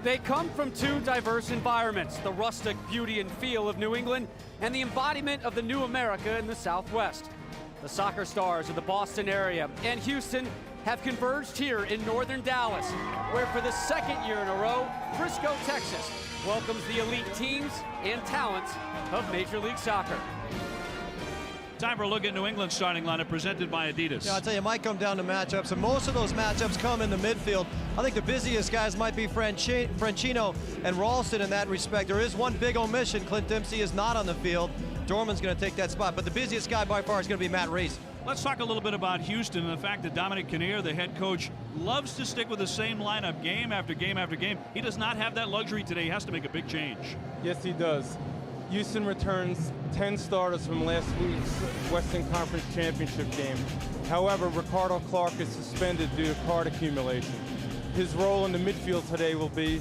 They come from two diverse environments, the rustic beauty and feel of New England and the embodiment of the new America in the Southwest. The soccer stars of the Boston area and Houston have converged here in northern Dallas, where for the second year in a row, Frisco, Texas welcomes the elite teams and talents of Major League Soccer. Time for a look at New England's starting lineup presented by Adidas. Yeah, I'll tell you, it might come down to matchups, and most of those matchups come in the midfield. I think the busiest guys might be Franchino and Ralston in that respect. There is one big omission. Clint Dempsey is not on the field. Dorman's going to take that spot, but the busiest guy by far is going to be Matt Reese. Let's talk a little bit about Houston and the fact that Dominic Kinnear, the head coach, loves to stick with the same lineup game after game after game. He does not have that luxury today. He has to make a big change. Yes, he does. Houston returns 10 starters from last week's Western Conference Championship game. However, Ricardo Clark is suspended due to card accumulation. His role in the midfield today will be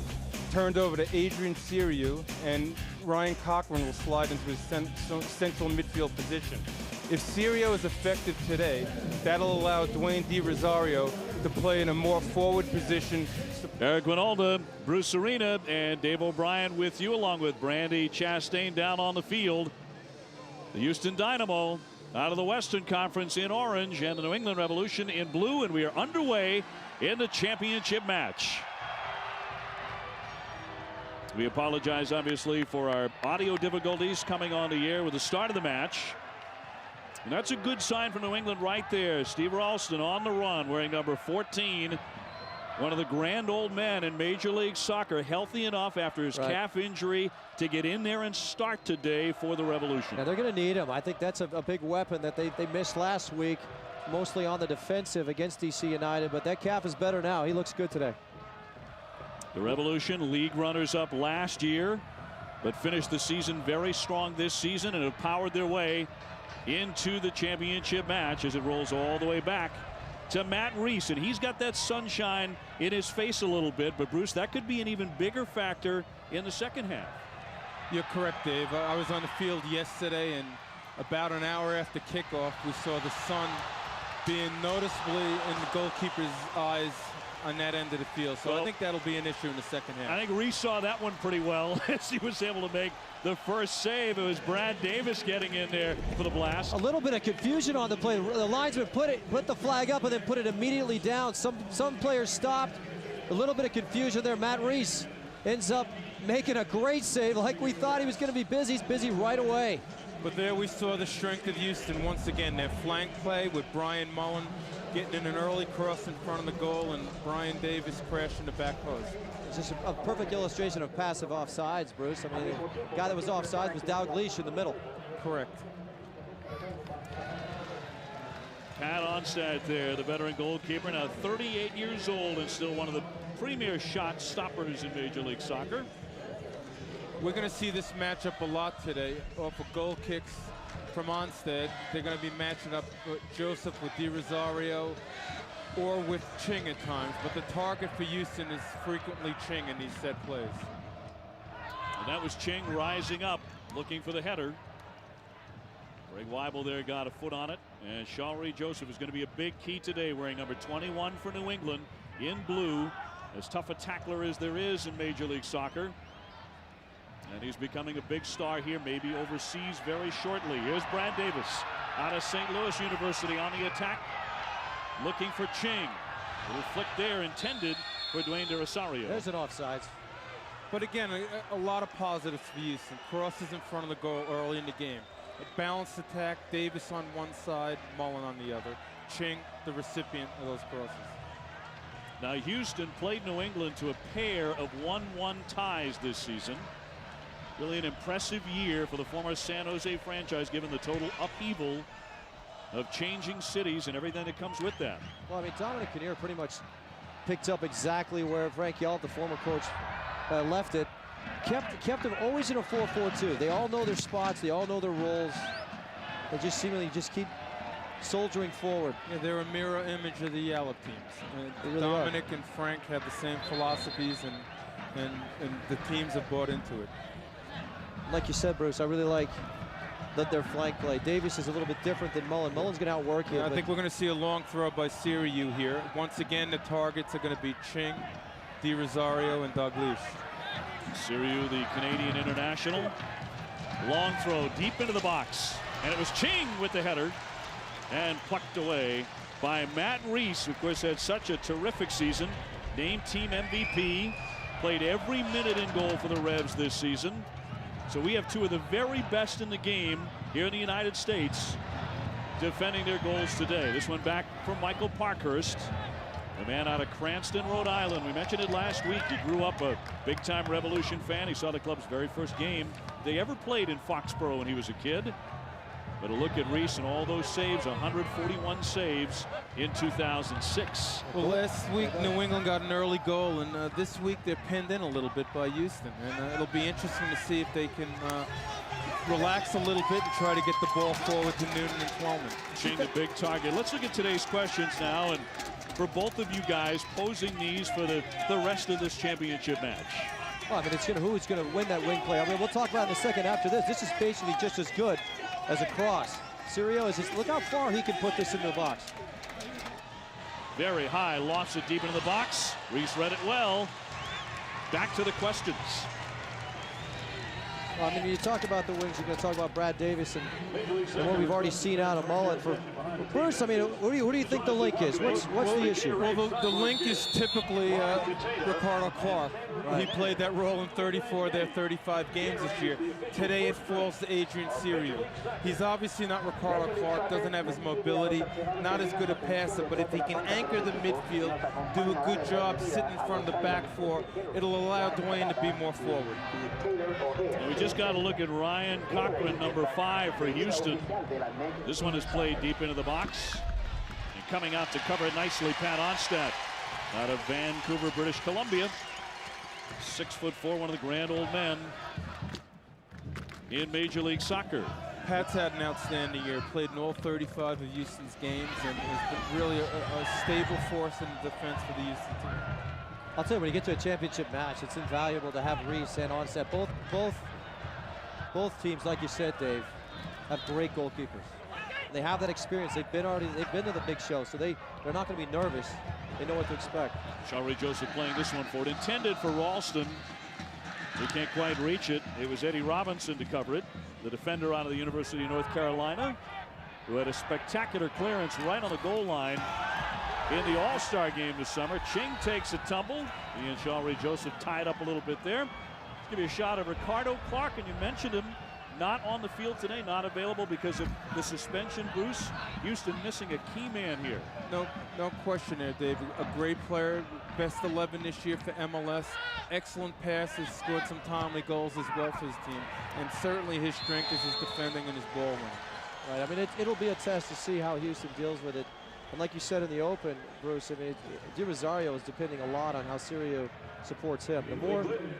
turned over to Adrian Siriu, and Ryan Cochran will slide into his central midfield position. If Siriu is effective today, that'll allow Dwayne Di Rosario to play in a more forward position. Eric Winalda, Bruce Arena, and Dave O'Brien with you, along with Brandy Chastain down on the field. The Houston Dynamo out of the Western Conference in orange, and the New England Revolution in blue, and we are underway in the championship match. We apologize, obviously, for our audio difficulties coming on the air with the start of the match. And that's a good sign for New England right there. Steve Ralston on the run, wearing number 14. One of the grand old men in Major League Soccer, healthy enough after his calf injury to get in there and start today for the Revolution. Yeah, they're going to need him. I think that's a big weapon that they missed last week, mostly on the defensive against DC United, but that calf is better now. He looks good today. The Revolution, league runners-up last year, but finished the season very strong this season and have powered their way into the championship match as it rolls all the way back to Matt Reese, and he's got that sunshine in his face a little bit, but Bruce, that could be an even bigger factor in the second half. You're correct, Dave. I was on the field yesterday, and about an hour after kickoff, we saw the sun being noticeably in the goalkeeper's eyes on that end of the field. So I think that'll be an issue in the second half. I think Reese saw that one pretty well as he was able to make the first save. It was Brad Davis getting in there for the blast. A little bit of confusion on the play. The linesman put the flag up and then put it immediately down. Some players stopped. A little bit of confusion there. Matt Reese ends up making a great save. Like we thought he was going to be busy. He's busy right away. But there we saw the strength of Houston once again. Their flank play with Brian Mullen getting in an early cross in front of the goal, and Brian Davis crashing the back post. It's just a perfect illustration of passive offsides, Bruce. I mean, the guy that was offside was Dalglish in the middle. Correct. Pat Onstad there, the veteran goalkeeper, now 38 years old and still one of the premier shot stoppers in Major League Soccer. We're going to see this matchup a lot today off of goal kicks from Onstad. They're going to be matching up Joseph with Di Rosario or with Ching at times, but the target for Houston is frequently Ching in these set plays. And that was Ching rising up, looking for the header. Greg Weibel there got a foot on it, and Shalry Joseph is going to be a big key today, wearing number 21 for New England in blue. As tough a tackler as there is in Major League Soccer. And he's becoming a big star here, maybe overseas very shortly. Here's Brad Davis out of St. Louis University on the attack, looking for Ching. A little flick there intended for Dwayne De Rosario. There's an offside. But again, a lot of positives for Houston. Crosses in front of the goal early in the game. A balanced attack, Davis on one side, Mullen on the other. Ching, the recipient of those crosses. Now Houston played New England to a pair of 1-1 ties this season. Really an impressive year for the former San Jose franchise, given the total upheaval of changing cities and everything that comes with that. Well, I mean, Dominic Kinnear pretty much picked up exactly where Frank Yalt, the former coach, left it. Kept them always in a 4-4-2. They all know their spots. They all know their roles. They just seemingly just keep soldiering forward. Yeah, they're a mirror image of the Yallop teams. Really Dominic and Frank have the same philosophies, and the teams have bought into it. Like you said, Bruce, I really like their flank play. Davis is a little bit different than Mullen. Mullen's going to outwork him. I think we're going to see a long throw by Siriu here. Once again, the targets are going to be Ching, Di Rosario and Dalglish. Siriu, the Canadian international. Long throw deep into the box. And it was Ching with the header. And plucked away by Matt Reese, who of course had such a terrific season. Named team MVP. Played every minute in goal for the Revs this season. So we have two of the very best in the game here in the United States defending their goals today. This one back from Michael Parkhurst, the man out of Cranston, Rhode Island. We mentioned it last week. He grew up a big-time Revolution fan. He saw the club's very first game they ever played in Foxborough when he was a kid. But a look at Reese and all those saves, 141 saves in 2006. Well, last week New England got an early goal, and this week they're pinned in a little bit by Houston. And it'll be interesting to see if they can relax a little bit and try to get the ball forward to Noonan and Twellman. Ching, the big target. Let's look at today's questions now. And for both of you guys, posing these for the rest of this championship match. Well, I mean, it's who's going to win that wing play. I mean, we'll talk about it in a second after this. This is basically just as good as a cross. Siriu is just, look how far he can put this into the box. Very high, lofts it deep into the box. Reese read it well. Back to the questions. Well, I mean, you talk about the wings, you're going to talk about Brad Davis and what we've already seen out of Mullen. For Bruce, I mean, what do you think the link is? What's the issue? Well, the link is typically Ricardo Clark. Right. He played that role in 34 of their 35 games this year. Today it falls to Adrian Siriu. He's obviously not Ricardo Clark, doesn't have his mobility, not as good a passer, but if he can anchor the midfield, do a good job sitting in front of the back four, it'll allow Dwayne to be more forward. And we just got to look at Ryan Cochran, number 5 for Houston. This one is played deep into the box. And coming out to cover it nicely, Pat Onstad out of Vancouver, British Columbia. 6'4", one of the grand old men in Major League Soccer. Pat's had an outstanding year, played in all 35 of Houston's games, and has been really a stable force in the defense for the Houston team. I'll tell you, when you get to a championship match, it's invaluable to have Reese and Onstad. Both teams, like you said, Dave, have great goalkeepers. They have that experience. They've been to the big show, so they're not going to be nervous. They know what to expect. Shawry Joseph playing this one for it. Intended for Ralston. He can't quite reach it. It was Eddie Robinson to cover it, the defender out of the University of North Carolina, who had a spectacular clearance right on the goal line in the All-Star game this summer. Ching takes a tumble. He and Shawry Joseph tied up a little bit there. Let's give you a shot of Ricardo Clark, and you mentioned him. Not on the field today, not available because of the suspension. Bruce, Houston missing a key man here. No question there, Dave. A great player, best 11 this year for MLS. Excellent passes, scored some timely goals as well for his team. And certainly his strength is his defending and his ball winning. Right, I mean, it'll be a test to see how Houston deals with it. And like you said in the open, Bruce, I mean, Di Rosario is depending a lot on how Siriu supports him.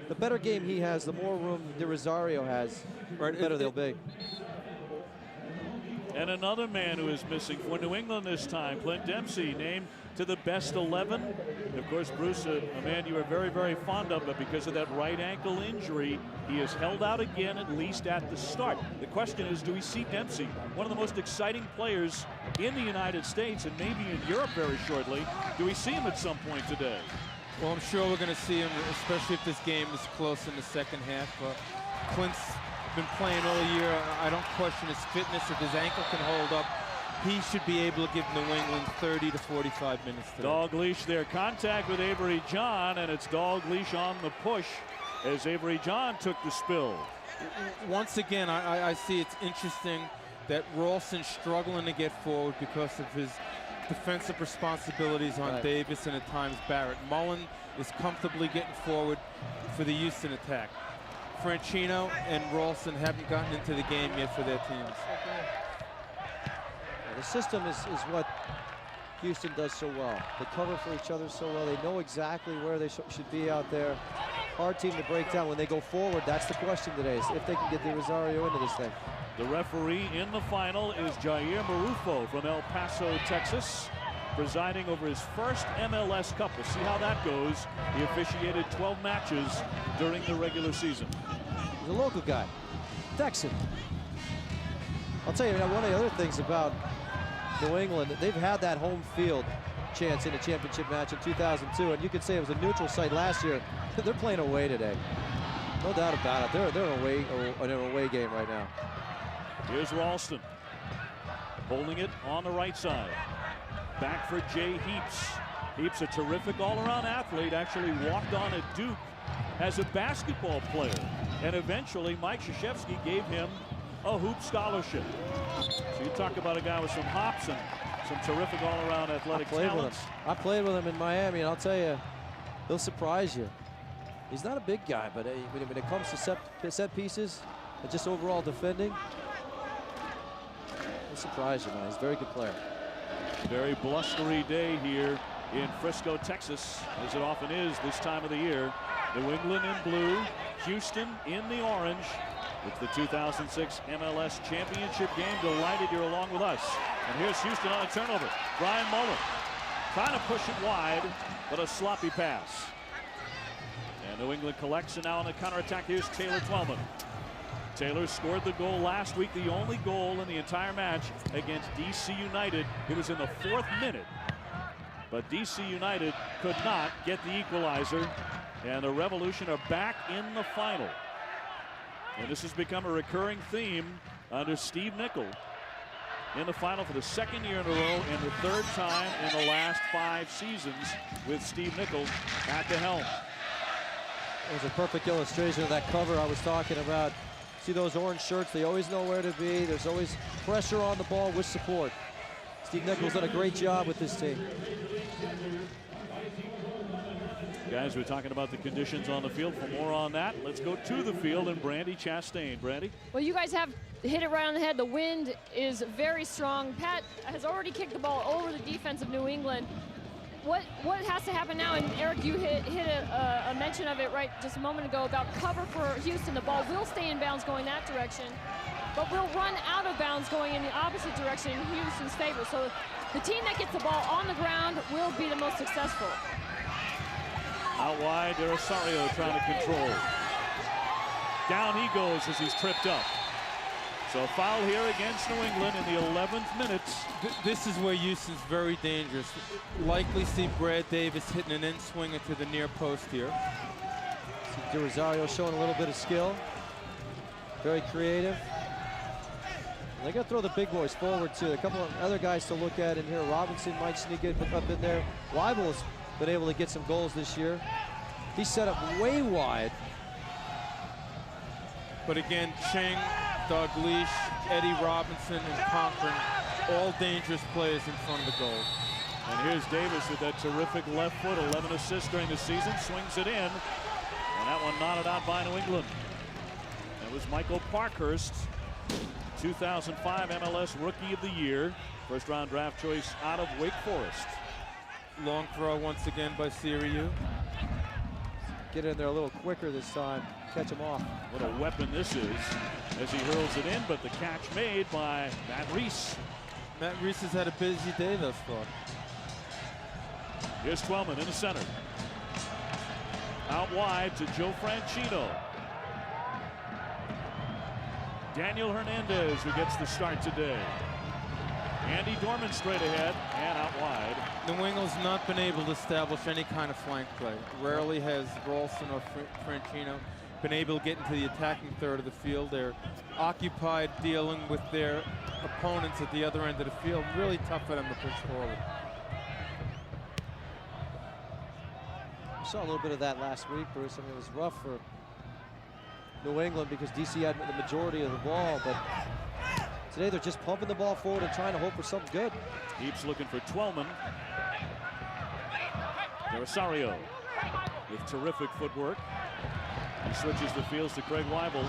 The better game he has, the more room Di Rosario has, the better they'll be. And another man who is missing for New England this time, Clint Dempsey, named to the best 11. And of course, Bruce, a man you are very, very fond of, but because of that right ankle injury, he is held out again, at least at the start. The question is, do we see Dempsey, one of the most exciting players in the United States and maybe in Europe very shortly, do we see him at some point today? Well, I'm sure we're going to see him, especially if this game is close in the second half. Clint's been playing all year. I don't question his fitness. If his ankle can hold up, he should be able to give New England 30 to 45 minutes today. Dalglish there, contact with Avery John, and it's Dalglish on the push as Avery John took the spill. Once again, I see it's interesting that Ralston's struggling to get forward because of his defensive responsibilities on Davis and at times Barrett. Mullen is comfortably getting forward for the Houston attack. Franchino and Ralston haven't gotten into the game yet for their teams. The system is what Houston does so well. They cover for each other so well. They know exactly where they should be out there. Hard team to break down when they go forward. That's the question today, is if they can get Di Rosario into this thing. The referee in the final is Jair Marufo from El Paso, Texas, presiding over his first MLS Cup. We'll see how that goes. He officiated 12 matches during the regular season. He's a local guy, Texan. I'll tell you, one of the other things about New England, they've had that home field chance in a championship match in 2002, and you could say it was a neutral site last year. They're playing away today. No doubt about it. They're in an away game right now. Here's Ralston holding it on the right side. Back for Jay Heaps. Heaps, a terrific all-around athlete, actually walked on at Duke as a basketball player. And eventually Mike Krzyzewski gave him a hoop scholarship. So you talk about a guy with some hops and some terrific all-around athletic talents. I played with him in Miami, and I'll tell you, he'll surprise you. He's not a big guy, but when it comes to set pieces and just overall defending, he'll surprise you, man. He's a very good player. Very blustery day here in Frisco, Texas, as it often is this time of the year. New England in blue, Houston in the orange. It's the 2006 MLS Championship game. Delighted you're along with us. And here's Houston on a turnover. Brian Mullen trying to push it wide, but a sloppy pass. And New England collects, and now on the counterattack, here's Taylor Twellman. Taylor scored the goal last week, the only goal in the entire match against DC United. It was in the 4th minute. But DC United could not get the equalizer, and the Revolution are back in the final. And this has become a recurring theme under Steve Nicol. In the final for the 2nd year in a row and the 3rd time in the last 5 seasons with Steve Nicol at the helm. It was a perfect illustration of that cover I was talking about. See those orange shirts? They always know where to be. There's always pressure on the ball with support. Steve Nicol's done a great job with this team. Guys, we're talking about the conditions on the field. For more on that, let's go to the field and Brandy Chastain. Brandy? Well, you guys have hit it right on the head. The wind is very strong. Pat has already kicked the ball over the defense of New England. What has to happen now? And Eric, you hit a mention of it right just a moment ago about cover for Houston. The ball will stay in bounds going that direction, but will run out of bounds going in the opposite direction in Houston's favor. So the team that gets the ball on the ground will be the most successful. Out wide, Rosario trying to control. Down he goes as he's tripped up. So a foul here against New England in the 11th minute. This is where Houston's very dangerous. Likely see Brad Davis hitting an in-swing into the near post here. See Rosario showing a little bit of skill. Very creative. They got to throw the big boys forward too. A couple of other guys to look at in here. Robinson might sneak it up in there. Weibel has been able to get some goals this year. He's set up way wide. But again, Cheng, Dalglish, Eddie Robinson, and Cochran, all dangerous players in front of the goal. And here's Davis with that terrific left foot, 11 assists during the season, swings it in. And that one knotted out by New England. That was Michael Parkhurst, 2005 MLS Rookie of the Year, first round draft choice out of Wake Forest. Long throw once again by Siriu. Get in there a little quicker this time. Catch him off. What a weapon this is as he hurls it in, but the catch made by Matt Reese. Matt Reese has had a busy day thus far. Here's Twellman in the center. Out wide to Joe Franchino. Daniel Hernandez who gets the start today. Andy Dorman straight ahead and out wide. New England's not been able to establish any kind of flank play. Rarely has Ralston or Franchino been able to get into the attacking third of the field. They're occupied dealing with their opponents at the other end of the field. Really tough for them to push forward. We saw a little bit of that last week, Bruce. I mean, it was rough for New England because DC had the majority of the ball, but today they're just pumping the ball forward and trying to hope for something good. Heaps looking for Twellman. Rosario with terrific footwork. He switches the fields to Craig Weibel.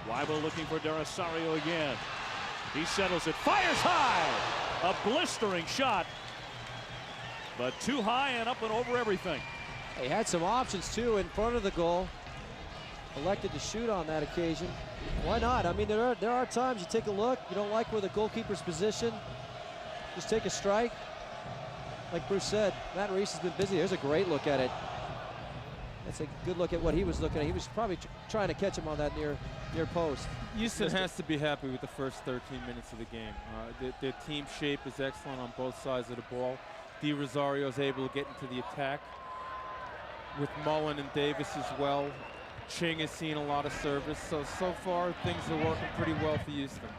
Weibel looking for Rosario again. He settles it, fires high! A blistering shot, but too high and up and over everything. He had some options too in front of the goal. Elected to shoot on that occasion. Why not? I mean, there are times you take a look, you don't like where the goalkeeper's positioned, just take a strike. Like Bruce said, Matt Reese has been busy. There's a great look at it. That's a good look at what he was looking at. He was probably trying to catch him on that near post. Houston has to be happy with the first 13 minutes of the game. Their team shape is excellent on both sides of the ball. Di Rosario is able to get into the attack with Mullen and Davis as well. Ching has seen a lot of service. So far, things are working pretty well for Houston.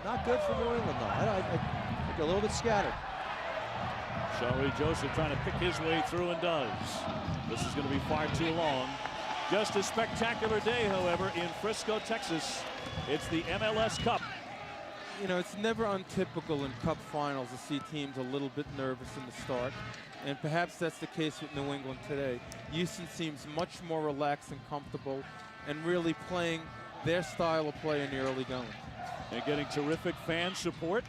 Not good for New England, though. I think a little bit scattered. Shari Joseph trying to pick his way through and does. This is going to be far too long. Just a spectacular day, however, in Frisco, Texas. It's the MLS Cup. You know, it's never untypical in Cup finals to see teams a little bit nervous in the start. And perhaps that's the case with New England today. Houston seems much more relaxed and comfortable and really playing their style of play in the early going. And getting terrific fan support.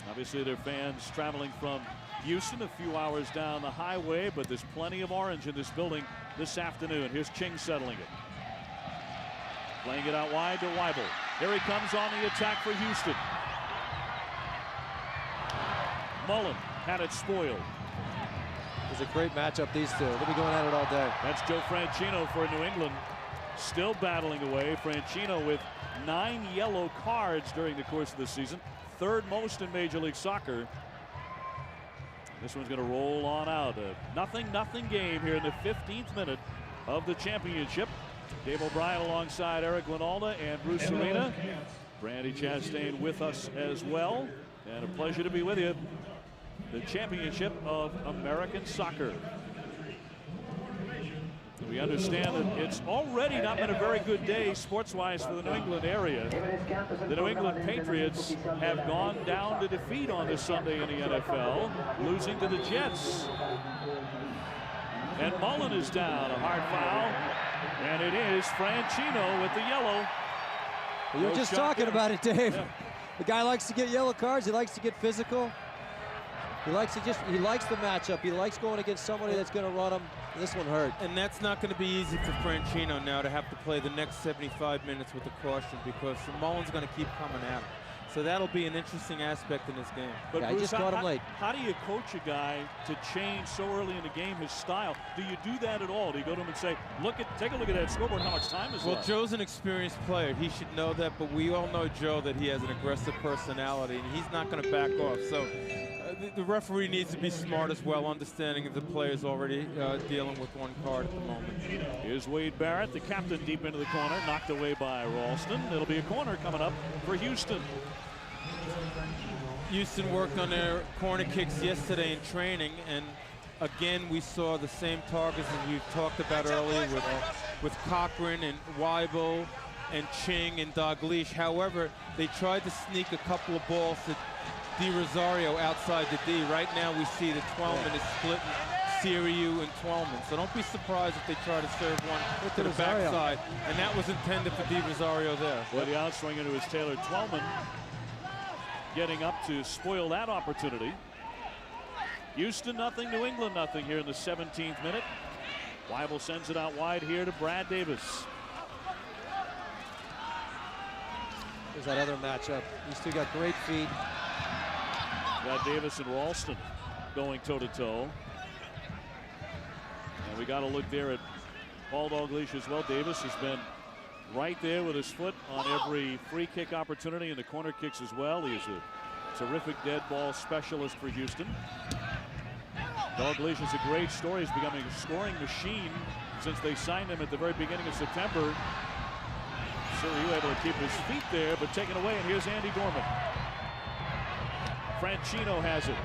Obviously, their fans traveling from Houston, a few hours down the highway, but there's plenty of orange in this building this afternoon. Here's Ching settling it. Playing it out wide to Weibel. Here he comes on the attack for Houston. Mullen had it spoiled. It's a great matchup, these two. They'll be going at it all day. That's Joe Franchino for New England. Still battling away. Franchino with 9 yellow cards during the course of the season. 3rd most in Major League Soccer. This one's going to roll on out. A 0-0 game here in the 15th minute of the championship. Dave O'Brien alongside Eric Linalda and Bruce Arena. Brandy Chastain with us as well. And a pleasure to be with you. The championship of American soccer. We understand that it's already not been a very good day sports-wise for the New England area. The New England Patriots have gone down to defeat on this Sunday in the NFL, losing to the Jets. And Mullen is down, a hard foul, and it is Franchino with the yellow. You were just talking about it, Dave. Yeah. The guy likes to get yellow cards. He likes to get physical. He likes the matchup. He likes going against somebody that's going to run him. This one hurt. And that's not going to be easy for Franchino now to have to play the next 75 minutes with a caution because Mullen's going to keep coming at him. So that'll be an interesting aspect in this game. But yeah, Bruce, I just caught him late. How do you coach a guy to change so early in the game his style? Do you do that at all? Do you go to him and say, take a look at that scoreboard, how much time is left? Well, Joe's an experienced player. He should know that, but we all know Joe that he has an aggressive personality, and he's not going to back off. So the referee needs to be smart as well, understanding that the player's already dealing with 1 card at the moment. Here's Wade Barrett, the captain, deep into the corner, knocked away by Ralston. It'll be a corner coming up for Houston. Houston worked on their corner kicks yesterday in training, and again we saw the same targets as we've talked about earlier with Cochran and Weibel and Ching and Dalglish. However, they tried to sneak a couple of balls to Di Rosario outside the D. Right now we see that Twellman is splitting Siriu and Twellman. So don't be surprised if they try to serve one to the backside. And that was intended for Di Rosario there. Well, the outswing into his Taylor Twellman getting up to spoil that opportunity. Houston nothing, New England nothing here in the 17th minute. Weibel sends it out wide here to Brad Davis. There's that other matchup. These two got great feet. Got Davis and Ralston going toe-to-toe. And we got to look there at Paul Dalglish as well. Davis has been right there with his foot on every free kick opportunity and the corner kicks as well. He is a terrific dead ball specialist for Houston. Dalglish is a great story. He's becoming a scoring machine since they signed him at the very beginning of September. Siriu able to keep his feet there, but taken away, and here's Andy Dorman. Franchino has it.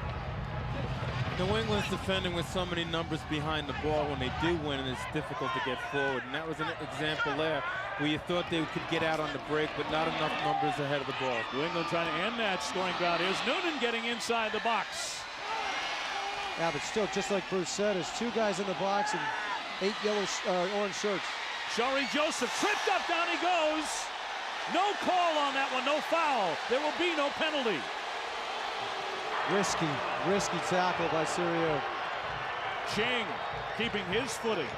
New England's defending with so many numbers behind the ball. When they do win, it's difficult to get forward. And that was an example there where you thought they could get out on the break, but not enough numbers ahead of the ball. New England trying to end that scoring drought. Here's Noonan getting inside the box. Yeah, but still, just like Bruce said, there's 2 guys in the box and 8 orange shirts. Shari Joseph tripped up, down he goes. No call on that one, no foul. There will be no penalty. Risky tackle by Siriu. Ching keeping his footing.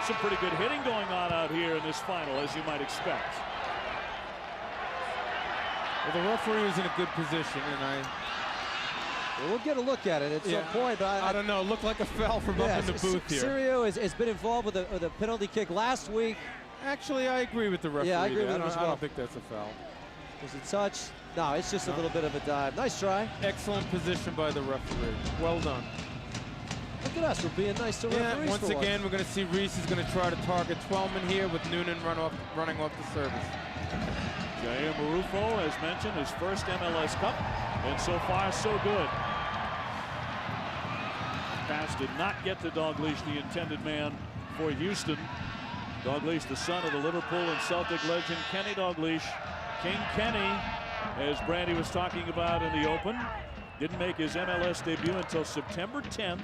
Some pretty good hitting going on out here in this final, as you might expect. Well, the referee was in a good position, and Well, we'll get a look at it at some point, but I don't know. It looked like a foul from up in the booth here. Serio has been involved with a penalty kick last week. Actually, I agree with the referee. Yeah, I agree with him as well. I don't think that's a foul. Was it touch? No, it's just a little bit of a dive. Nice try. Excellent position by the referee. Well done. Look at us. We're being nice to referees. Once again, we're going to see Reese is going to try to target Twellman here with Noonan running off the service. Jair Marufo, as mentioned, his first MLS Cup, and so far so good. Pass did not get to Dalglish, the intended man for Houston. Dalglish, the son of the Liverpool and Celtic legend Kenny Dalglish. King Kenny, as Brandy was talking about in the open, didn't make his MLS debut until September 10th,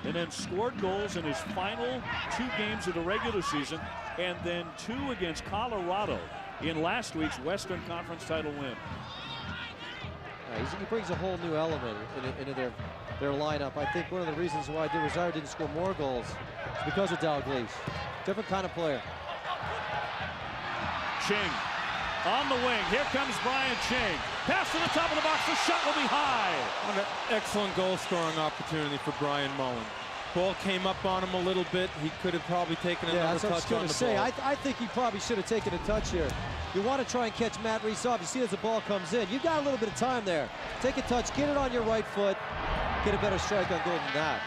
and then scored goals in his final 2 games of the regular season, and then 2 against Colorado in last week's Western Conference title win. He brings a whole new element into their lineup. I think one of the reasons why De Rosario didn't score more goals is because of Dalglish. Different kind of player. Ching on the wing. Here comes Brian Ching. Pass to the top of the box. The shot will be high. An excellent goal-scoring opportunity for Brian Mullen. Ball came up on him a little bit. He could have probably taken another touch on the ball. I think he probably should have taken a touch here. You want to try and catch Matt Reese off. You see as the ball comes in. You've got a little bit of time there. Take a touch, get it on your right foot, get a better strike on goal than that.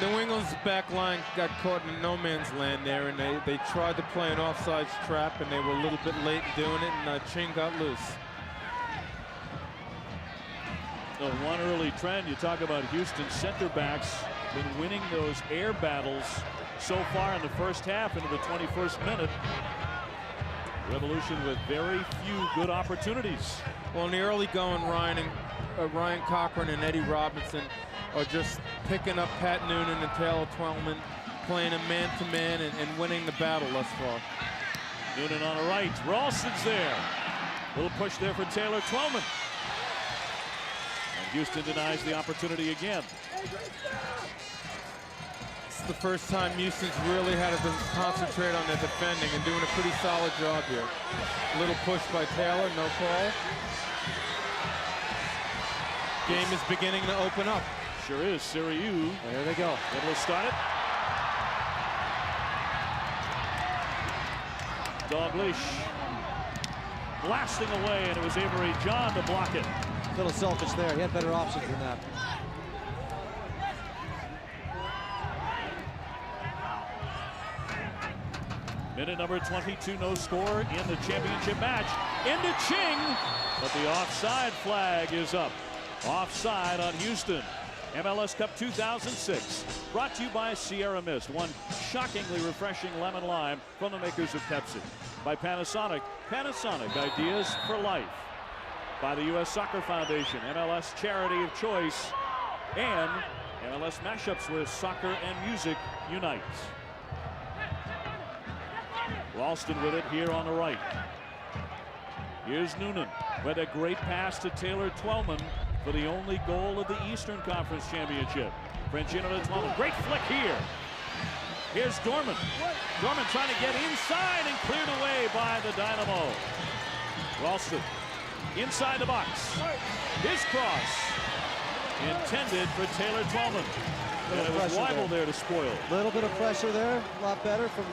New England's back line got caught in no man's land there, and they tried to play an offsides trap, and they were a little bit late in doing it, and Ching got loose. The one early trend, you talk about Houston center backs been winning those air battles so far in the first half into the 21st minute. Revolution with very few good opportunities. Well, in the early going, Ryan Cochran and Eddie Robinson are just picking up Pat Noonan and Taylor Twellman, playing a man-to-man and winning the battle thus far. Noonan on the right. Ralston's there. Little push there for Taylor Twellman. And Houston denies the opportunity again. It's the first time Houston's really had to concentrate on their defending and doing a pretty solid job here. Little push by Taylor, no call. Game is beginning to open up. Sure is. Siriu. There they go. It'll start it. Dalglish blasting away, and it was Avery John to block it. A little selfish there. He had better options than that. Minute number 22, no score in the championship match. Into Ching, but the offside flag is up. Offside on Houston. MLS Cup 2006, brought to you by Sierra Mist, one shockingly refreshing lemon lime from the makers of Pepsi. By Panasonic, Panasonic Ideas for Life. By the U.S. Soccer Foundation, MLS charity of choice, and MLS mashups where soccer and music unite. Ralston with it here on the right. Here's Noonan with a great pass to Taylor Twellman for the only goal of the Eastern Conference Championship. Franchino to Twellman. Great flick here. Here's Dorman. Dorman trying to get inside and cleared away by the Dynamo. Ralston inside the box. His cross intended for Taylor Twellman. And it was Weibel there to spoil. A little bit of pressure there. A lot better from...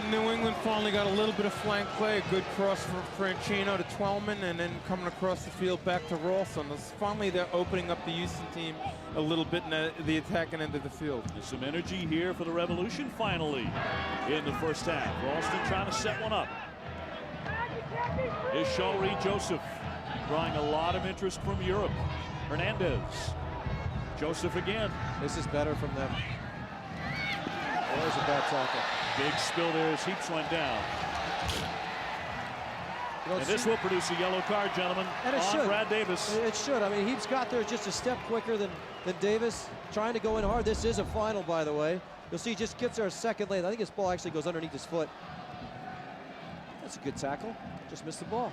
New England finally got a little bit of flank play. A good cross from Franchino to Twellman, and then coming across the field back to Ralston. Finally, they're opening up the Houston team a little bit in the attacking end of the field. There's some energy here for the Revolution finally in the first half. Ralston trying to set one up. Is Shawry Joseph drawing a lot of interest from Europe. Hernandez. Joseph again. This is better from them. There's a bad tackle. Big spill there as Heaps went down. And this will produce a yellow card, gentlemen, and it on should. Brad Davis. It should. I mean, Heaps got there just a step quicker than Davis, trying to go in hard. This is a final, by the way. You'll see he just gets there a second late. I think his ball actually goes underneath his foot. That's a good tackle. Just missed the ball.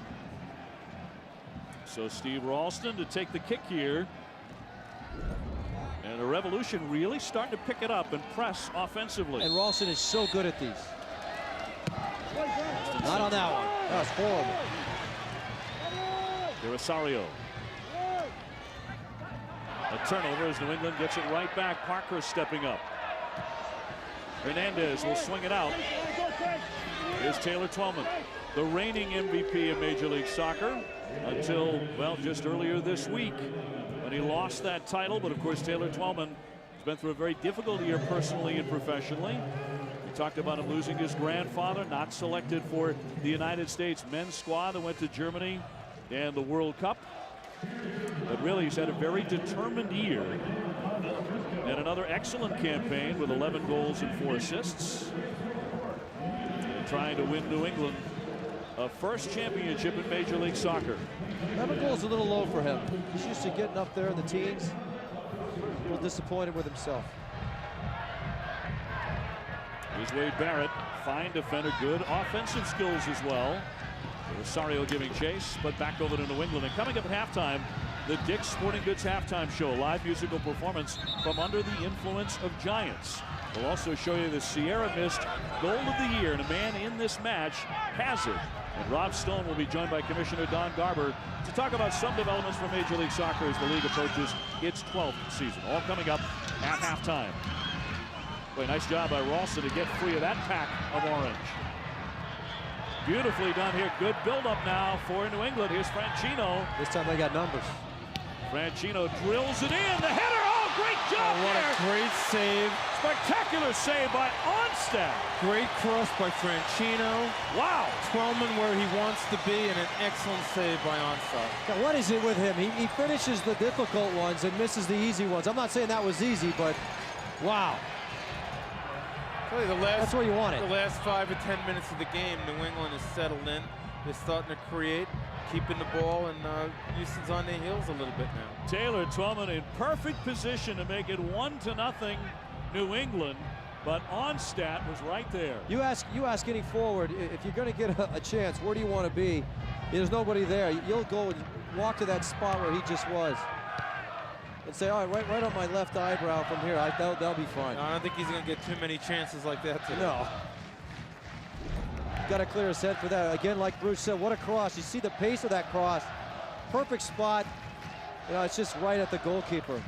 So Steve Ralston to take the kick here. And the Revolution really starting to pick it up and press offensively. And Ralston is so good at these. Not on that one. That was horrible. De Rosario. A A turnover as New England gets it right back. Parker stepping up. Hernandez will swing it out. Here's Taylor Twellman, the reigning MVP in Major League Soccer until, well, just earlier this week when he lost that title. But of course, Taylor Twellman has been through a very difficult year personally and professionally. We talked about him losing his grandfather, not selected for the United States men's squad that went to Germany and the World Cup. But really, he's had a very determined year and another excellent campaign with 11 goals and 4 assists. And trying to win New England a first championship in Major League Soccer. 11 goals a little low for him. He's used to getting up there in the teens. A little disappointed with himself. Here's Wade Barrett, fine defender, good offensive skills as well. Rosario giving chase, but back over to New England. And coming up at halftime, the Dick's Sporting Goods halftime show, live musical performance from Under the Influence of Giants. We'll also show you the Sierra Mist Goal of the Year, and a man in this match has it. And Rob Stone will be joined by Commissioner Don Garber to talk about some developments for Major League Soccer as the league approaches its 12th season. All coming up at halftime. Boy, nice job by Ralston to get free of that pack of orange. Beautifully done here. Good build-up now for New England. Here's Franchino. This time they got numbers. Franchino drills it in. The header. Oh, great job what there. a great save. Spectacular save by Onstad. Great cross by Franchino. Wow. Twellman where he wants to be, and an excellent save by Onstad. Now, what is it with him? He finishes the difficult ones and misses the easy ones. I'm not saying that was easy, but wow. That's what you wanted. The last 5 or 10 minutes of the game, New England is settled in. They're starting to create, keeping the ball, and Houston's on their heels a little bit now. Taylor Twellman in perfect position to make it 1-0 New England, but Onstad was right there. You ask any forward, if you're going to get a chance, where do you want to be? There's nobody there. You'll go and walk to that spot where he just was and say, all right, right on my left eyebrow from here. That'll be fine. No, I don't think he's going to get too many chances like that today. No. Got to clear his head for that. Again, like Bruce said, what a cross. You see the pace of that cross. Perfect spot. You know, it's just right at the goalkeeper.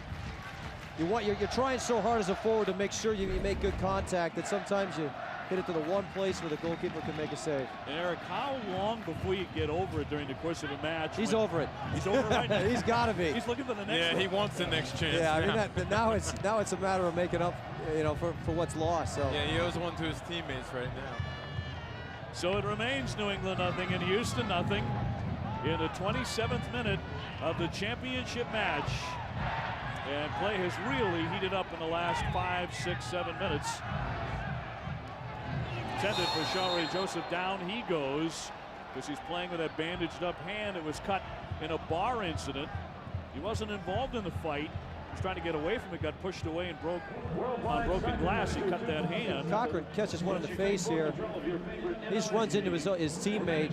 You're trying so hard as a forward to make sure you make good contact that sometimes you hit it to the one place where the goalkeeper can make a save. And Eric, how long before you get over it during the course of a match? He's over it. He's over it right now. He's got to be. He's looking for the next Yeah, one. he wants the next chance. Yeah, I mean, but now it's a matter of making up, you know, for what's lost. So. Yeah, he owes one to his teammates right now. So it remains New England 0 and Houston 0 in the 27th minute of the championship match. And play has really heated up in the last 5, 6, 7 minutes. Intended for Shawry Joseph. Down he goes because he's playing with that bandaged up hand. It was cut in a bar incident. He wasn't involved in the fight. He was trying to get away from it, got pushed away and broke on broken glass. He cut that hand. Cochran catches one in the face here. He just runs into his teammate,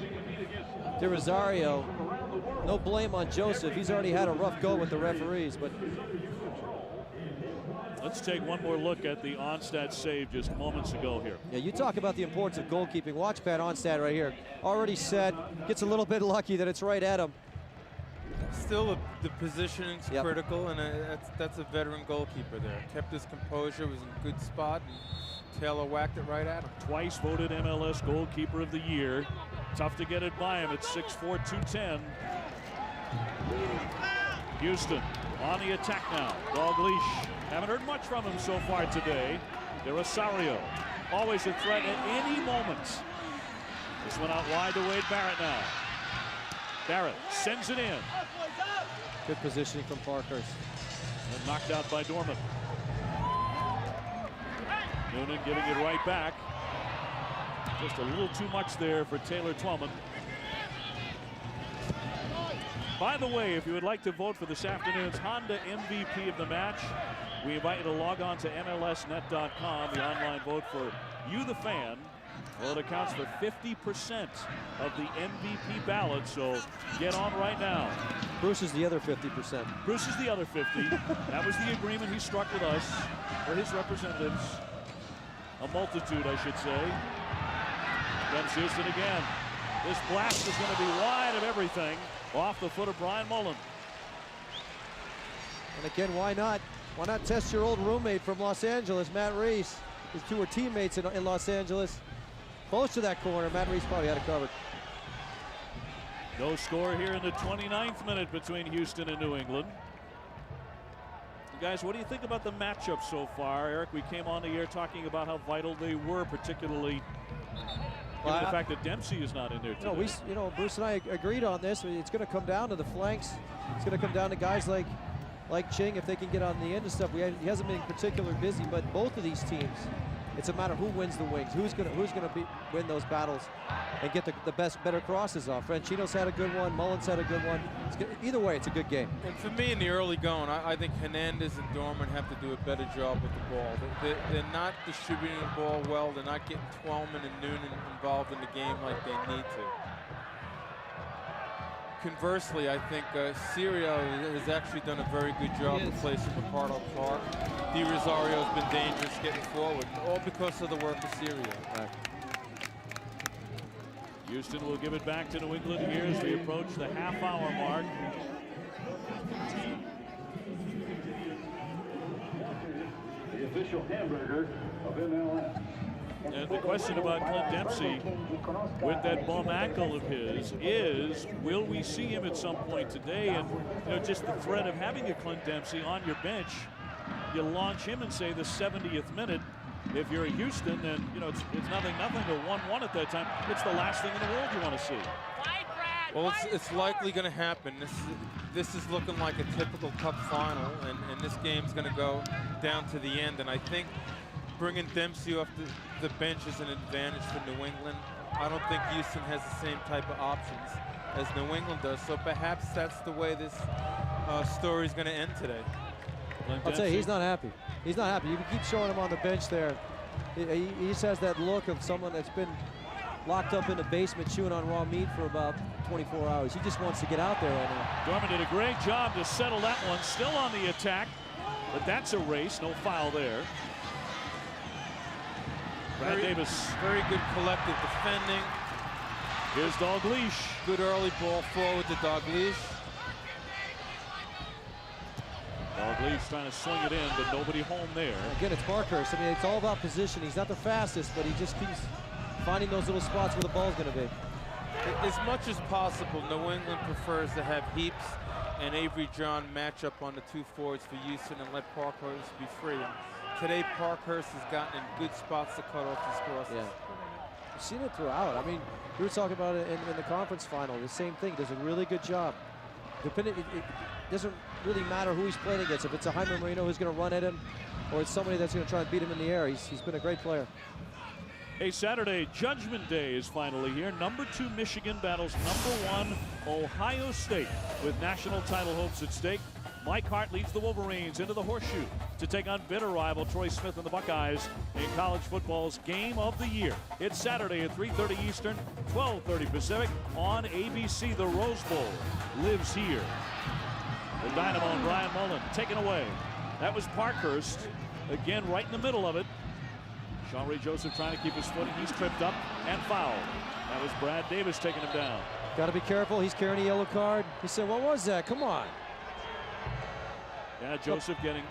De Rosario. No blame on Joseph. He's already had a rough go with the referees, but let's take one more look at the Onstad save just moments ago here. yeah, you talk about the importance of goalkeeping. Watch Pat Onstad right here. Already set, gets a little bit lucky that it's right at him. Still, the positioning's Yep. critical, and that's a veteran goalkeeper there. Kept his composure, was in a good spot, and Taylor whacked it right at him. Twice voted MLS Goalkeeper of the Year. Tough to get it by him at 6'4", 210. Houston on the attack now. Dalglish. Haven't heard much from him so far today. De Rosario. Always a threat at any moment. This one out wide to Wade Barrett now. Barrett sends it in. Good positioning from Parkhurst. And knocked out by Dorman. Noonan giving it right back. Just a little too much there for Taylor Twellman. By the way, if you would like to vote for this afternoon's Honda MVP of the match, we invite you to log on to MLSnet.com, the online vote for you, the fan. Well, it accounts for 50% of the MVP ballot, so get on right now. Bruce is the other 50%. Bruce is the other 50. That was the agreement he struck with us, or his representatives. A multitude, I should say. Dempsey Houston again. This blast is going to be wide of everything. Off the foot of Brian Mullen. And again, why not? Why not test your old roommate from Los Angeles, Matt Reese? His two were teammates in Los Angeles. Close to that corner. Matt Reese probably had it covered. No score here in the 29th minute between Houston and New England. You guys, what do you think about the matchup so far? Eric, we came on the air talking about how vital they were, particularly given the fact that Dempsey is not in there today. No, Bruce and I agreed on this. It's going to come down to the flanks. It's going to come down to guys like Ching, if they can get on the end of stuff. He hasn't been particularly busy, but both of these teams, it's a matter of who wins the wings, who's gonna win those battles and get the better crosses off. Franchino's had a good one, Mullins had a good one. Either way, it's a good game. And for me, in the early going, I think Hernandez and Dorman have to do a better job with the ball. They're not distributing the ball well. They're not getting Twellman and Noonan involved in the game like they need to. Conversely, I think Sirio has actually done a very good job replacing Ricardo Clark. Di Rosario's been dangerous getting forward, all because of the work of Sirio. Right. Houston will give it back to New England here as we approach the half-hour mark. The official hamburger of MLS. And the question about Clint Dempsey with that bum ankle of his is, will we see him at some point today? And just the threat of having a Clint Dempsey on your bench, you launch him in, say, the 70th minute. If you're a Houston, then it's nothing or 1-1 at that time. It's the last thing in the world you want to see. Well, it's likely going to happen. This is looking like a typical Cup final, and this game's going to go down to the end. And I think bringing Dempsey off the bench is an advantage for New England. I don't think Houston has the same type of options as New England does. So perhaps that's the way this story is going to end today. I'll tell you, he's not happy. He's not happy. You can keep showing him on the bench there. He just has that look of someone that's been locked up in the basement chewing on raw meat for about 24 hours. He just wants to get out there right now. Dorman did a great job to settle that one. Still on the attack, but that's a race. No foul there. Brad Davis. Very good collective defending. Here's Dalglish. Good early ball forward to Dalglish. Dalglish trying to swing it in, but nobody home there. Again, it's Parkhurst. I mean, it's all about position. He's not the fastest, but he just keeps finding those little spots where the ball's going to be. As much as possible, New England prefers to have Heaps and Avery John match up on the two forwards for Houston and let Parkhurst be free. And today, Parkhurst has gotten in good spots to cut off his crosses. Yeah. You've seen it throughout. I mean, we were talking about it in the conference final. The same thing. Does a really good job. It doesn't really matter who he's playing against. If it's a Jaime Moreno who's going to run at him, or it's somebody that's going to try and beat him in the air, he's been a great player. Hey, Saturday, Judgment Day is finally here. Number 2 Michigan battles number 1 Ohio State with national title hopes at stake. Mike Hart leads the Wolverines into the horseshoe to take on bitter rival Troy Smith and the Buckeyes in college football's game of the year. It's Saturday at 3:30 Eastern, 12:30 Pacific on ABC. The Rose Bowl lives here. The Dynamo and Brian Mullen taken away. That was Parkhurst, again right in the middle of it. Sean-Ray Joseph trying to keep his footing. He's tripped up and fouled. That was Brad Davis taking him down. Got to be careful. He's carrying a yellow card. He said, what was that? Come on. Yeah, Joseph getting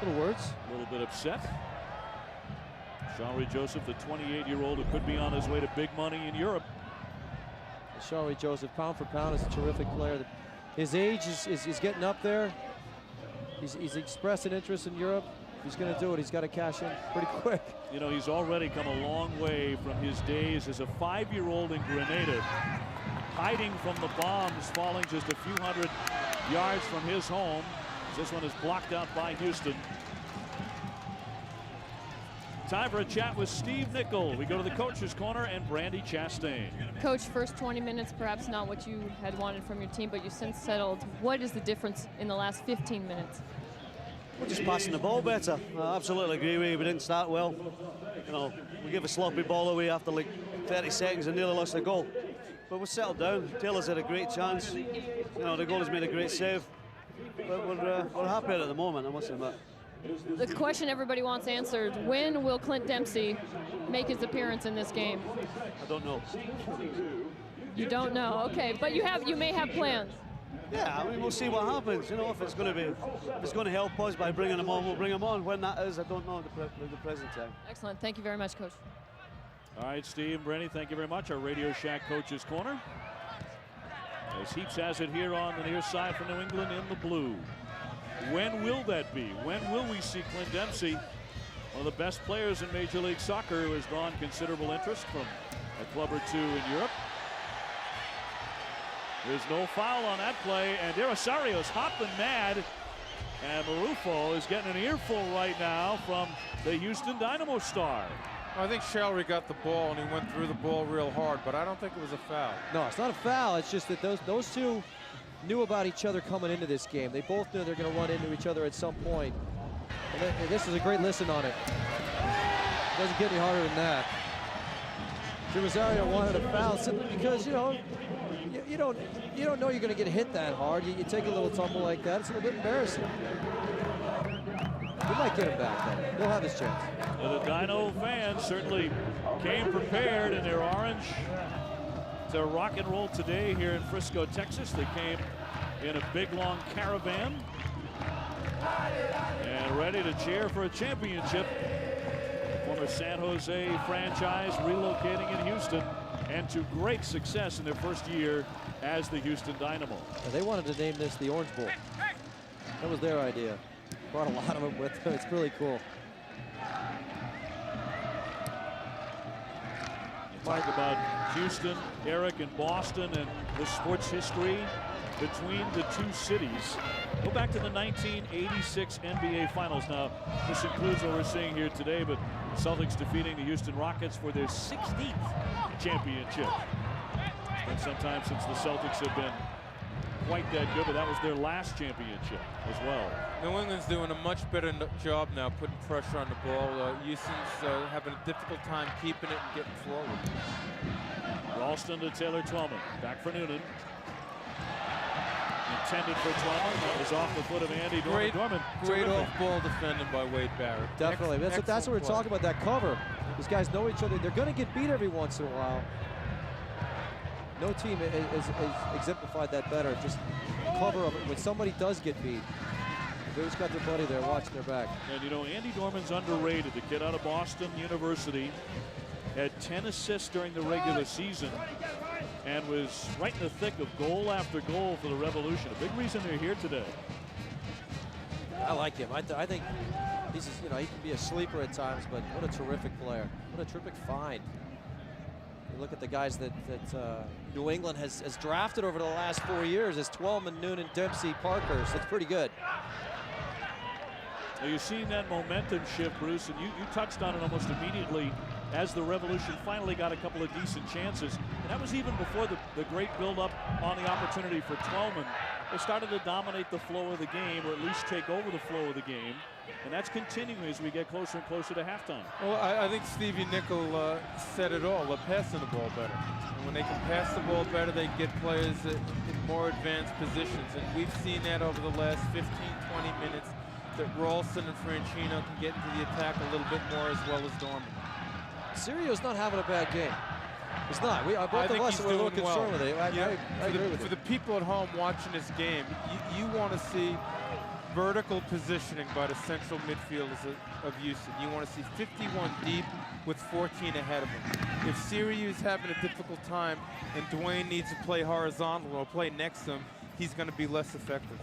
little words. A little bit upset. Sean-Ray Joseph, the 28-year-old who could be on his way to big money in Europe. Sean-Ray Joseph, pound for pound, is a terrific player. His age is getting up there. He's expressed an interest in Europe. If he's going to do it, he's got to cash in pretty quick. You know, he's already come a long way from his days as a 5-year-old in Grenada, hiding from the bombs falling just a few hundred yards from his home. This one is blocked out by Houston. Time for a chat with Steve Nickel. We go to the coach's corner and Brandy Chastain. Coach, first 20 minutes, perhaps not what you had wanted from your team, but you since settled. What is the difference in the last 15 minutes? We're just passing the ball better. I absolutely agree with you. We didn't start well. You know, we gave a sloppy ball away after like 30 seconds and nearly lost the goal. But we settled down. Taylor's had a great chance. You know, the goalie's made a great save. But we're happy at the moment, I must admit. The question everybody wants answered, when will Clint Dempsey make his appearance in this game? I don't know. You don't know, okay, but you may have plans. Yeah, I mean, we'll see what happens. You know, if it's going to help us by bringing them on, we'll bring them on. When that is, I don't know at the present time. Excellent. Thank you very much, Coach. All right, Steve and Brandy, thank you very much. Our Radio Shack Coach's Corner. As Heaps has it here on the near side for New England in the blue. When will that be? When will we see Clint Dempsey, one of the best players in Major League Soccer, who has drawn considerable interest from a club or two in Europe? There's no foul on that play, and Derisario's hopping mad. And Marufo is getting an earful right now from the Houston Dynamo star. I think Shalry got the ball, and he went through the ball real hard, but I don't think it was a foul. No, it's not a foul. It's just that those two knew about each other coming into this game. They both knew they're going to run into each other at some point. And this is a great listen on it. It doesn't get any harder than that. Rosario wanted a foul simply because, you know, you don't know you're going to get hit that hard. You take a little tumble like that, it's a little bit embarrassing. He might get him back, though. He'll have his chance. Well, the Dino fans certainly came prepared in their orange to rock and roll today here in Frisco, Texas. They came in a big, long caravan and ready to cheer for a championship. Former San Jose franchise relocating in Houston and to great success in their first year as the Houston Dynamo. Yeah, they wanted to name this the Orange Bowl. That was their idea. Brought a lot of them with them. It's really cool. Talk about Houston, Eric, and Boston and the sports history between the two cities. Go back to the 1986 NBA Finals. Now, this includes what we're seeing here today, but the Celtics defeating the Houston Rockets for their 16th championship. It's been some time since the Celtics have been quite that good, but that was their last championship as well. New England's doing a much better job now putting pressure on the ball. Houston's having a difficult time keeping it and getting forward. Ralston to Taylor Twellman. Back for Noonan. Intended for Twellman. That was off the foot of Andy Dorman. Great off-ball defending by Wade Barrett. Definitely. That's what we're talking about, that cover. These guys know each other. They're going to get beat every once in a while. No team has exemplified that better. Just cover of it. When somebody does get beat, they've just got their buddy there watching their back. And you know, Andy Dorman's underrated. The kid out of Boston University had 10 assists during the regular season and was right in the thick of goal after goal for the Revolution. A big reason they're here today. I like him. I think he's, you know, he can be a sleeper at times, but what a terrific player. What a terrific find. You look at the guys that New England has drafted over the last 4 years as Twellman, Noonan, Dempsey, Parker. So it's pretty good. Now you're seeing that momentum shift, Bruce, and you touched on it almost immediately as the Revolution finally got a couple of decent chances. And that was even before the great build-up on the opportunity for Twellman. They started to dominate the flow of the game, or at least take over the flow of the game. And that's continuing as we get closer and closer to halftime. Well, I think Stevie Nickel said it all. They're passing the ball better. And when they can pass the ball better, they get players in more advanced positions. And we've seen that over the last 15, 20 minutes, that Ralston and Franchino can get into the attack a little bit more, as well as Dorman. Sirio's not having a bad game. He's not. Both of us are a little concerned with it. I agree with you. For the people at home watching this game, you want to see vertical positioning by the central midfielders of Houston. You want to see 51 deep with 14 ahead of him. If Sirio's having a difficult time and Dwayne needs to play horizontal or play next to him, he's going to be less effective.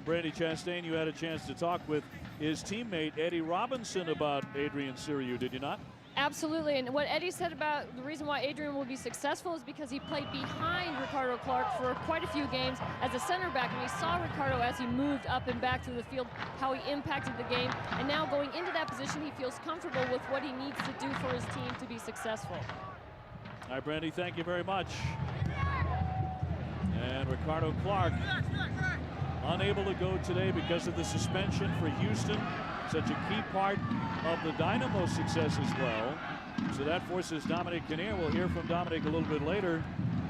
Brandy Chastain, you had a chance to talk with his teammate Eddie Robinson about Adrian Sirio, did you not? Absolutely, and what Eddie said about the reason why Adrian will be successful is because he played behind Ricardo Clark for quite a few games as a center back, and he saw Ricardo as he moved up and back through the field, how he impacted the game, and now going into that position, he feels comfortable with what he needs to do for his team to be successful. All right, Brandy, thank you very much. And Ricardo Clark unable to go today because of the suspension for Houston. Such a key part of the Dynamo success as well. So that forces Dominic Kinnear. We'll hear from Dominic a little bit later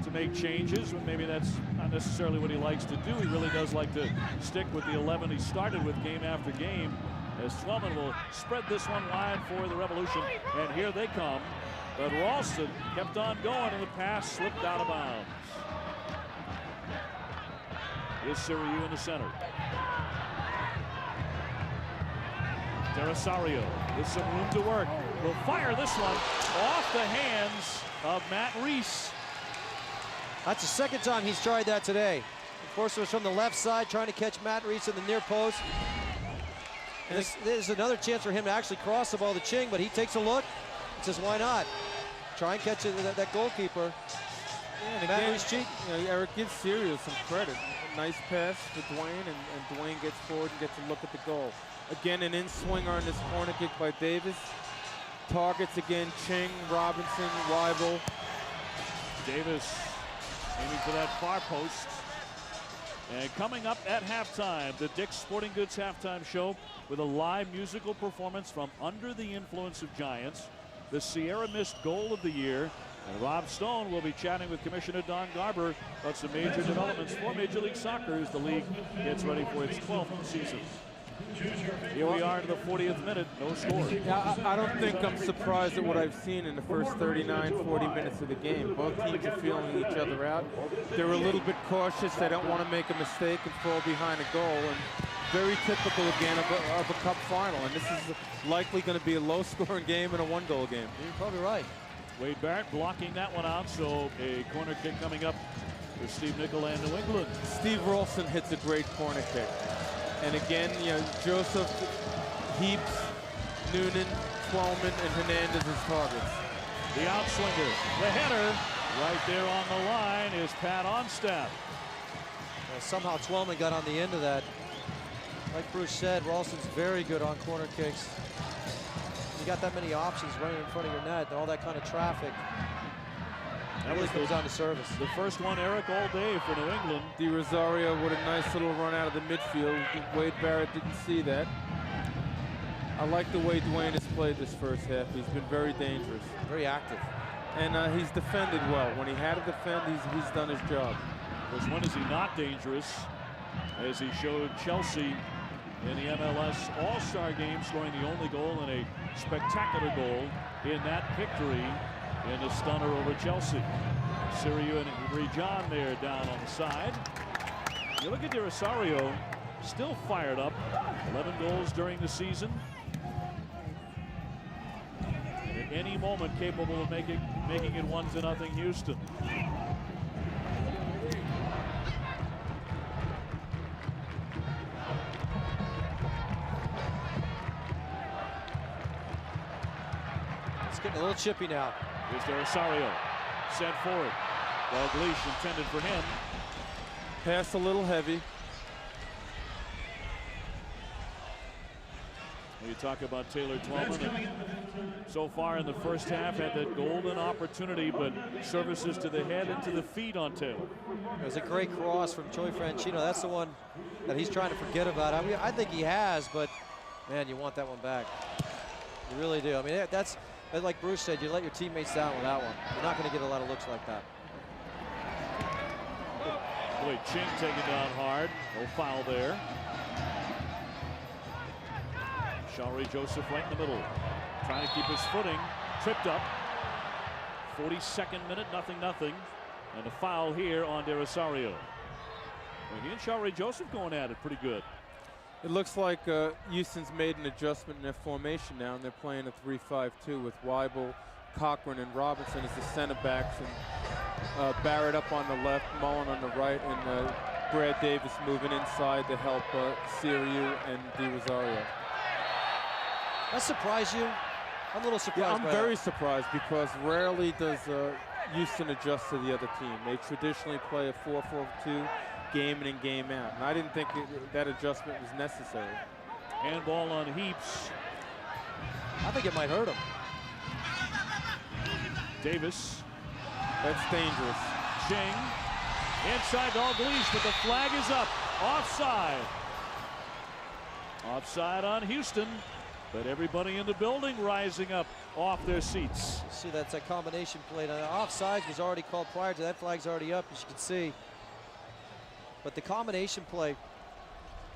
to make changes. Maybe that's not necessarily what he likes to do. He really does like to stick with the 11 he started with game after game, as Twellman will spread this one wide for the Revolution. And here they come. But Ralston kept on going, and the pass slipped out of bounds. Here's Siriu in the center. Rosario with some room to work. Will fire this one off the hands of Matt Reese. That's the second time he's tried that today. Of course, it was from the left side, trying to catch Matt Reese in the near post. And this is another chance for him to actually cross the ball to Ching, but he takes a look and says, why not? Try and catch that goalkeeper. And Matt again, Reese cheat. Eric gives Siriu some credit. Nice pass to Dwayne, and Dwayne gets forward and gets a look at the goal. Again, an in-swinger on this corner kick by Davis. Targets again, Ching, Robinson, Weibel. Davis aiming for that far post. And coming up at halftime, the Dick's Sporting Goods halftime show with a live musical performance from Under the Influence of Giants, the Sierra Mist goal of the year. And Rob Stone will be chatting with Commissioner Don Garber about some major developments for Major League Soccer as the league gets ready for its 12th season. Here we are in the 40th minute, no score. Yeah, I don't think I'm surprised at what I've seen in the first 39, 40 minutes of the game. Both teams are feeling each other out. They're a little bit cautious. They don't want to make a mistake and fall behind a goal. And very typical again of a cup final. And this is likely going to be a low-scoring game and a one-goal game. You're probably right. Wade Barrett blocking that one out, so a corner kick coming up for Steve Nicol and New England. Steve Rolson hits a great corner kick. And again, you know, Joseph, Heaps, Noonan, Twellman, and Hernandez as targets. The outswinger, the header, right there on the line is Pat Onstaff. Somehow Twellman got on the end of that. Like Bruce said, Ralston's very good on corner kicks. You got that many options running in front of your net and all that kind of traffic. That really comes down to service. The first one, Eric, all day for New England. Di Rosario with a nice little run out of the midfield. Wade Barrett didn't see that. I like the way Dwayne has played this first half. He's been very dangerous. Very active. And he's defended well. When he had to defend, he's done his job. Because when is he not dangerous? As he showed Chelsea in the MLS All-Star game, scoring the only goal and a spectacular goal in that victory in the stunner over Chelsea. Siriu and Rejon there down on the side. You look at Di Rosario, still fired up. 11 goals during the season. And at any moment capable of making it 1-0 Houston. It's getting a little chippy now. Here's Di Rosario, sent forward. Dalglish intended for him. Pass a little heavy. You talk about Taylor Twellman. So far in the first half had that golden opportunity, but services to the head and to the feet on Taylor. It was a great cross from Joey Franchino. That's the one that he's trying to forget about. I mean, I think he has, but man, you want that one back. You really do. I mean, that's like Bruce said, you let your teammates down with that one. You're not going to get a lot of looks like that. Boy, Ching taken down hard. No foul there. Shawry Joseph right in the middle. Trying to keep his footing. Tripped up. 42nd minute, 0-0. And a foul here on Di Rosario. Well, he and Shawry Joseph going at it pretty good. It looks like Houston's made an adjustment in their formation now, and they're playing a 3-5-2 with Weibel, Cochran, and Robinson as the center backs, and Barrett up on the left, Mullen on the right, and Brad Davis moving inside to help Siriu and Di Rosario. That surprised you? I'm a little surprised. Yeah, I'm very surprised because rarely does Houston adjust to the other team. They traditionally play a 4-4-2. Game in and game out. And I didn't think that adjustment was necessary. Handball on Heaps. I think it might hurt him. Davis. That's dangerous. Ching. Inside Dalglish, but the flag is up. Offside. Offside on Houston. But everybody in the building rising up off their seats. See, that's a combination play. Now, offside was already called prior to that. Flag's already up, as you can see. But the combination play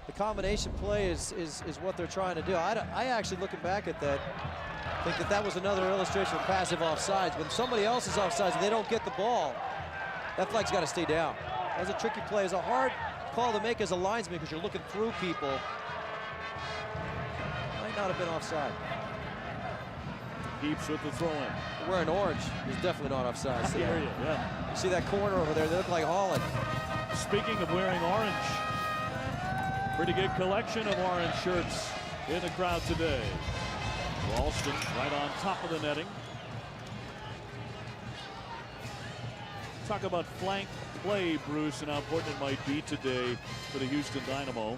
is what they're trying to do. I actually, looking back at that, think that was another illustration of passive offsides. When somebody else is offsides and they don't get the ball, that flag's got to stay down. That was a tricky play. It's a hard call to make as a linesman because you're looking through people. Might not have been offside. Heaps with the throw-in. Wearing orange is definitely not offside. I hear you, yeah. You see that corner over there? They look like Holland. Speaking of wearing orange, pretty good collection of orange shirts in the crowd today. Ralston right on top of the netting. Talk about flank play, Bruce, and how important it might be today for the Houston Dynamo.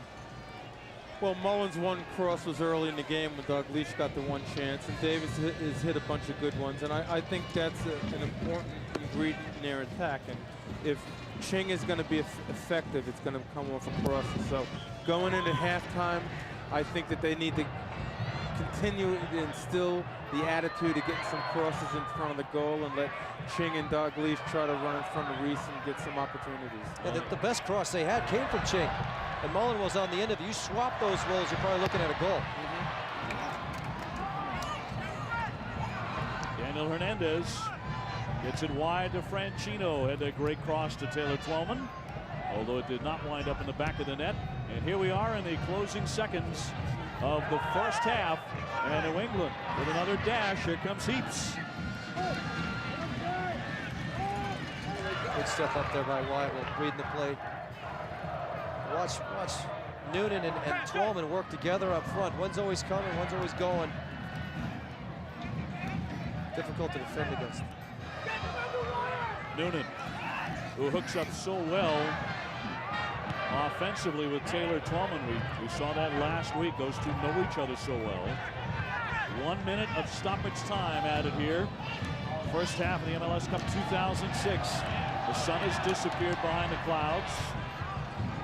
Well, Mullins' one cross was early in the game when Doug Leach got the one chance, and Davis has hit a bunch of good ones, and I think that's an important ingredient in their attack. And if Ching is going to be effective, it's going to come off of crosses. So going into halftime, I think that they need to continue to instill the attitude of getting some crosses in front of the goal and let Ching and Doug Leach try to run in front of Reese and get some opportunities. Yeah, the best cross they had came from Ching. And Mullen was on the end of it. You swap those roles, you're probably looking at a goal. Daniel Hernandez gets it wide to Franchino. Had a great cross to Taylor Twellman, although it did not wind up in the back of the net. And here we are in the closing seconds of the first half. And New England with another dash. Here comes Heaps. Good stuff up there by Weibel, reading the play. Watch Noonan and Twellman work together up front. One's always coming, one's always going. Difficult to defend against. Noonan, who hooks up so well offensively with Taylor Twellman. We saw that last week. Those two know each other so well. 1 minute of stoppage time added here. First half of the MLS Cup 2006. The sun has disappeared behind the clouds,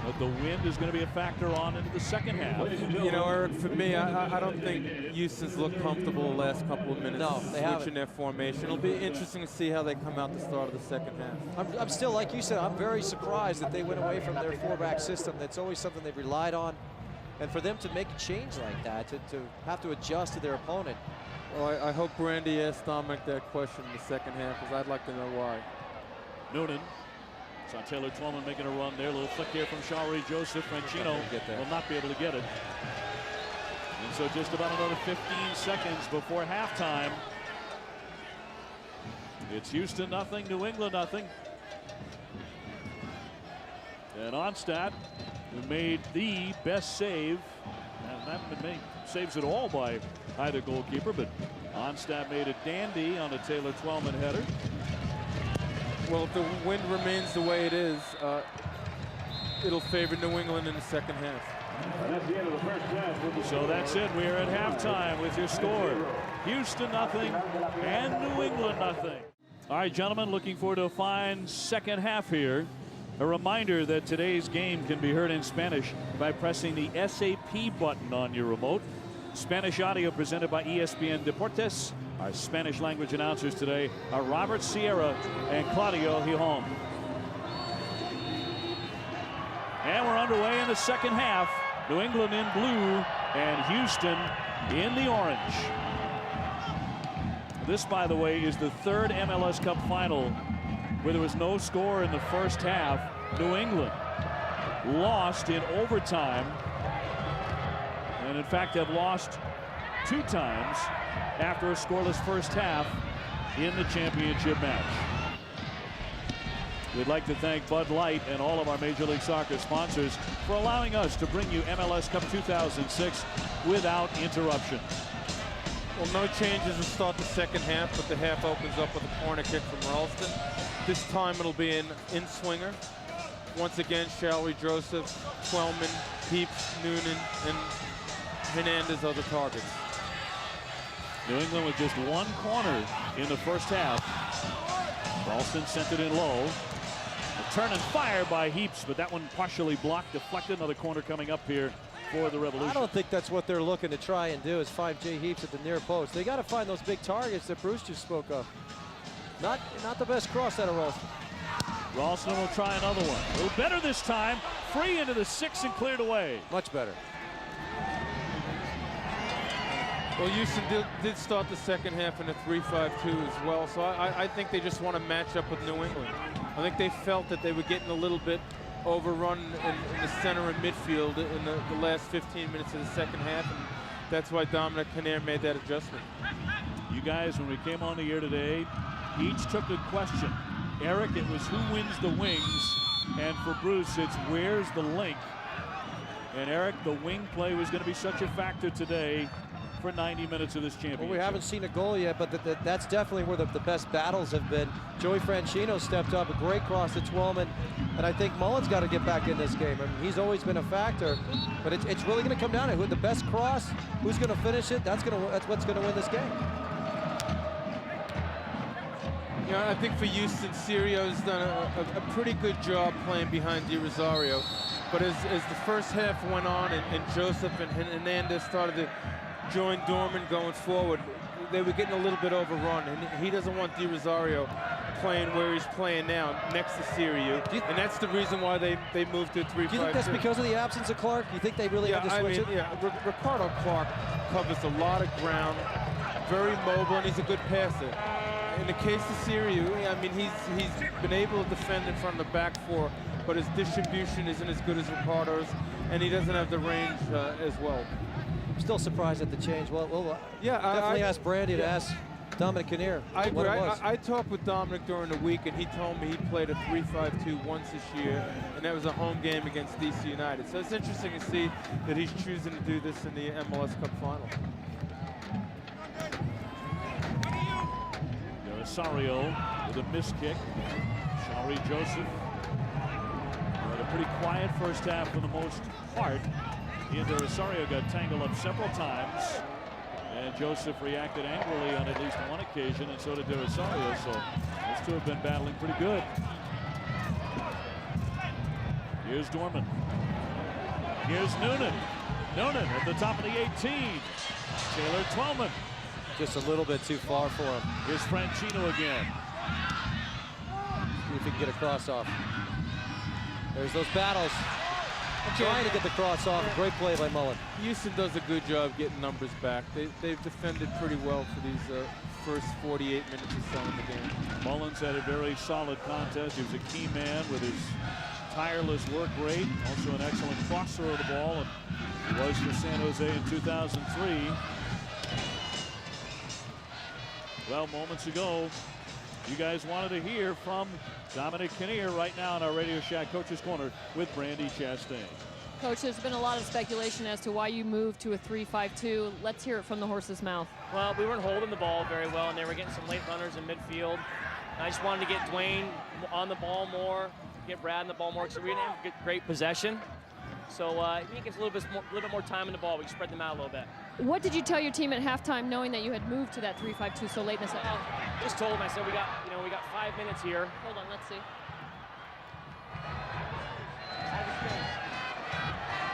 but the wind is going to be a factor on into the second half. You know, Eric, for me, I don't think Houston's looked comfortable the last couple of minutes. No, they haven't. Switching their formation. It'll be interesting to see how they come out the start of the second half. I'm still, like you said, I'm very surprised that they went away from their four-back system. That's always something they've relied on. And for them to make a change like that, to have to adjust to their opponent. Well, I hope Brandy asked Dominic that question in the second half, because I'd like to know why. Noonan. Saw Taylor Twellman making a run there. A little flick here from Shawry Joseph. Franchino will not be able to get it. And so just about another 15 seconds before halftime. It's Houston nothing, New England nothing. And Onstad, who made the best save, and haven't been made saves at all by either goalkeeper, but Onstad made a dandy on a Taylor Twellman header. Well, if the wind remains the way it is, it'll favor New England in the second half. And that's the end of the first half. So that's it. We are at halftime with your score. Houston nothing and New England nothing. All right, gentlemen, looking forward to a fine second half here. A reminder that today's game can be heard in Spanish by pressing the SAP button on your remote. Spanish audio presented by ESPN Deportes. Our Spanish language announcers today are Robert Sierra and Claudio Gijon. And we're underway in the second half. New England in blue and Houston in the orange. This, by the way, is the third MLS Cup final where there was no score in the first half. New England lost in overtime, and in fact have lost 2 times after a scoreless first half in the championship match. We'd like to thank Bud Light and all of our Major League Soccer sponsors for allowing us to bring you MLS Cup 2006 without interruption. Well, no changes to start the second half, but the half opens up with a corner kick from Ralston. This time it'll be an in-swinger. Once again, Shawry Joseph, Twellman, Heaps, Noonan, and Hernandez are the targets. New England with just 1 corner in the first half. Ralston sent it in low. A turn and fire by Heaps, but that one partially blocked, deflected. Another corner coming up here for the Revolution. I don't think that's what they're looking to try and do, is find Jay Heaps at the near post. They got to find those big targets that Bruce just spoke of. Not the best cross out of Ralston. Ralston will try another one. A little better this time. Free into the 6 and cleared away. Much better. Well, Houston did start the second half in a 3-5-2 as well, so I think they just want to match up with New England. I think they felt that they were getting a little bit overrun in the center and midfield in the last 15 minutes of the second half, and that's why Dominic Kinnear made that adjustment. You guys, when we came on the air today, each took a question. Eric, it was who wins the wings, and for Bruce, it's where's the link. And Eric, the wing play was going to be such a factor today for 90 minutes of this championship. Well, we haven't seen a goal yet, but that's definitely where the best battles have been. Joey Franchino stepped up, a great cross to Twellman, and I think Mullen's got to get back in this game. I mean, he's always been a factor, but it's really going to come down to who the best cross, who's going to finish it. That's what's going to win this game. You know, I think for Houston, Cirio's done a pretty good job playing behind Di Rosario. But as the first half went on and Joseph and Hernandez started to join Dorman going forward, they were getting a little bit overrun. And he doesn't want Di Rosario playing where he's playing now, next to Sirio. And that's the reason why they moved to 3-5-2. Do you think that's because of the absence of Clark? You think they really had to switch it? Yeah, Ricardo Clark covers a lot of ground, very mobile, and he's a good passer. In the case of Sirio, I mean, he's been able to defend in front of the back four, but his distribution isn't as good as Ricardo's, and he doesn't have the range as well. I'm still surprised at the change. Well, yeah, definitely ask Brandy to ask Dominic Kinnear. I agree. I talked with Dominic during the week, and he told me he played a 3-5-2 once this year, and that was a home game against DC United. So it's interesting to see that he's choosing to do this in the MLS Cup final. Rosario with a missed kick. Shari Joseph. Had a pretty quiet first half for the most part. He and Rosario got tangled up several times, and Joseph reacted angrily on at least one occasion, and so did De Rosario. So those two have been battling pretty good. Here's Dorman. Here's Noonan. Noonan at the top of the 18. Taylor Twellman. Just a little bit too far for him. Here's Franchino again. See if he can get a cross off. There's those battles. Trying to get the cross off. Great play by Mullen. Houston does a good job getting numbers back. They've defended pretty well for these first 48 minutes or so in the game. Mullins had a very solid contest. He was a key man with his tireless work rate. Also an excellent crosser of the ball. And he was for San Jose in 2003. Well, moments ago, you guys wanted to hear from Dominic Kinnear right now in our Radio Shack Coach's Corner with Brandy Chastain. Coach, there's been a lot of speculation as to why you moved to a 3-5-2. Let's hear it from the horse's mouth. Well, we weren't holding the ball very well, and they were getting some late runners in midfield. And I just wanted to get Dwayne on the ball more, get Brad on the ball more, because we didn't have great possession. So he gets a little bit more time in the ball. We can spread them out a little bit. What did you tell your team at halftime, knowing that you had moved to that 3-5-2 so late in the set? Just told them, I said, we got 5 minutes here. Hold on, let's see.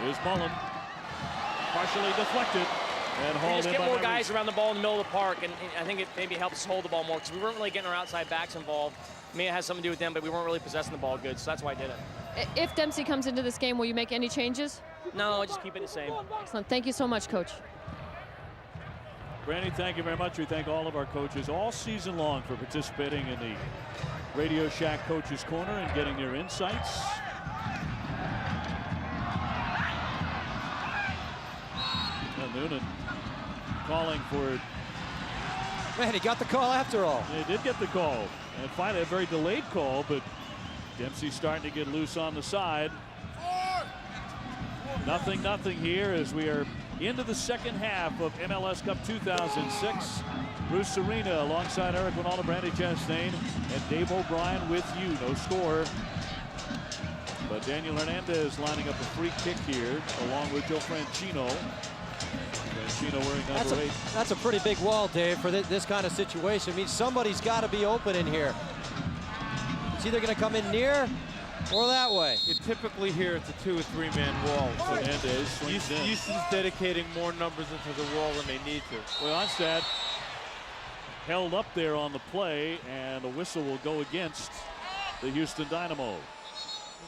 Here's Mullen, partially deflected and hauled in. We just get more guys around the ball in the middle of the park, and I think it maybe helps us hold the ball more, because we weren't really getting our outside backs involved. Maybe it has something to do with them, but we weren't really possessing the ball good, so that's why I did it. If Dempsey comes into this game, will you make any changes? No, just keep it the same. Excellent. Thank you so much, Coach. Brandy, thank you very much. We thank all of our coaches all season long for participating in the Radio Shack Coach's Corner and getting their insights. And Noonan calling for... Man, he got the call after all. They did get the call. And finally, a very delayed call, but Dempsey starting to get loose on the side. Nothing here as we are into the second half of MLS Cup 2006. Bruce Arena alongside Eric Ronaldo, Brandy Chastain, and Dave O'Brien with you. No score. But Daniel Hernandez lining up a free kick here along with Joe Franchino. Franchino wearing number 8. That's a pretty big wall, Dave, for this kind of situation. I mean, somebody's got to be open in here. It's either going to come in near or that way. Typically here it's a 2 or 3 man wall. So Hernandez Houston's dedicating more numbers into the wall than they need to. Well, Onstad held up there on the play, and the whistle will go against the Houston Dynamo. A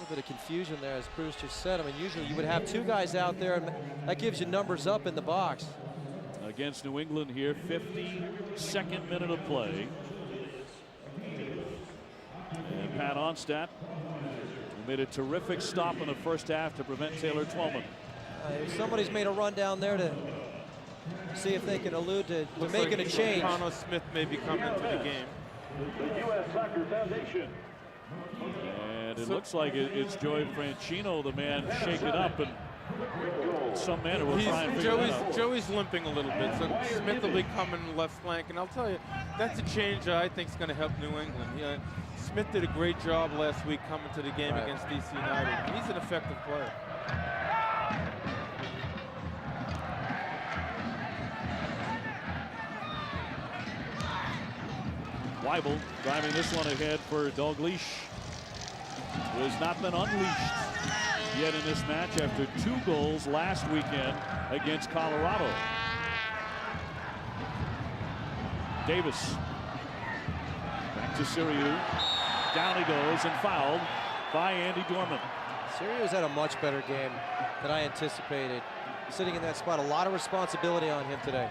little bit of confusion there, as Bruce just said. I mean, usually you would have 2 guys out there, and that gives you numbers up in the box. Against New England here, 52nd minute of play. And Pat Onstad who made a terrific stop in the first half to prevent Taylor Twellman. Somebody's made a run down there to see if they can allude to making a change. Connor Smith may be coming into the game. The U.S. Soccer Foundation. And it looks like it's Joey Franchino, the man shaken up, and in some manner will try and figure it out. Joey's limping a little bit, so Smith will be coming left flank, and I'll tell you, that's a change that I think is going to help New England. Smith did a great job last week coming to the game against DC United. He's an effective player. Weibel driving this one ahead for Dalglish, who has not been unleashed yet in this match after 2 goals last weekend against Colorado. Davis back to Siriu. Down he goes and fouled by Andy Dorman. Siriu's had a much better game than I anticipated. Sitting in that spot, a lot of responsibility on him today.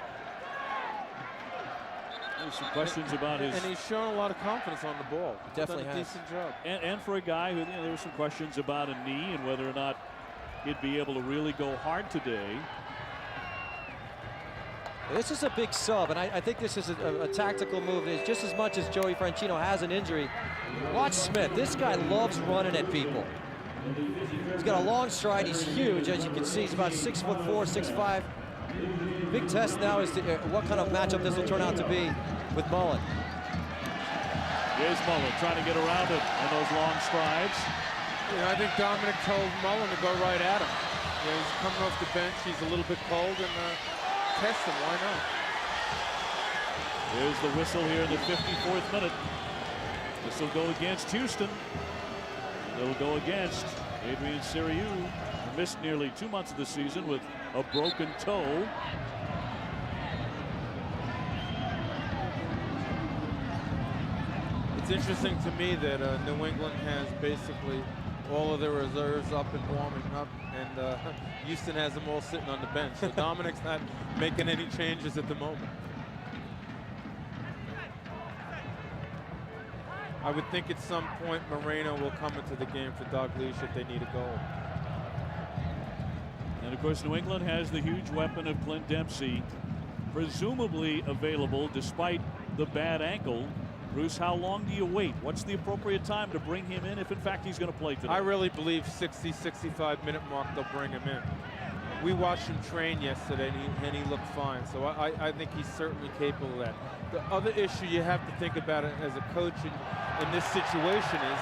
There's some questions about his... And he's shown a lot of confidence on the ball. Definitely done a has. decent job. And for a guy who, there were some questions about a knee and whether or not he'd be able to really go hard today. This is a big sub, and I think this is a tactical move. It's just as much as Joey Franchino has an injury. Watch Smith. This guy loves running at people. He's got a long stride. He's huge, as you can see. He's about 6'4", 6'5". Big test now is what kind of matchup this will turn out to be with Mullen. Here's Mullen trying to get around him on those long strides. I think Dominic told Mullen to go right at him. He's coming off the bench. He's a little bit cold, and test him. Why not? Here's the whistle here in the 54th minute. This will go against Houston. It'll go against Adrian Siriu, who missed nearly 2 months of the season with a broken toe. It's interesting to me that New England has basically all of their reserves up and warming up, and Houston has them all sitting on the bench. So Dominic's not making any changes at the moment. I would think at some point Moreno will come into the game for Dalglish if they need a goal. And of course, New England has the huge weapon of Clint Dempsey, presumably available despite the bad ankle. Bruce, how long do you wait? What's the appropriate time to bring him in if in fact he's going to play today? I really believe 60-65 minute mark they'll bring him in. We watched him train yesterday and he looked fine, so I think he's certainly capable of that. The other issue you have to think about it as a coach in this situation is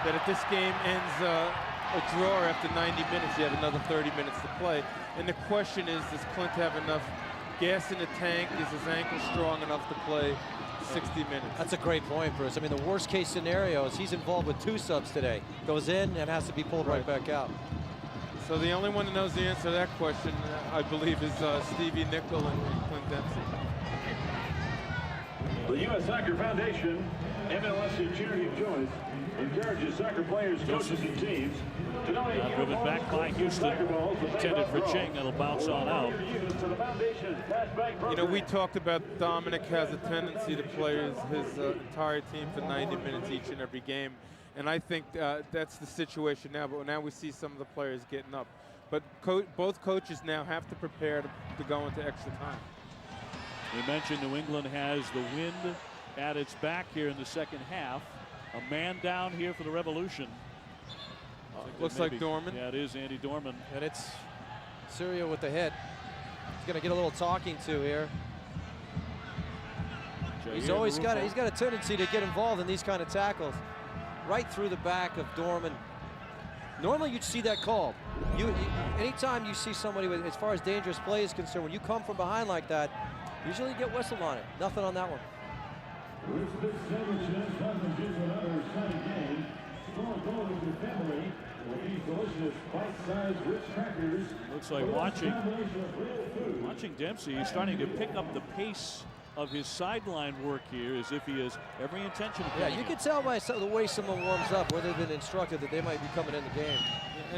that if this game ends a draw after 90 minutes, you have another 30 minutes to play, and the question is, does Clint have enough gas in the tank? Is his ankle strong enough to play 60 minutes? That's a great point, Bruce. I mean, the worst case scenario is he's involved with 2 subs today. Goes in and has to be pulled right back out. So the only one that knows the answer to that question, I believe, is Stevie Nickel and Clint Dempsey. The U.S. Soccer Foundation, MLS charity of choice, encourages soccer players, coaches, and teams to donate driven back by Houston, intended for Ching. It'll bounce on out. You know, we talked about Dominic has a tendency to play his entire team for 90 minutes each and every game. And I think that's the situation now, but now we see some of the players getting up. But both coaches now have to prepare to go into extra time. We mentioned New England has the wind at its back here in the second half. A man down here for the Revolution. Looks like Dorman. Yeah, it is Andy Dorman. And it's Siriu with the hit. He's going to get a little talking to here. He's always got a tendency to get involved in these kind of tackles. Right through the back of Dorman. Normally you'd see that call. Anytime you see somebody with, as far as dangerous play is concerned, when you come from behind like that, usually you get whistled on it. Nothing on that one. Looks like watching Dempsey, he's starting to pick up the pace of his sideline work here as if he has every intention of playing. Yeah, you can tell by the way someone warms up, where they've been instructed that they might be coming in the game.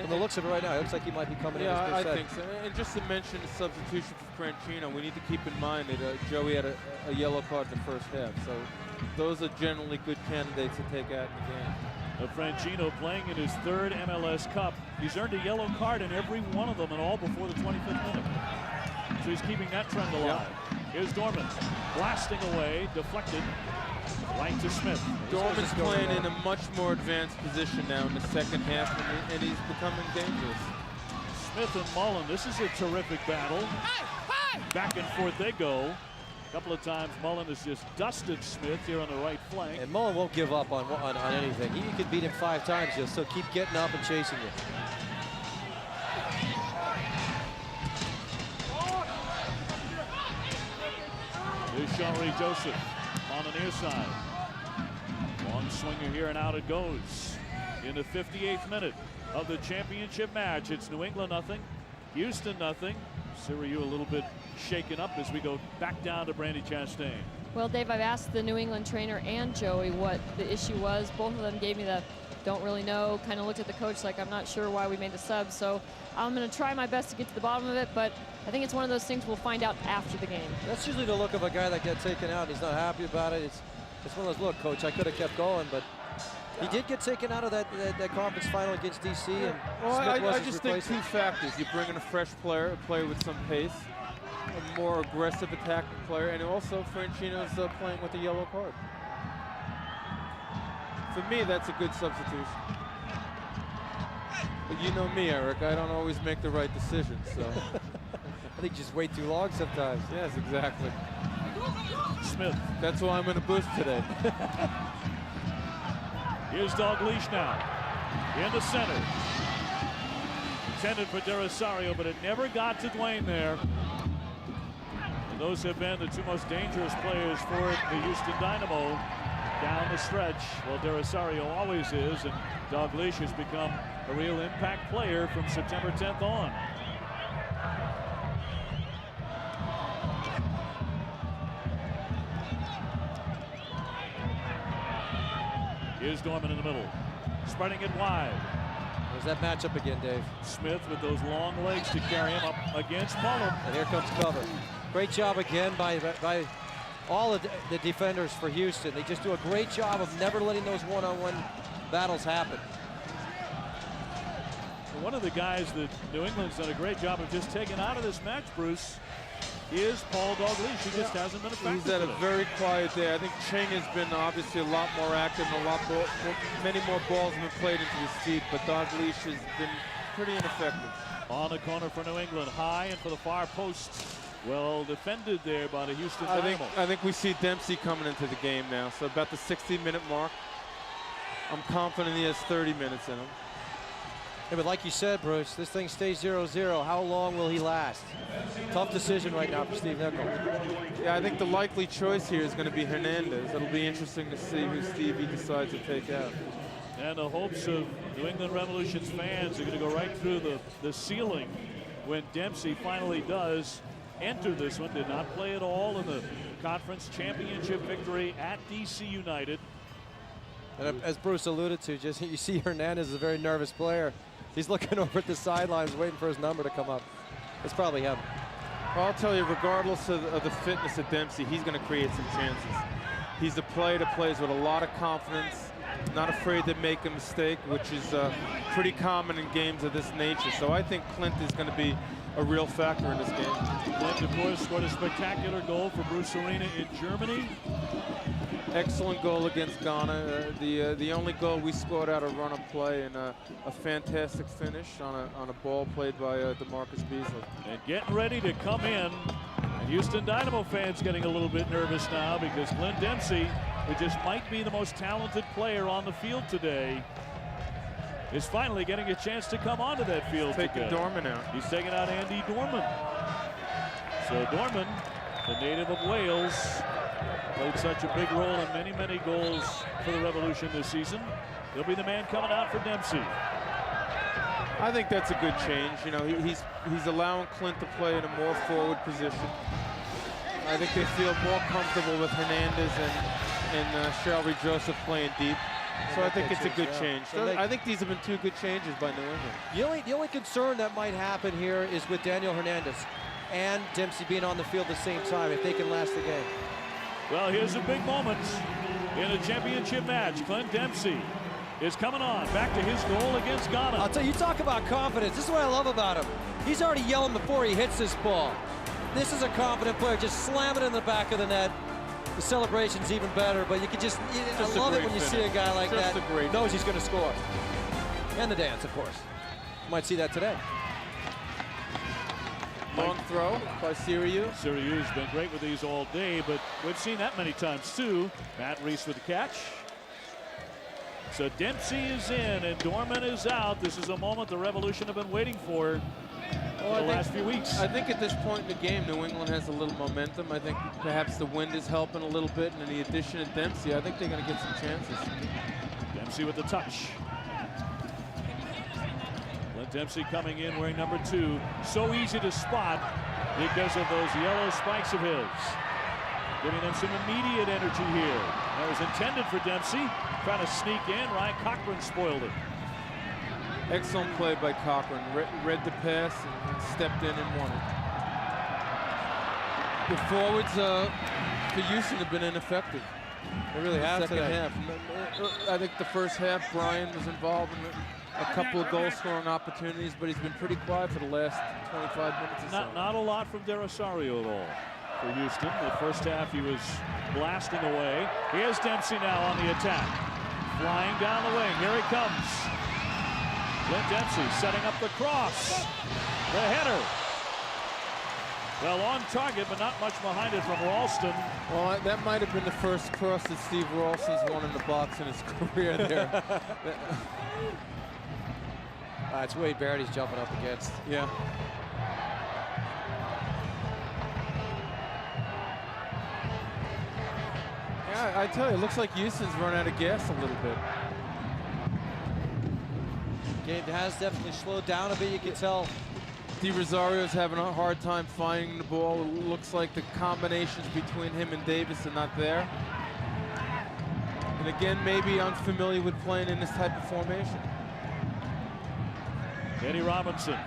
From the looks of it right now, it looks like he might be coming in. Yeah, I think so. And just to mention the substitution for Franchino, we need to keep in mind that Joey had a yellow card in the first half. So those are generally good candidates to take out in the game. of Franchino playing in his 3rd MLS Cup. He's earned a yellow card in every one of them, and all before the 25th minute. So he's keeping that trend alive. Here's Dorman blasting away, deflected, right to Smith. Dorman's playing in a much more advanced position now in the second half, and he's becoming dangerous. Smith and Mullen, this is a terrific battle. Back and forth they go. A couple of times Mullen has just dusted Smith here on the right flank. And Mullen won't give up on anything. You could beat him 5 times, he'll still keep getting up and chasing you. Here's Shawry Joseph on the near side. Long swinger here, and out it goes. In the 58th minute of the championship match, it's New England nothing, Houston nothing. Siriu a little bit shaken up as we go back down to Brandy Chastain. Well, Dave, I've asked the New England trainer and Joey what the issue was. Both of them gave me the don't really know, kind of looked at the coach like, I'm not sure why we made the sub. So I'm going to try my best to get to the bottom of it, but I think it's one of those things we'll find out after the game. That's usually the look of a guy that gets taken out. He's not happy about it. It's one of those, look, coach, I could have kept going, but he did get taken out of that conference final against DC. And well, Smith I just think 2 factors. You bring in a fresh player, a player with some pace, a more aggressive attacking player, and also Franchino's playing with a yellow card. For me, that's a good substitution. But you know me, Eric, I don't always make the right decisions, so. I think you just wait too long sometimes. Yes, exactly. Smith. That's why I'm in a boost today. Here's Dalglish now in the center. Intended for De Rosario, but it never got to Dwayne there. And those have been the 2 most dangerous players for the Houston Dynamo down the stretch. Well, De Rosario always is, and Dalglish has become a real impact player from September 10th on. Here's Dorman in the middle, spreading it wide. There's that matchup again, Dave. Smith with those long legs to carry him up against Mullen. And here comes cover. Great job again by all of the defenders for Houston. They just do a great job of never letting those one-on-one battles happen. One of the guys that New England's done a great job of just taking out of this match, Bruce, is Paul Dalglish. He just hasn't been effective. He's had a very quiet day. I think Ching has been obviously a lot more active, and many more balls have been played into his feet, but Dalglish has been pretty ineffective. On the corner for New England, high and for the far post. Well defended there by the Houston Dynamo. I think we see Dempsey coming into the game now. So about the 60-minute mark, I'm confident he has 30 minutes in him. Yeah, but like you said, Bruce, this thing stays 0-0. How long will he last? Tough decision right now for Steve Nicol. Yeah, I think the likely choice here is going to be Hernandez. It'll be interesting to see who Stevie decides to take out. And the hopes of New England Revolution's fans are going to go right through the ceiling when Dempsey finally does enter this one. Did not play at all in the conference championship victory at DC United. And as Bruce alluded to, just you see Hernandez is a very nervous player. He's looking over at the sidelines waiting for his number to come up. It's probably him. Well, I'll tell you, regardless of the fitness of Dempsey, he's going to create some chances. He's a player that plays with a lot of confidence, not afraid to make a mistake, which is pretty common in games of this nature. So I think Clint is going to be a real factor in this game. Clint, of course, scored a spectacular goal for Bruce Arena in Germany. Excellent goal against Ghana. The only goal we scored out of run of play, and a fantastic finish on a ball played by DeMarcus Beasley. And getting ready to come in. And Houston Dynamo fans getting a little bit nervous now because Clint Dempsey, who just might be the most talented player on the field today, is finally getting a chance to come onto that field. He's taking Dorman out. He's taking out Andy Dorman. So Dorman, the native of Wales, played such a big role in many, many goals for the Revolution this season. He'll be the man coming out for Dempsey. I think that's a good change. You know, he's allowing Clint to play in a more forward position. I think they feel more comfortable with Hernandez and Shawry Joseph playing deep. So I think it's a good change. So I think these have been 2 good changes by New England. The only concern that might happen here is with Daniel Hernandez and Dempsey being on the field at the same time, if they can last the game. Well, here's a big moment in a championship match. Clint Dempsey is coming on. Back to his goal against Ghana. I'll tell you, talk about confidence. This is what I love about him. He's already yelling before he hits this ball. This is a confident player. Just slam it in the back of the net. The celebration's even better, but you can just I love it when you see a guy like that knows he's going to score. And the dance, of course. You might see that today. Long throw by Sirius. Sirius been great with these all day, but we've seen that many times too. Matt Reese with the catch. So Dempsey is in and Dorman is out. This is a moment the Revolution have been waiting for the last few weeks. I think at this point in the game, New England has a little momentum. I think perhaps the wind is helping a little bit, and in the addition of Dempsey, I think they're going to get some chances. Dempsey with the touch. Clint Dempsey coming in wearing number 2. So easy to spot because of those yellow spikes of his. Giving them some immediate energy here. That was intended for Dempsey. Trying to sneak in. Ryan Cochran spoiled it. Excellent play by Cochran. Read the pass and stepped in and won it. The forwards for Houston have been ineffective. They really have Second today. half. I think the first half, Brian was involved in a couple of goal-scoring opportunities, but he's been pretty quiet for the last 25 minutes or so. Not a lot from De Rosario at all for Houston. The first half he was blasting away. Here's Dempsey now on the attack. Flying down the wing. Here he comes. Clint Dempsey setting up the cross. The header. Well, on target, but not much behind it from Ralston. Well, that might have been the first cross that Steve Ralston's won in the box in his career there. It's Wade Barrett he's jumping up against. Yeah. Yeah, I tell you, it looks like Houston's run out of gas a little bit. Game has definitely slowed down a bit, you can tell. De Rosario's having a hard time finding the ball. It looks like the combinations between him and Davis are not there. And again, maybe unfamiliar with playing in this type of formation. Eddie Robinson,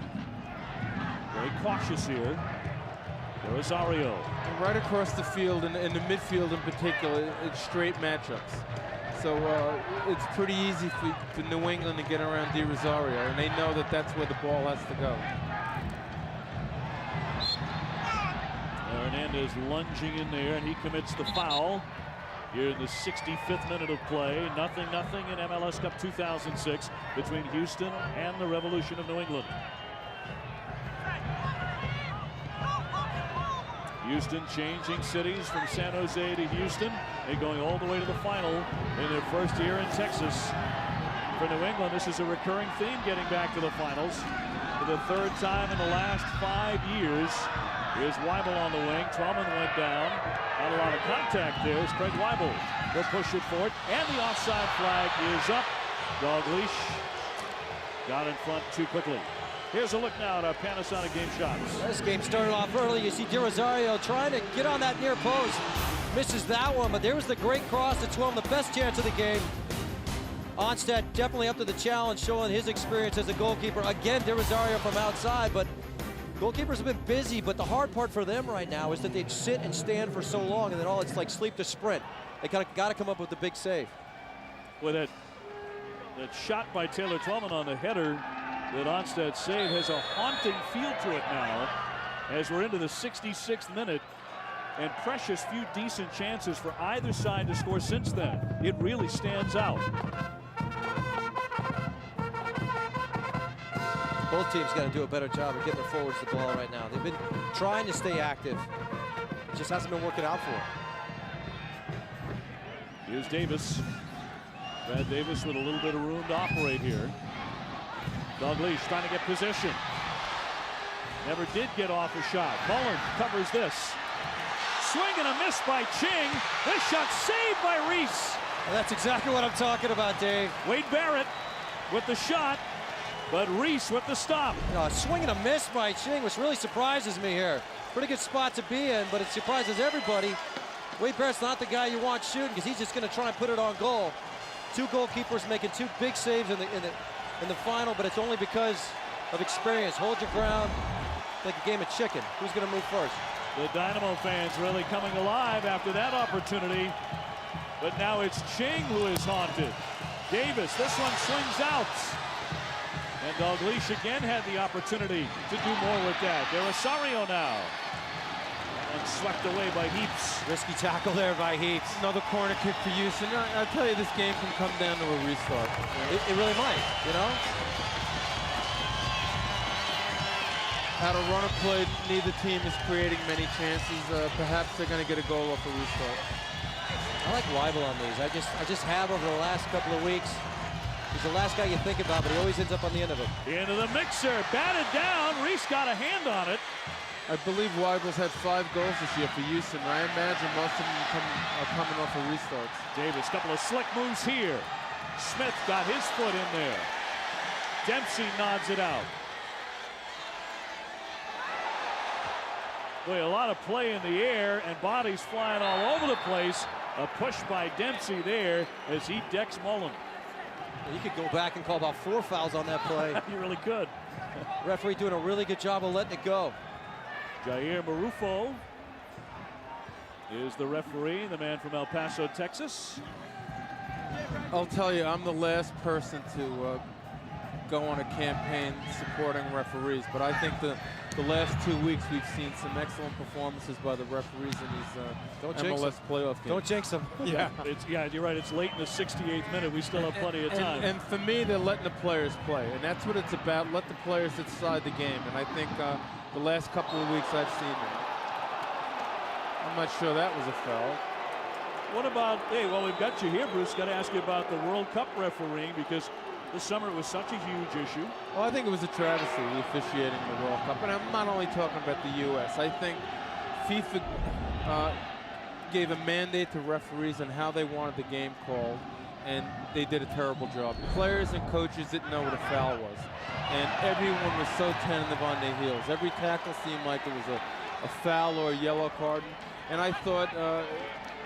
very cautious here. De Rosario. And right across the field, and in the midfield in particular, it's straight matchups. So it's pretty easy for New England to get around De Rosario, and they know that that's where the ball has to go. Hernandez lunging in there, and he commits the foul here in the 65th minute of play. 0-0 in MLS Cup 2006 between Houston and the Revolution of New England. Houston changing cities from San Jose to Houston. They're going all the way to the final in their first year in Texas. For New England, this is a recurring theme, getting back to the finals for the 3rd time in the last 5 years. Here's Weibel on the wing. Twellman went down. Not a lot of contact there. It's Craig Weibel. They'll push it forward. And the offside flag is up. Dalglish got in front too quickly. Here's a look now at our Panasonic game shots. This game started off early. You see De Rosario trying to get on that near post. Misses that one, but there was the great cross to Twellman, the best chance of the game. Onstead definitely up to the challenge, showing his experience as a goalkeeper. Again, De Rosario from outside, but goalkeepers have been busy, but the hard part for them right now is that they sit and stand for so long, and then it's like sleep to sprint. They got to come up with the big save. With that shot by Taylor Twellman on the header that Onstead saved has a haunting feel to it now as we're into the 66th minute, and precious few decent chances for either side to score since then. It really stands out. Both teams got to do a better job of getting their forwards the ball right now. They've been trying to stay active. It just hasn't been working out for them. Here's Davis. Brad Davis with a little bit of room to operate here. Dalglish trying to get position. Never did get off a shot. Mullen covers this. Swing and a miss by Ching. This shot saved by Reese. Well, that's exactly what I'm talking about, Dave. Wade Barrett with the shot, but Reese with the stop. A swing and a miss by Ching, which really surprises me here. Pretty good spot to be in, but it surprises everybody. Wade Barrett's not the guy you want shooting because he's just going to try and put it on goal. 2 goalkeepers making 2 big saves in the final, but it's only because of experience. Hold your ground like a game of chicken. Who's going to move first? The Dynamo fans really coming alive after that opportunity. But now it's Ching who is haunted. Davis, this one swings out. And Dalglish again had the opportunity to do more with that. They're Rosario now. And swept away by Heaps. Risky tackle there by Heaps. Another corner kick for Houston. I'll tell you, this game can come down to a restart. It really might, you know? Out of runner play, neither team is creating many chances. Perhaps they're going to get a goal off a restart. I like Weibel on these. I just have over the last couple of weeks. He's the last guy you think about, but he always ends up on the end of it. Into the mixer, batted down. Reese got a hand on it. I believe Weibel's had 5 goals this year for Houston. I imagine most of them are coming off of restarts. Davis, couple of slick moves here. Smith got his foot in there. Dempsey nods it out. Boy, a lot of play in the air and bodies flying all over the place. A push by Dempsey there as he decks Mullen. You could go back and call about 4 fouls on that play. You really could. Referee doing a really good job of letting it go. Jair Marufo is the referee, the man from El Paso, Texas. I'll tell you, I'm the last person to go on a campaign supporting referees, but I think the last 2 weeks we've seen some excellent performances by the referees in these MLS playoff games. Don't jinx them. Yeah, you're right. It's late in the 68th minute. We still have plenty of time. And for me, they're letting the players play, and that's what it's about. Let the players decide the game, and I think the last couple of weeks I've seen that. I'm not sure that was a foul. What about, hey, well, we've got you here, Bruce. Got to ask you about the World Cup refereeing, because this summer it was such a huge issue. Well, I think it was a travesty, the officiating in the World Cup. And I'm not only talking about the U.S. I think FIFA gave a mandate to referees on how they wanted the game called, and they did a terrible job. Players and coaches didn't know what a foul was. And everyone was so tentative on their heels. Every tackle seemed like it was a foul or a yellow card. And I thought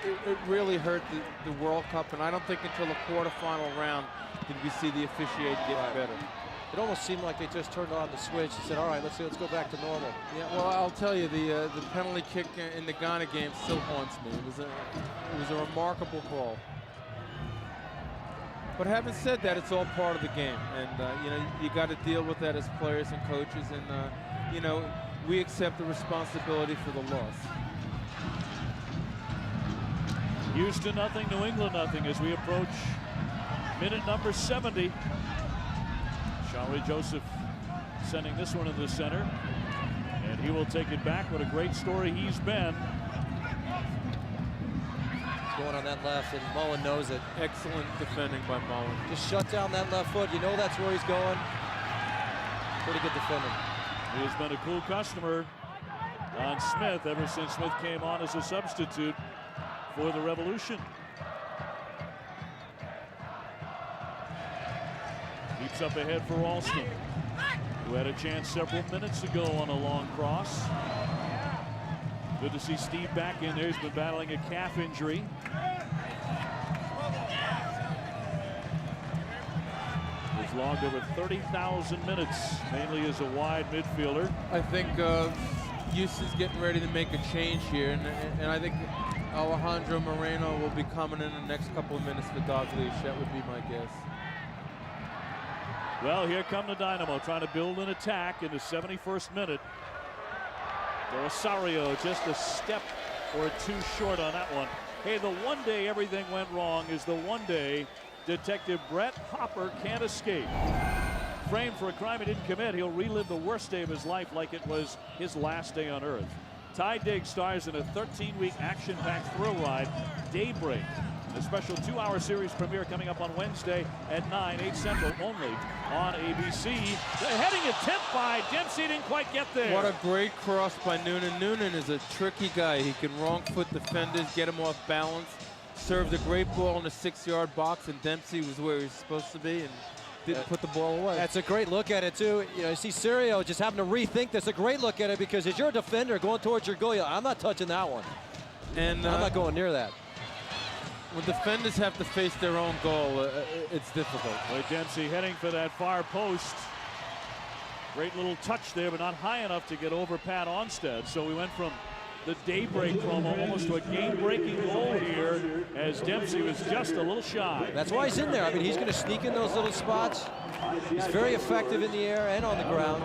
it really hurt the World Cup. And I don't think until the quarterfinal round did we see the officiating get better. It almost seemed like they just turned on the switch and said, all right, let's go back to normal. Yeah, well, I'll tell you, the penalty kick in the Ghana game still haunts me. It was a remarkable call. But having said that, it's all part of the game, and you know, you got to deal with that as players and coaches, and you know, we accept the responsibility for the loss. Houston nothing, New England nothing as we approach minute number 70. Shari Joseph sending this one in the center, and he will take it back. What a great story he's been. Going on that left, and Mullen knows it. Excellent defending by Mullen. Just shut down that left foot. You know that's where he's going. Pretty good defending. He has been a cool customer on Smith ever since Smith came on as a substitute for the Revolution. Keeps up ahead for Alston, who had a chance several minutes ago on a long cross. Good to see Steve back in there. He's been battling a calf injury. He's logged over 30,000 minutes, mainly as a wide midfielder. I think Houston's getting ready to make a change here, and I think Alejandro Moreno will be coming in the next couple of minutes for Dalglish. That would be my guess. Well, here come the Dynamo trying to build an attack in the 71st minute. Rosario just a step or two short on that one. Hey, the one day everything went wrong is the one day Detective Brett Hopper can't escape. Framed for a crime he didn't commit, he'll relive the worst day of his life like it was his last day on Earth. Ty Diggs stars in a 13-week action-packed thrill ride, Daybreak. A special 2-hour series premiere coming up on Wednesday at 8 Central only on ABC. The heading attempt by Dempsey didn't quite get there. What a great cross by Noonan. Noonan is a tricky guy. He can wrong foot defenders, get him off balance. Served a great ball in the 6-yard box, and Dempsey was where he was supposed to be and didn't put the ball away. That's a great look at it, too. You know, you see Serio just having to rethink this. A great look at it because as you're a defender going towards your goal, I'm not touching that one. And I'm not going near that. When defenders have to face their own goal, it's difficult. Boy, Dempsey heading for that far post. Great little touch there, but not high enough to get over Pat Onstead. So we went from the daybreak promo, almost to a game-breaking goal here, as Dempsey was just a little shy. That's why he's in there. I mean, he's going to sneak in those little spots. He's very effective in the air and on the ground.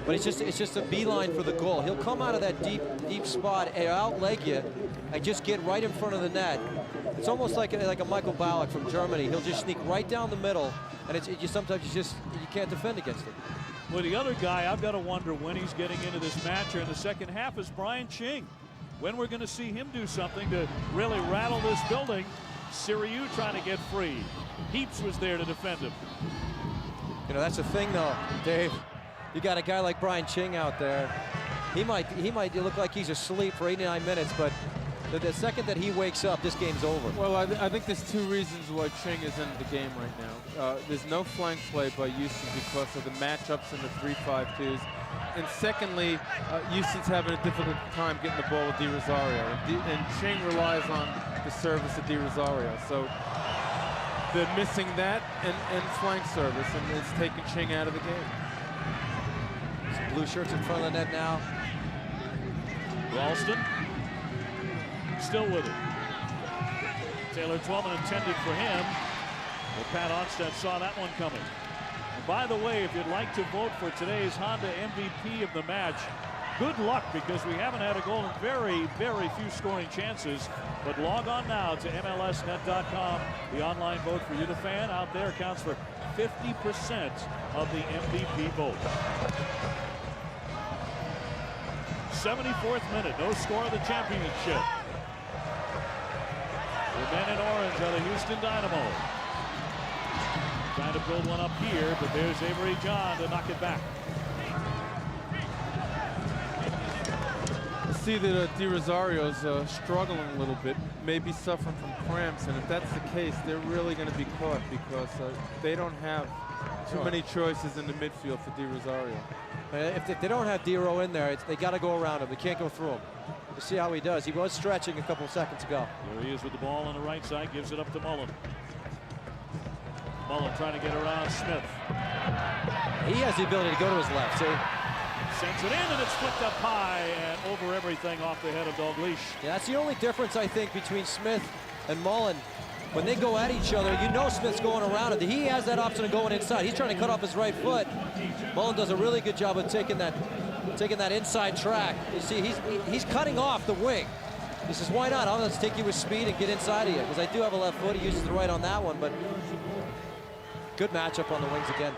But it's just a beeline for the goal. He'll come out of that deep spot and outleg you and just get right in front of the net. It's almost like a Michael Ballack from Germany. He'll just sneak right down the middle, and sometimes you can't defend against it. Well, the other guy I've got to wonder when he's getting into this match or in the second half is Brian Ching. When we're going to see him do something to really rattle this building. Siriu trying to get free. Heaps was there to defend him. You know, that's the thing, though, Dave. You got a guy like Brian Ching out there. He might look like he's asleep for 89 minutes, but the second that he wakes up, this game's over. Well, I think there's two reasons why Ching is in the game right now. There's no flank play by Houston because of the matchups in the 3-5-2s. And secondly, Houston's having a difficult time getting the ball with Di Rosario. And Ching relies on the service of Di Rosario. So they're missing that and flank service, and it's taking Ching out of the game. Some blue shirts in front of the net now. Ralston still with it. Taylor Twellman intended for him. Well, Pat Onstad saw that one coming. And by the way, if you'd like to vote for today's Honda MVP of the match, good luck, because we haven't had a goal in very, very few scoring chances. But log on now to MLSnet.com. The online vote for you, the fan out there, counts for 50% of the MVP vote. 74th minute, no score of the championship. The men in orange are the Houston Dynamo. Trying to build one up here, but there's Avery John to knock it back. I see that Di Rosario's struggling a little bit, maybe suffering from cramps, and if that's the case, they're really going to be caught because they don't have too many choices in the midfield for Di Rosario. If they don't have Dero in there, they got to go around him. They can't go through him. We'll see how he does. He was stretching a couple of seconds ago. There he is with the ball on the right side, gives it up to Mullen. Mullen trying to get around Smith. He has the ability to go to his left, see? Sends it in, and it's flicked up high and over everything off the head of Dalglish. Yeah, that's the only difference, I think, between Smith and Mullen. When they go at each other, you know Smith's going around it. He has that option of going inside. He's trying to cut off his right foot. Mullen does a really good job of taking that inside track. You see, he's cutting off the wing. He says, why not? I'll just take you with speed and get inside of you, because I do have a left foot. He uses the right on that one, but good matchup on the wings again.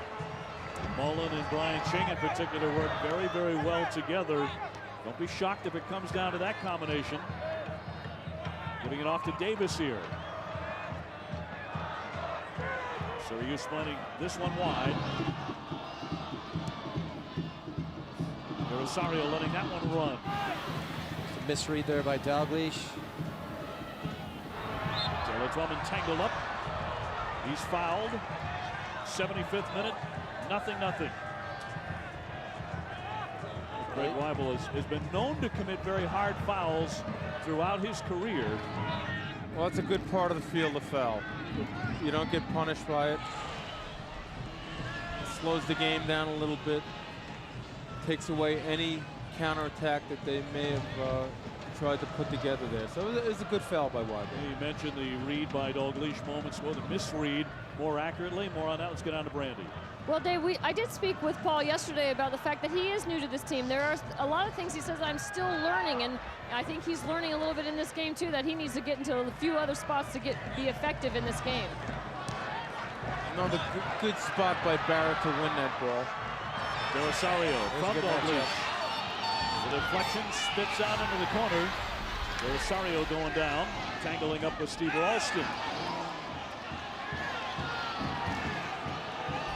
Mullen and Brian Ching in particular work very, very well together. Don't be shocked if it comes down to that combination. Giving it off to Davis here. So you're splitting this one wide. Rosario letting that one run. It's a misread there by Dalglish. Taylor Twellman tangled up. He's fouled. 75th minute. Nothing. Greg Weibel has been known to commit very hard fouls throughout his career. Well, it's a good part of the field, the foul. You don't get punished by it. It slows the game down a little bit. Takes away any counterattack that they may have tried to put together there. So it was a good foul by Weibel. You mentioned the read by Dalglish moments ago, the misread more accurately. More on that. Let's get on to Brandy. Well, Dave, I did speak with Paul yesterday about the fact that he is new to this team. There are a lot of things he says I'm still learning, and I think he's learning a little bit in this game too, that he needs to get into a few other spots to be effective in this game. Another good spot by Barrett to win that ball. De Rosario from Dalglish. The deflection spits out into the corner. De Rosario going down, tangling up with Steve Ralston.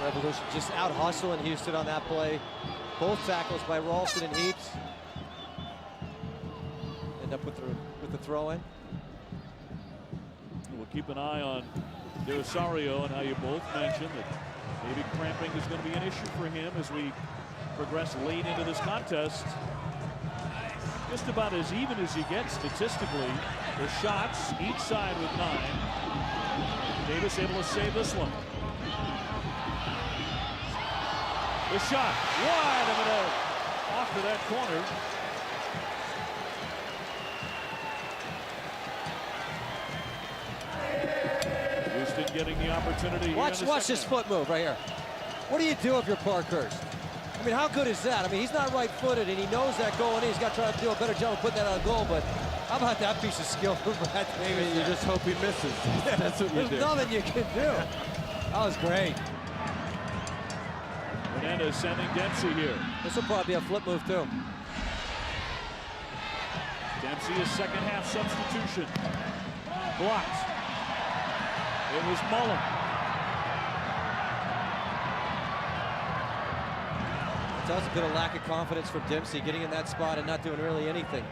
Revolution just out hustling Houston on that play. Both tackles by Ralston and Heaps. End up with the throw in. We'll keep an eye on De Rosario and how you both mentioned that maybe cramping is going to be an issue for him as we progress late into this contest. Just about as even as he gets statistically. The shots each side with 9. Davis able to save this one. The shot wide of it, after that corner. Houston getting the opportunity. Watch this foot move right here. What do you do if you're Parkhurst? I mean, how good is that? I mean, he's not right-footed, and he knows that going in. He's got to try to do a better job of putting that on goal, but how about that piece of skill from Brad Davis? You just hope he misses. That's what you do. There's nothing you can do. That was great. Hernandez sending Dempsey here. This will probably be a flip move, too. Dempsey, his second half substitution. Blocked. It was Mullen. That's a bit of lack of confidence from Dempsey, getting in that spot and not doing really anything.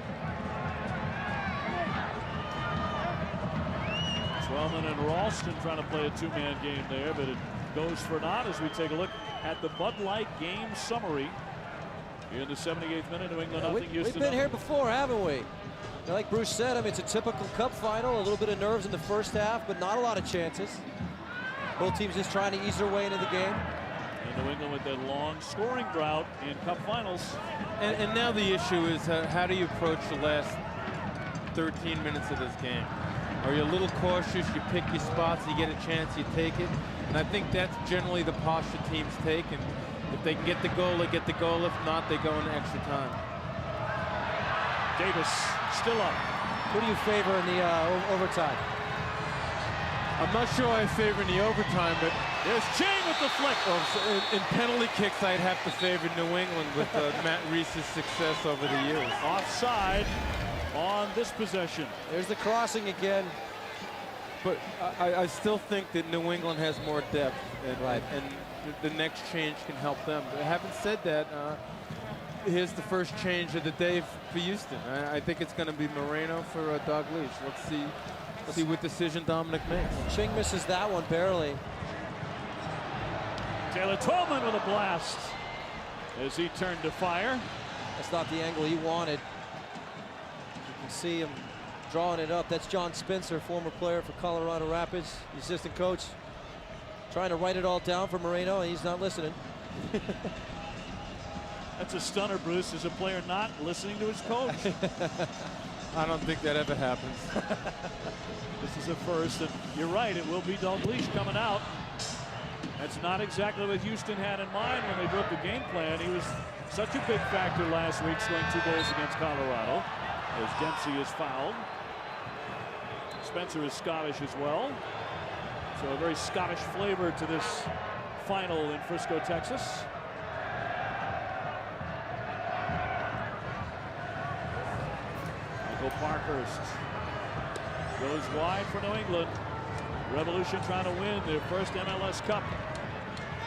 Twellman and Ralston trying to play a two-man game there, but it goes for naught as we take a look at the Bud Light game summary. In the 78th minute, New England nothing. We've been here before, haven't we? Like Bruce said, I mean, it's a typical Cup final, a little bit of nerves in the first half, but not a lot of chances. Both teams just trying to ease their way into the game. And New England with that long scoring drought in Cup finals. And now the issue is how do you approach the last 13 minutes of this game? Are you a little cautious? You pick your spots, you get a chance, you take it. And I think that's generally the posture teams take. And if they can get the goal, they get the goal. If not, they go into extra time. Davis still up. Who do you favor in the overtime? I'm not sure I favor in the overtime, but there's Chang with the flick. In penalty kicks, I'd have to favor New England with Matt Reese's success over the years. Offside on this possession. There's the crossing again. But I still think that New England has more depth, and the next change can help them. But having said that, here's the first change of the day for Houston. I think it's going to be Moreno for Dalglish. Let's see what decision Dominic makes. Ching misses that one barely. Taylor Twellman with a blast as he turned to fire. That's not the angle he wanted. You can see him drawing it up. That's John Spencer, former player for Colorado Rapids, the assistant coach, trying to write it all down for Moreno, and he's not listening. That's a stunner, Bruce, as a player not listening to his coach. I don't think that ever happens. This is a first, and you're right, it will be Dalglish coming out. That's not exactly what Houston had in mind when they built the game plan. He was such a big factor last week, scoring 2 goals against Colorado, as Dempsey is fouled. Spencer is Scottish as well. So a very Scottish flavor to this final in Frisco, Texas. Michael Parkhurst goes wide for New England. Revolution trying to win their first MLS Cup.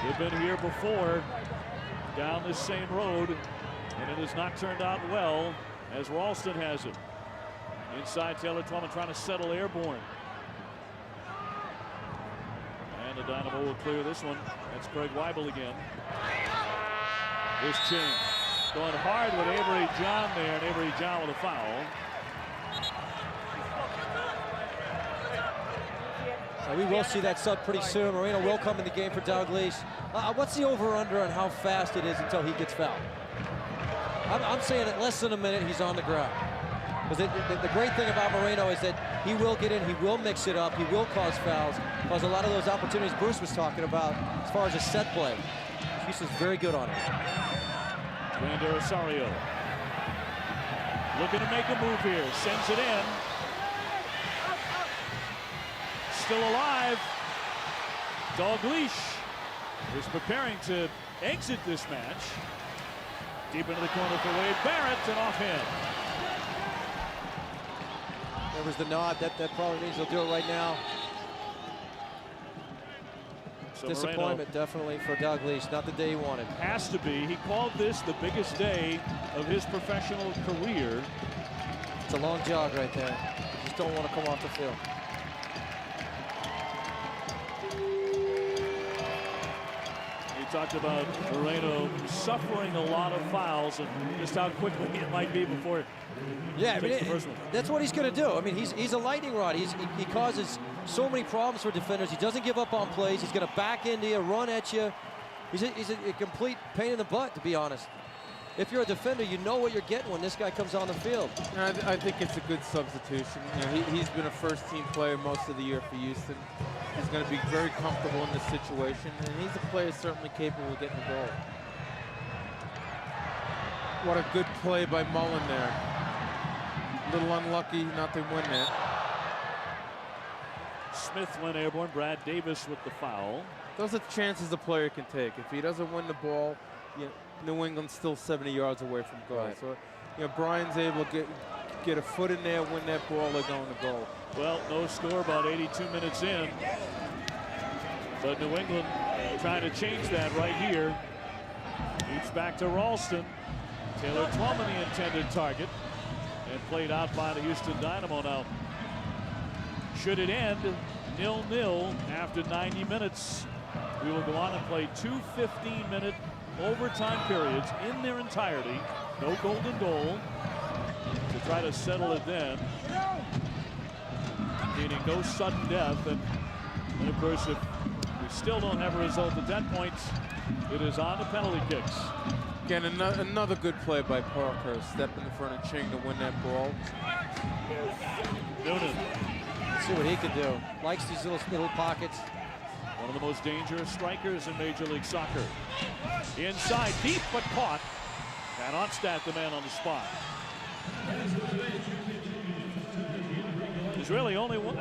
They've been here before down this same road, and it has not turned out well as Ralston has it. Inside, Taylor Twellman trying to settle airborne. And the Dynamo will clear this one. That's Craig Weibel again. Here's Ching going hard with Avery John there, and Avery John with a foul. We will see that sub pretty soon. Moreno will come in the game for Dalglish. What's the over-under on how fast it is until he gets fouled? I'm saying in less than a minute he's on the ground. Because the great thing about Moreno is that he will get in, he will mix it up, he will cause fouls, cause a lot of those opportunities Bruce was talking about as far as a set play. Houston's very good on it. Wander Osorio looking to make a move here, sends it in. Still alive. Dalglish is preparing to exit this match. Deep into the corner for Wade Barrett and off him. There was the nod. That probably means he'll do it right now. So disappointment definitely for Dalglish. Not the day he wanted. Has to be. He called this the biggest day of his professional career. It's a long jog right there. You just don't want to come off the field. Talked about Moreno suffering a lot of fouls and just how quickly it might be before I mean, that's what he's going to do. I mean, he's a lightning rod. He causes so many problems for defenders. He doesn't give up on plays. He's going to back into you, run at you. He's a complete pain in the butt, to be honest. if you're a defender, you know what you're getting when this guy comes on the field. And I think it's a good substitution. You know, he's been a first-team player most of the year for Houston. He's going to be very comfortable in this situation, and he's a player certainly capable of getting a goal. What a good play by Mullen there. A little unlucky not to win that. Smith went airborne. Brad Davis with the foul. Those are chances a player can take. If he doesn't win the ball, New England's still 70 yards away from goal. Right. So, Brian's able to get a foot in there, win that ball, they're going to goal. Well, no score about 82 minutes in. But New England trying to change that right here. Each back to Ralston. Taylor Twellman, the intended target, and played out by the Houston Dynamo. Now, should it end 0-0 after 90 minutes, we will go on and play 2 15-minute overtime periods in their entirety. No golden goal to try to settle it then, meaning no sudden death. And of course, if we still don't have a result at that point, it is on the penalty kicks. Again, another good play by Parker. Step in the front of Ching to win that ball. Noonan. Let's see what he can do. Likes these little pockets. One of the most dangerous strikers in Major League Soccer. Inside, deep, but caught. And Onstad, the man on the spot. There's really only one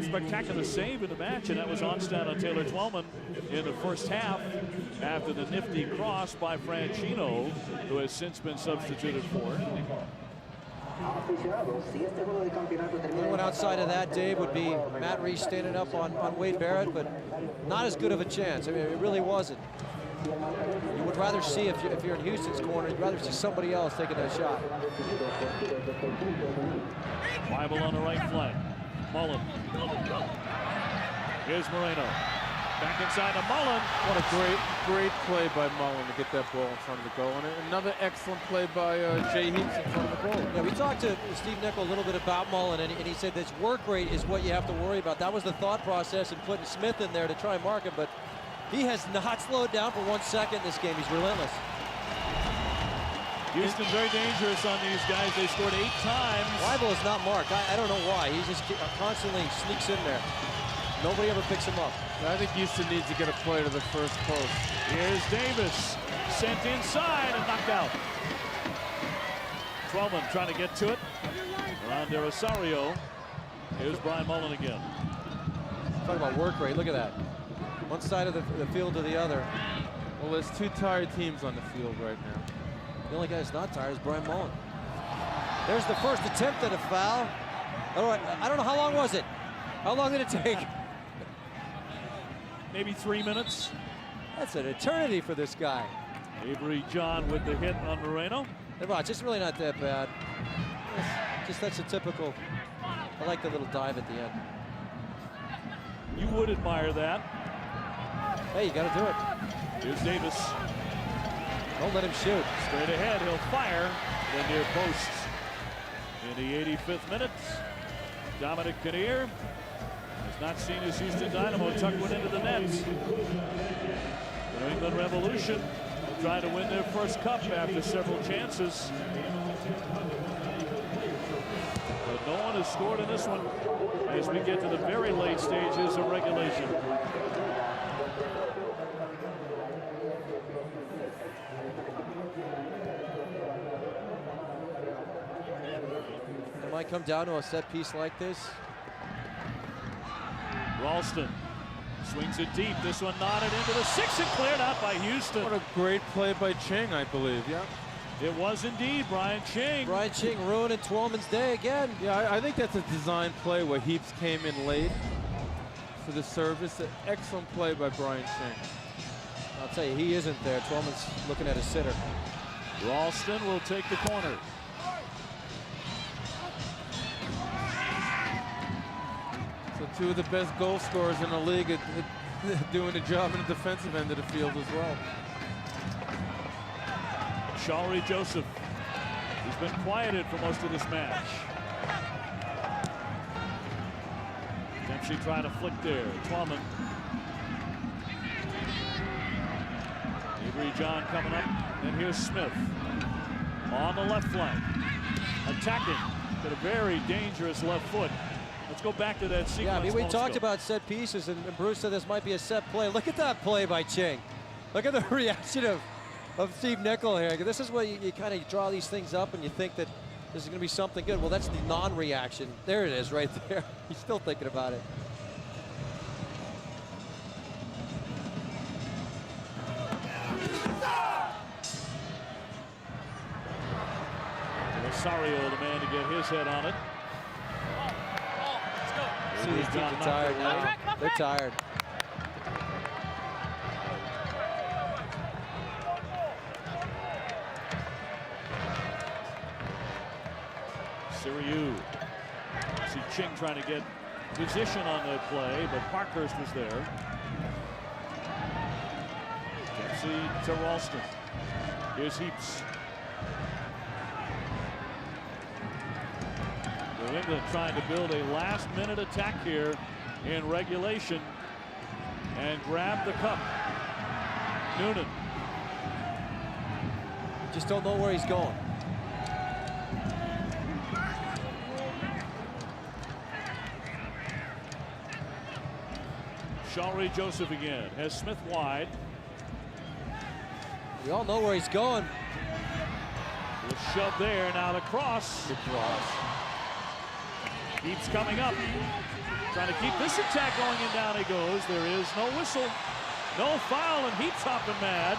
spectacular save in the match, and that was Onstad on Taylor Twellman in the first half after the nifty cross by Franchino, who has since been substituted for. Only one outside of that, Dave, would be Matt Reese standing up on Wade Barrett, but not as good of a chance. I mean, it really wasn't. You would rather see, if you're in Houston's corner, you'd rather see somebody else taking that shot. Weibel on the right flank. Mullen. Here's Moreno. Back inside to Mullen. What a great play by Mullen to get that ball in front of the goal. And another excellent play by Jay Heaps in front of the goal. Yeah, we talked to Steve Nickel a little bit about Mullen, and he said that work rate is what you have to worry about. That was the thought process in putting Smith in there to try and mark him, but he has not slowed down for 1 second this game. He's relentless. Houston very dangerous on these guys. They scored 8 times. Weibel is not marked. I don't know why. He just constantly sneaks in there. Nobody ever picks him up. I think Houston needs to get a play to the first post. Here's Davis. Sent inside and knocked out. Twellman trying to get to it. Around there, Rosario. Here's Brian Mullen again. Talk about work rate. Look at that. One side of the field to the other. Well, there's 2 tired teams on the field right now. The only guy that's not tired is Brian Mullen. There's the first attempt at a foul. I don't know, how long was it? How long did it take? Maybe 3 minutes. That's an eternity for this guy. Avery John with the hit on Moreno. Hey, watch, it's really not that bad. Just that's a typical. I like the little dive at the end. You would admire that. Hey, you got to do it. Here's Davis. Don't let him shoot. Straight ahead, he'll fire. Then near post. In the 85th minute, Dominic Kinnear has not seen his Houston Dynamo tuck one into the net. The New England Revolution trying to win their first cup after several chances. But no one has scored in this one as we get to the very late stages of regulation. It might come down to a set piece like this. Ralston swings it deep. This one nodded into the 6 and cleared out by Houston. What a great play by Ching, I believe. Yeah. It was indeed Brian Ching. Brian Ching ruining Twellman's day again. Yeah, I think that's a design play where Heaps came in late for the service. An excellent play by Brian Ching. I'll tell you, he isn't there. Twellman's looking at a sitter. Ralston will take the corner. So 2 of the best goal scorers in the league are doing the job in the defensive end of the field as well. Shawry Joseph, he's been quieted for most of this match. Dempsey trying to flick there. Twellman. Referee John coming up, and here's Smith on the left flank, attacking with a very dangerous left foot. Let's go back to that sequence. Yeah, I mean, we talked about set pieces, and Bruce said this might be a set play. Look at that play by Ching. Look at the reaction of Steve Nicol here. This is where you kind of draw these things up and you think that this is going to be something good. Well, that's the non-reaction. There it is right there. He's still thinking about it. Rosario, the man to get his head on it. See, these teams are tired now. They're tired. Siriu. See Ching trying to get position on that play, but Parkhurst was there. Dempsey to Ralston. Here's Heaps. New England trying to build a last-minute attack here in regulation and grab the cup. Noonan. Just don't know where he's going. Shawry Joseph again has Smith wide. We all know where he's going. The shove there, now the cross. Good cross. Keeps coming up. Trying to keep this attack going, and down he goes. There is no whistle. No foul, and Heaps hopping mad.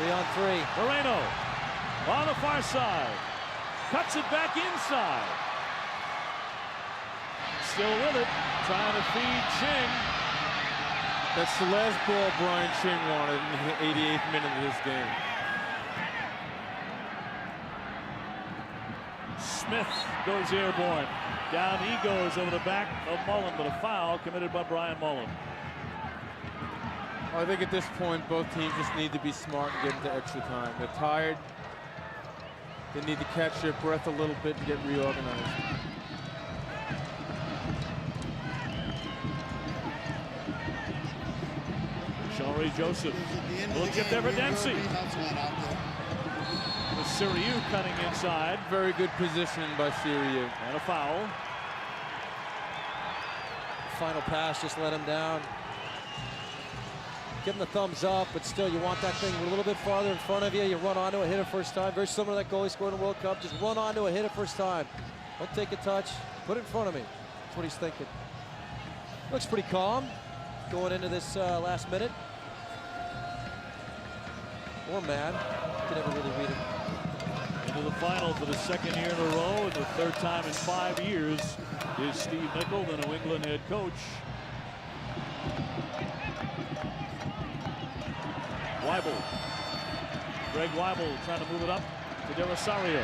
3 on 3. Moreno on the far side. Cuts it back inside. Still with it. Trying to feed Ching. That's the last ball Brian Ching wanted in the 88th minute of this game. Smith goes airborne. Down he goes over the back of Mullen, but a foul committed by Brian Mullen. I think at this point, both teams just need to be smart and get into extra time. They're tired. They need to catch their breath a little bit and get reorganized. Shawry Joseph. Little chip there for Dempsey. With Siriu cutting inside. Very good positioning by Siriu. And a foul. The final pass just let him down. Give him the thumbs up, but still you want that thing a little bit farther in front of you. You run onto a hit it first time. Very similar to that goal he scored in the World Cup. Just run onto a hit it first time. Don't take a touch. Put it in front of me. That's what he's thinking. Looks pretty calm going into this last minute. Or mad. You can never really read him. Into the final for the second year in a row, and the third time in 5 years is Steve Nicol, the New England head coach. Weibel. Greg Weibel trying to move it up to De Rosario.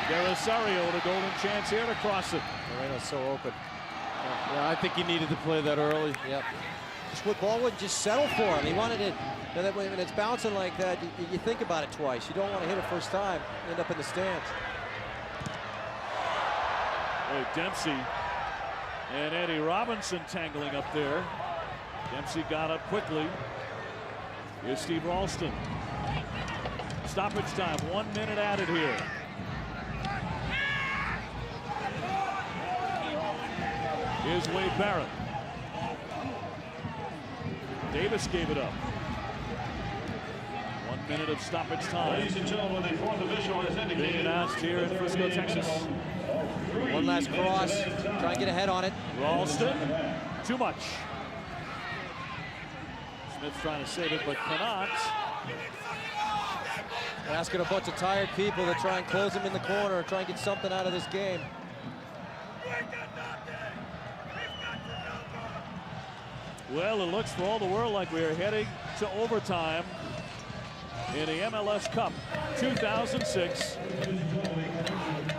De Rosario with a golden chance here to cross it. Moreno's so open. Yeah, I think he needed to play that early. Yep. This ball wouldn't just settle for him. He wanted it. You know, when it's bouncing like that, you think about it twice. You don't want to hit it first time, end up in the stands. Boy, Dempsey and Eddie Robinson tangling up there. Dempsey got up quickly. Here's Steve Ralston. Stoppage time, 1 minute added here. Here's Wade Barrett. Davis gave it up. 1 minute of stoppage time. Ladies and gentlemen, the fourth official has indicated. Being announced here in Frisco, Texas. One last cross. Try and get ahead on it. Ralston, too much. Smith's trying to save it, but cannot. They're asking a bunch of tired people to try and close him in the corner and try and get something out of this game. Well, it looks for all the world like we are heading to overtime in the MLS Cup 2006.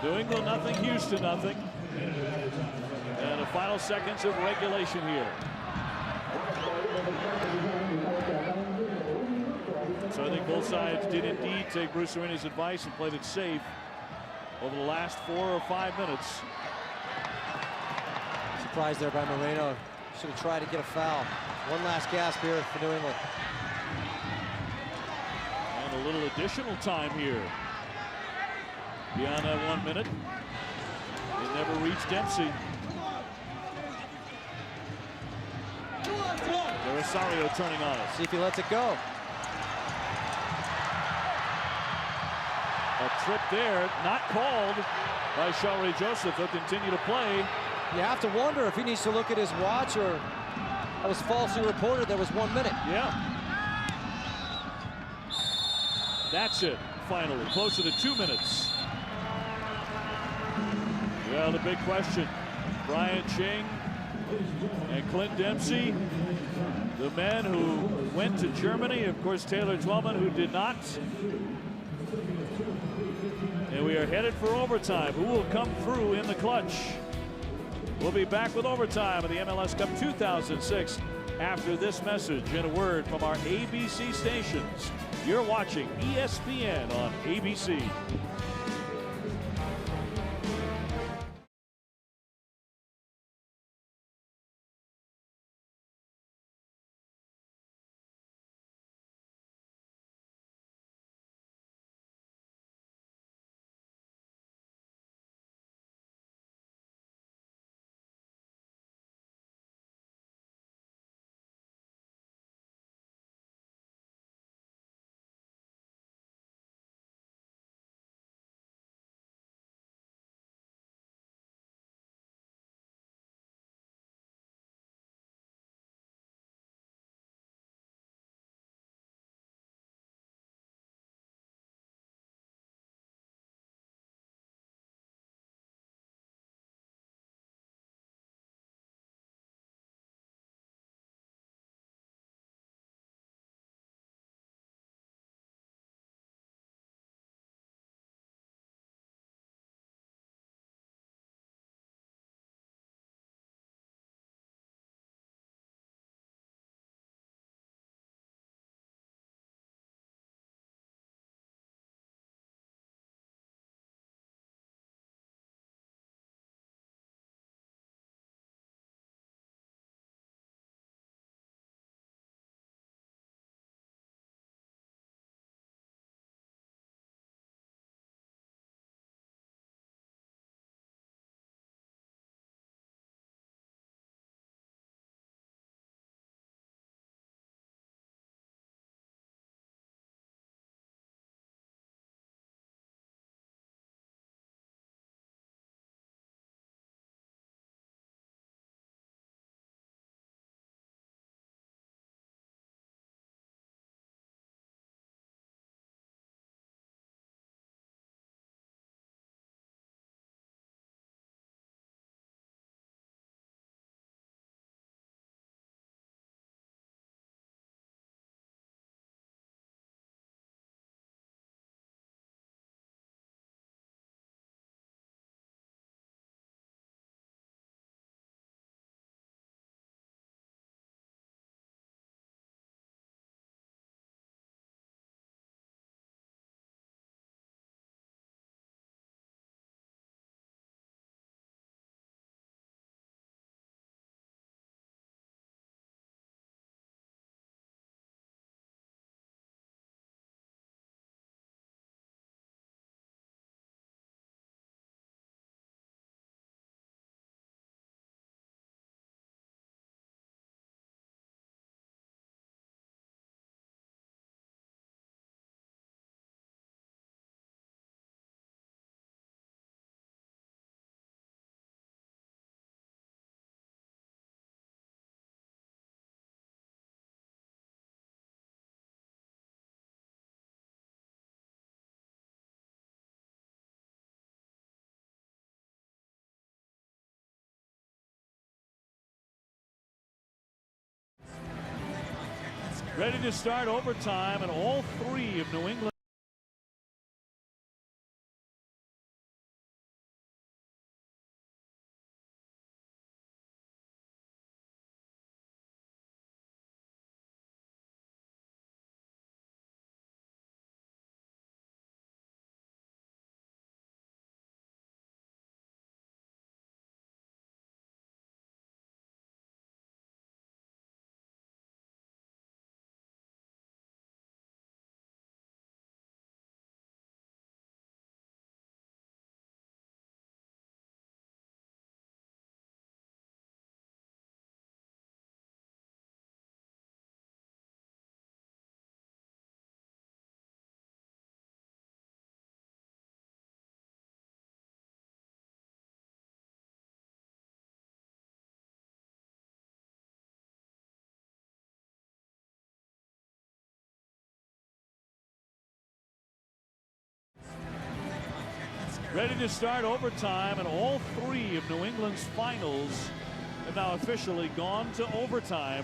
New England nothing, Houston nothing. And the final seconds of regulation here. So I think both sides did indeed take Bruce Areni's advice and played it safe over the last 4 or 5 minutes. Surprised there by Moreno. Should have tried to get a foul. One last gasp here for New England. And a little additional time here. Beyond that 1 minute. It never reached Dempsey. Rosario turning on it. See if he lets it go. A trip there, not called by Shalrie Joseph. They'll continue to play. You have to wonder if he needs to look at his watch, or that was falsely reported. That was 1 minute. Yeah. That's it, finally. Closer to 2 minutes. Well, the big question. Brian Ching and Clint Dempsey, the men who went to Germany. Of course, Taylor Twellman, who did not. And we are headed for overtime. Who will come through in the clutch? We'll be back with overtime of the MLS Cup 2006 after this message and a word from our ABC stations. You're watching ESPN on ABC. Ready to start overtime, and all three of New England Ready to start overtime, and all three of New England's finals have now officially gone to overtime,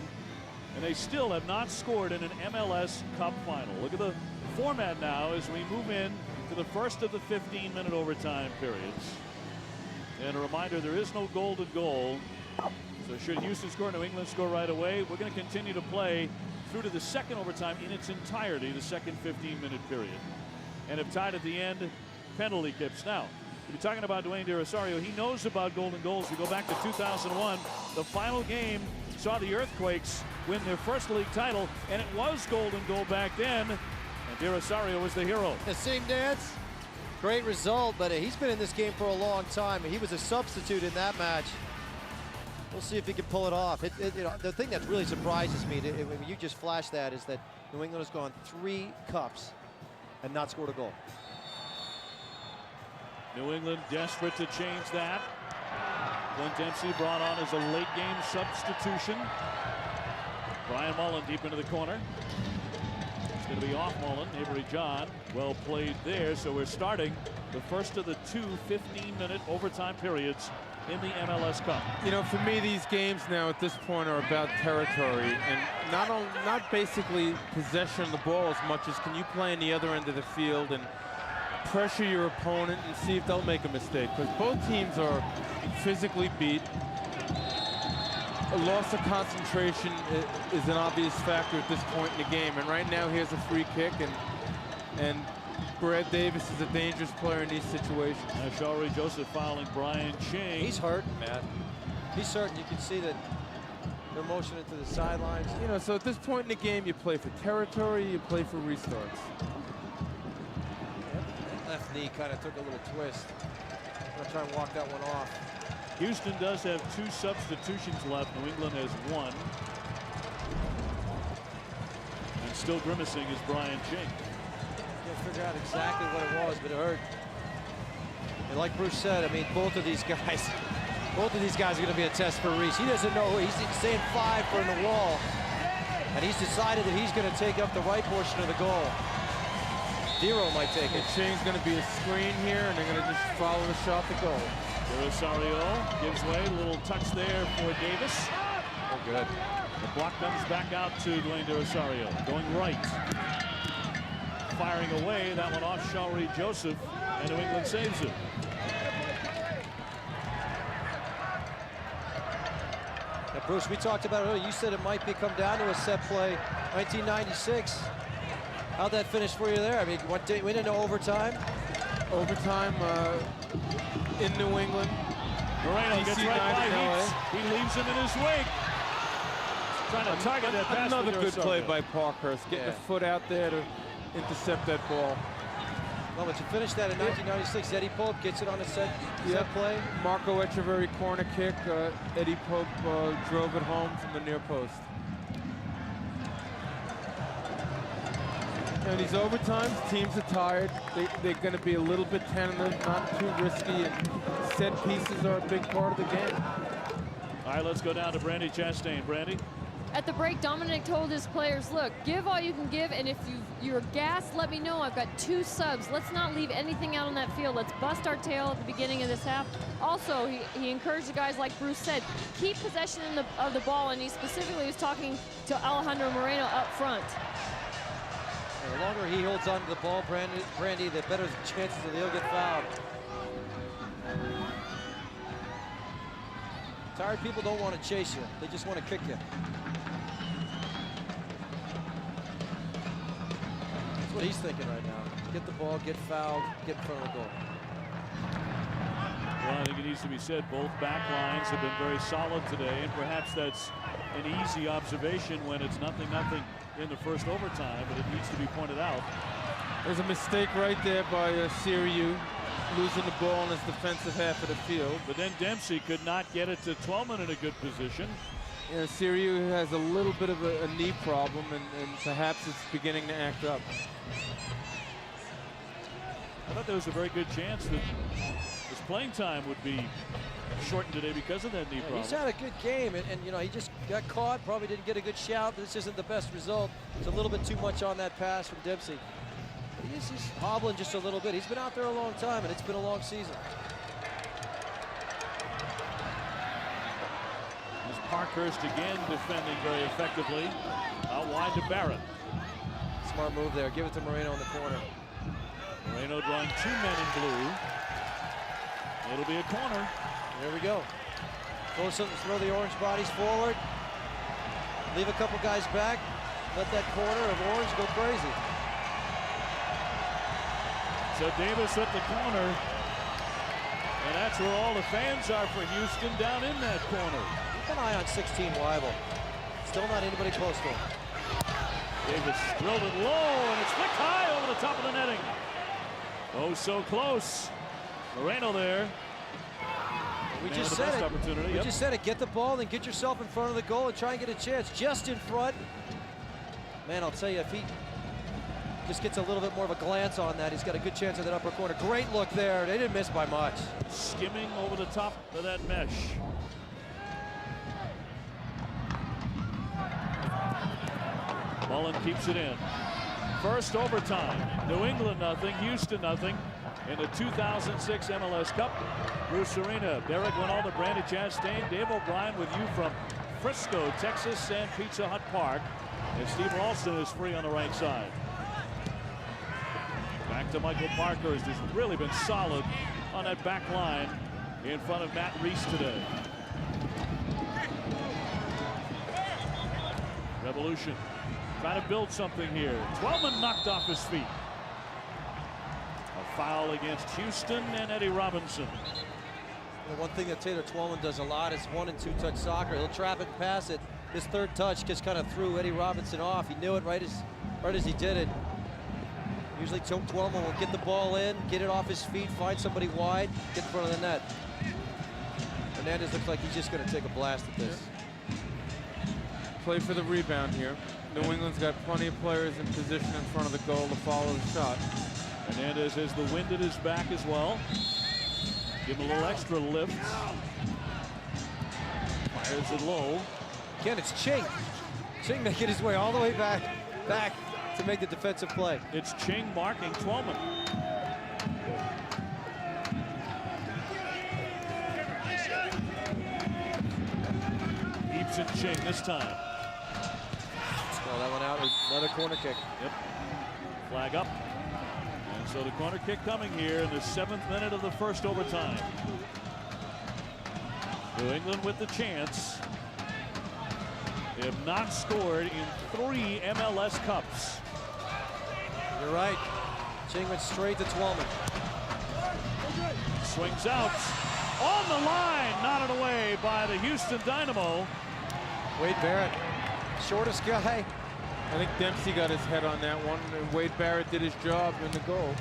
and they still have not scored in an MLS Cup final. Look at the format now as we move in to the first of the 15-minute overtime periods. And a reminder, there is no golden goal. So should Houston score, New England score right away, we're going to continue to play through to the second overtime in its entirety, the second 15-minute period. And if tied at the end, penalty kicks. Now, we're talking about Dwayne De Rosario. He knows about golden goals. We go back to 2001. The final game saw the Earthquakes win their first league title, and it was golden goal back then. And De Rosario was the hero. The same dance. Great result, but he's been in this game for a long time. He was a substitute in that match. We'll see if he can pull it off. You know, the thing that really surprises me, when you just flashed that, is that New England has gone 3 cups and not scored a goal. New England desperate to change that. Clint Dempsey brought on as a late game substitution. Brian Mullen deep into the corner. It's going to be off Mullen. Avery John, well played there. So we're starting the first of the 2 15-minute overtime periods in the MLS Cup. You know, for me, these games now at this point are about territory, and not basically possession of the ball as much as can you play on the other end of the field and pressure your opponent and see if they'll make a mistake, because both teams are physically beat. A loss of concentration is an obvious factor at this point in the game, and right now here's a free kick, and Brad Davis is a dangerous player in these situations. Now Shawry Joseph fouling Brian Ching. He's hurting, Matt. He's hurting. You can see that they're motioning to the sidelines. You know, so at this point in the game, you play for territory, you play for restarts. Left knee kind of took a little twist. I'm going to try and walk that one off. Houston does have 2 substitutions left. New England has 1. And still grimacing is Brian Ching. Can't figure out exactly what it was, but it hurt. And like Bruce said, I mean, both of these guys are going to be a test for Reese. He doesn't know. He's saying 5 for the wall, and he's decided that he's going to take up the right portion of the goal. Dero might take it. Ching's going to be a screen here, and they're going to just follow the shot to goal. De Rosario gives way. A little touch there for Davis. Oh, good. The block comes back out to Dwayne De Rosario. Going right. Firing away. That one off Shawry Joseph, and New England saves it. Now, Bruce, we talked about it earlier. You said it might come down to a set play. 1996. How'd that finish for you there? I mean, went into overtime? Overtime in New England. Moreno gets right by Heaps. He leaves him in his wake. Trying to target that pass. Another good play by Parkhurst, getting a foot out there to intercept that ball. Well, but to finish that in 1996, Eddie Pope gets it on a set play. Marco Echeverri corner kick. Eddie Pope drove it home from the near post. And these overtimes, teams are tired. They're going to be a little bit tentative, not too risky, and set pieces are a big part of the game. All right, let's go down to Brandy Chastain. Brandy? At the break, Dominic told his players, look, give all you can give, and if you're gassed, let me know. I've got 2 subs. Let's not leave anything out on that field. Let's bust our tail at the beginning of this half. Also, he encouraged the guys, like Bruce said, keep possession of the ball, and he specifically was talking to Alejandro Moreno up front. The longer he holds on to the ball, Brandy, the better the chances that he'll get fouled. Tired people don't want to chase you. They just want to kick you. That's what he's thinking right now. Get the ball, get fouled, get in front of the goal. Well, I think it needs to be said, both back lines have been very solid today, and perhaps that's an easy observation when it's 0-0 in the first overtime, but it needs to be pointed out. There's a mistake right there by Siriu, losing the ball in his defensive half of the field. But then Dempsey could not get it to Twellman in a good position. Yeah, Siriu has a little bit of a knee problem, and perhaps it's beginning to act up. I thought there was a very good chance that his playing time would be shortened today because of that knee problem. He's had a good game, and you know, he just got caught, probably didn't get a good shout. This isn't the best result. It's a little bit too much on that pass from Dempsey. He's hobbling just a little bit. He's been out there a long time, and it's been a long season. There's Parkhurst again defending very effectively. Out wide to Barrett. Smart move there. Give it to Moreno in the corner. Moreno drawing 2 men in blue. It'll be a corner. There we go. Throw the orange bodies forward. Leave a couple guys back. Let that corner of orange go crazy. So Davis at the corner. And that's where all the fans are for Houston, down in that corner. Keep an eye on 16 Weibel. Still not anybody close to him. Davis drilled it low, and it's flicked high over the top of the netting. Oh, so close. Moreno there. We just said it. We just said it. Get the ball and get yourself in front of the goal and try and get a chance. Just in front. Man, I'll tell you, if he just gets a little bit more of a glance on that, he's got a good chance in that upper corner. Great look there. They didn't miss by much. Skimming over the top of that mesh. Mullen keeps it in. First overtime. New England nothing, Houston nothing. In the 2006 MLS Cup, Bruce Arena. Derek Winalda, Brandon Chastain, Dave O'Brien with you from Frisco, Texas, and Pizza Hut Park. And Steve Ralston is free on the right side. Back to Michael Parkhurst, who's really been solid on that back line in front of Matt Reese today. Revolution trying to build something here. Twellman knocked off his feet. A foul against Houston and Eddie Robinson. The one thing that Taylor Twellman does a lot is 1- and 2-touch soccer. He'll trap it and pass it. His third touch just kind of threw Eddie Robinson off. He knew it right as he did it. Usually Twellman will get the ball in, get it off his feet, find somebody wide, get in front of the net. Hernandez looks like he's just going to take a blast at this. Play for the rebound here. New England's got plenty of players in position in front of the goal to follow the shot. Hernandez has the wind at his back as well. Give him a little extra lift. Fires it low. Again, it's Ching. Ching making his way all the way back to make the defensive play. It's Ching marking Twellman. Eaps and Ching this time. Well, that one out. Another corner kick. Yep. Flag up. And so the corner kick coming here in the 7th minute of the first overtime. New England with the chance. They have not scored in 3 MLS Cups. You're right. Ching went straight to Twellman. Swings out. On the line. Knotted away by the Houston Dynamo. Wade Barrett, shortest guy. I think Dempsey got his head on that one, and Wade Barrett did his job in the goal.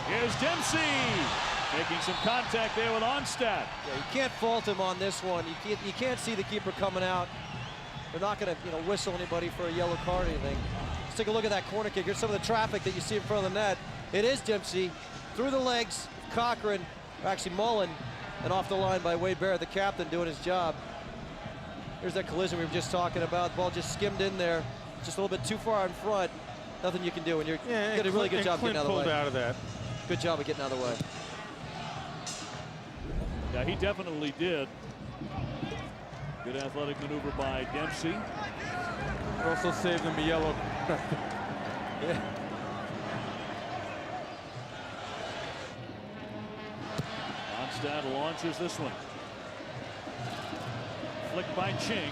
Here's Dempsey making some contact there with Onstad. Yeah, you can't fault him on this one. You can't see the keeper coming out. They're not going to whistle anybody for a yellow card or anything. Let's take a look at that corner kick. Here's some of the traffic that you see in front of the net. It is Dempsey through the legs, Cochran, actually Mullen, and off the line by Wade Barrett, the captain, doing his job. Here's that collision we were just talking about. The ball just skimmed in there, just a little bit too far in front. Nothing you can do, and you did a really good job getting out of the way. Clint pulled out of that. Good job of getting out of the way. Yeah, he definitely did. Good athletic maneuver by Dempsey. Also saved him a yellow. Yeah. Onstad launches this one. Flicked by Ching.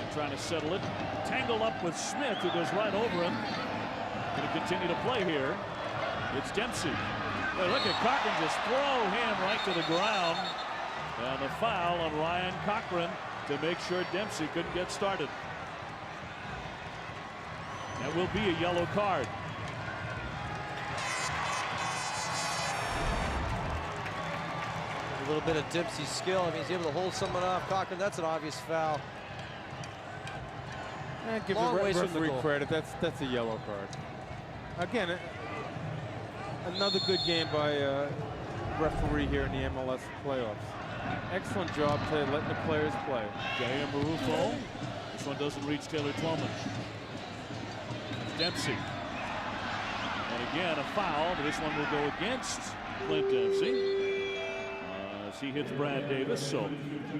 And trying to settle it. Tangled up with Smith, who goes right over him. Going to continue to play here. It's Dempsey. Hey, look at Cochran just throw him right to the ground. And a foul on Ryan Cochran to make sure Dempsey couldn't get started. That will be a yellow card. A little bit of Dempsey's skill. I mean, he's able to hold someone off. Cochran, that's an obvious foul. Give the referee credit. That's a yellow card. Again, another good game by referee here in the MLS playoffs. Excellent job to letting the players play. Jair Marufo. This one doesn't reach Taylor Twellman. Dempsey. And again, a foul, but this one will go against Clint Dempsey. As he hits Brad Davis. So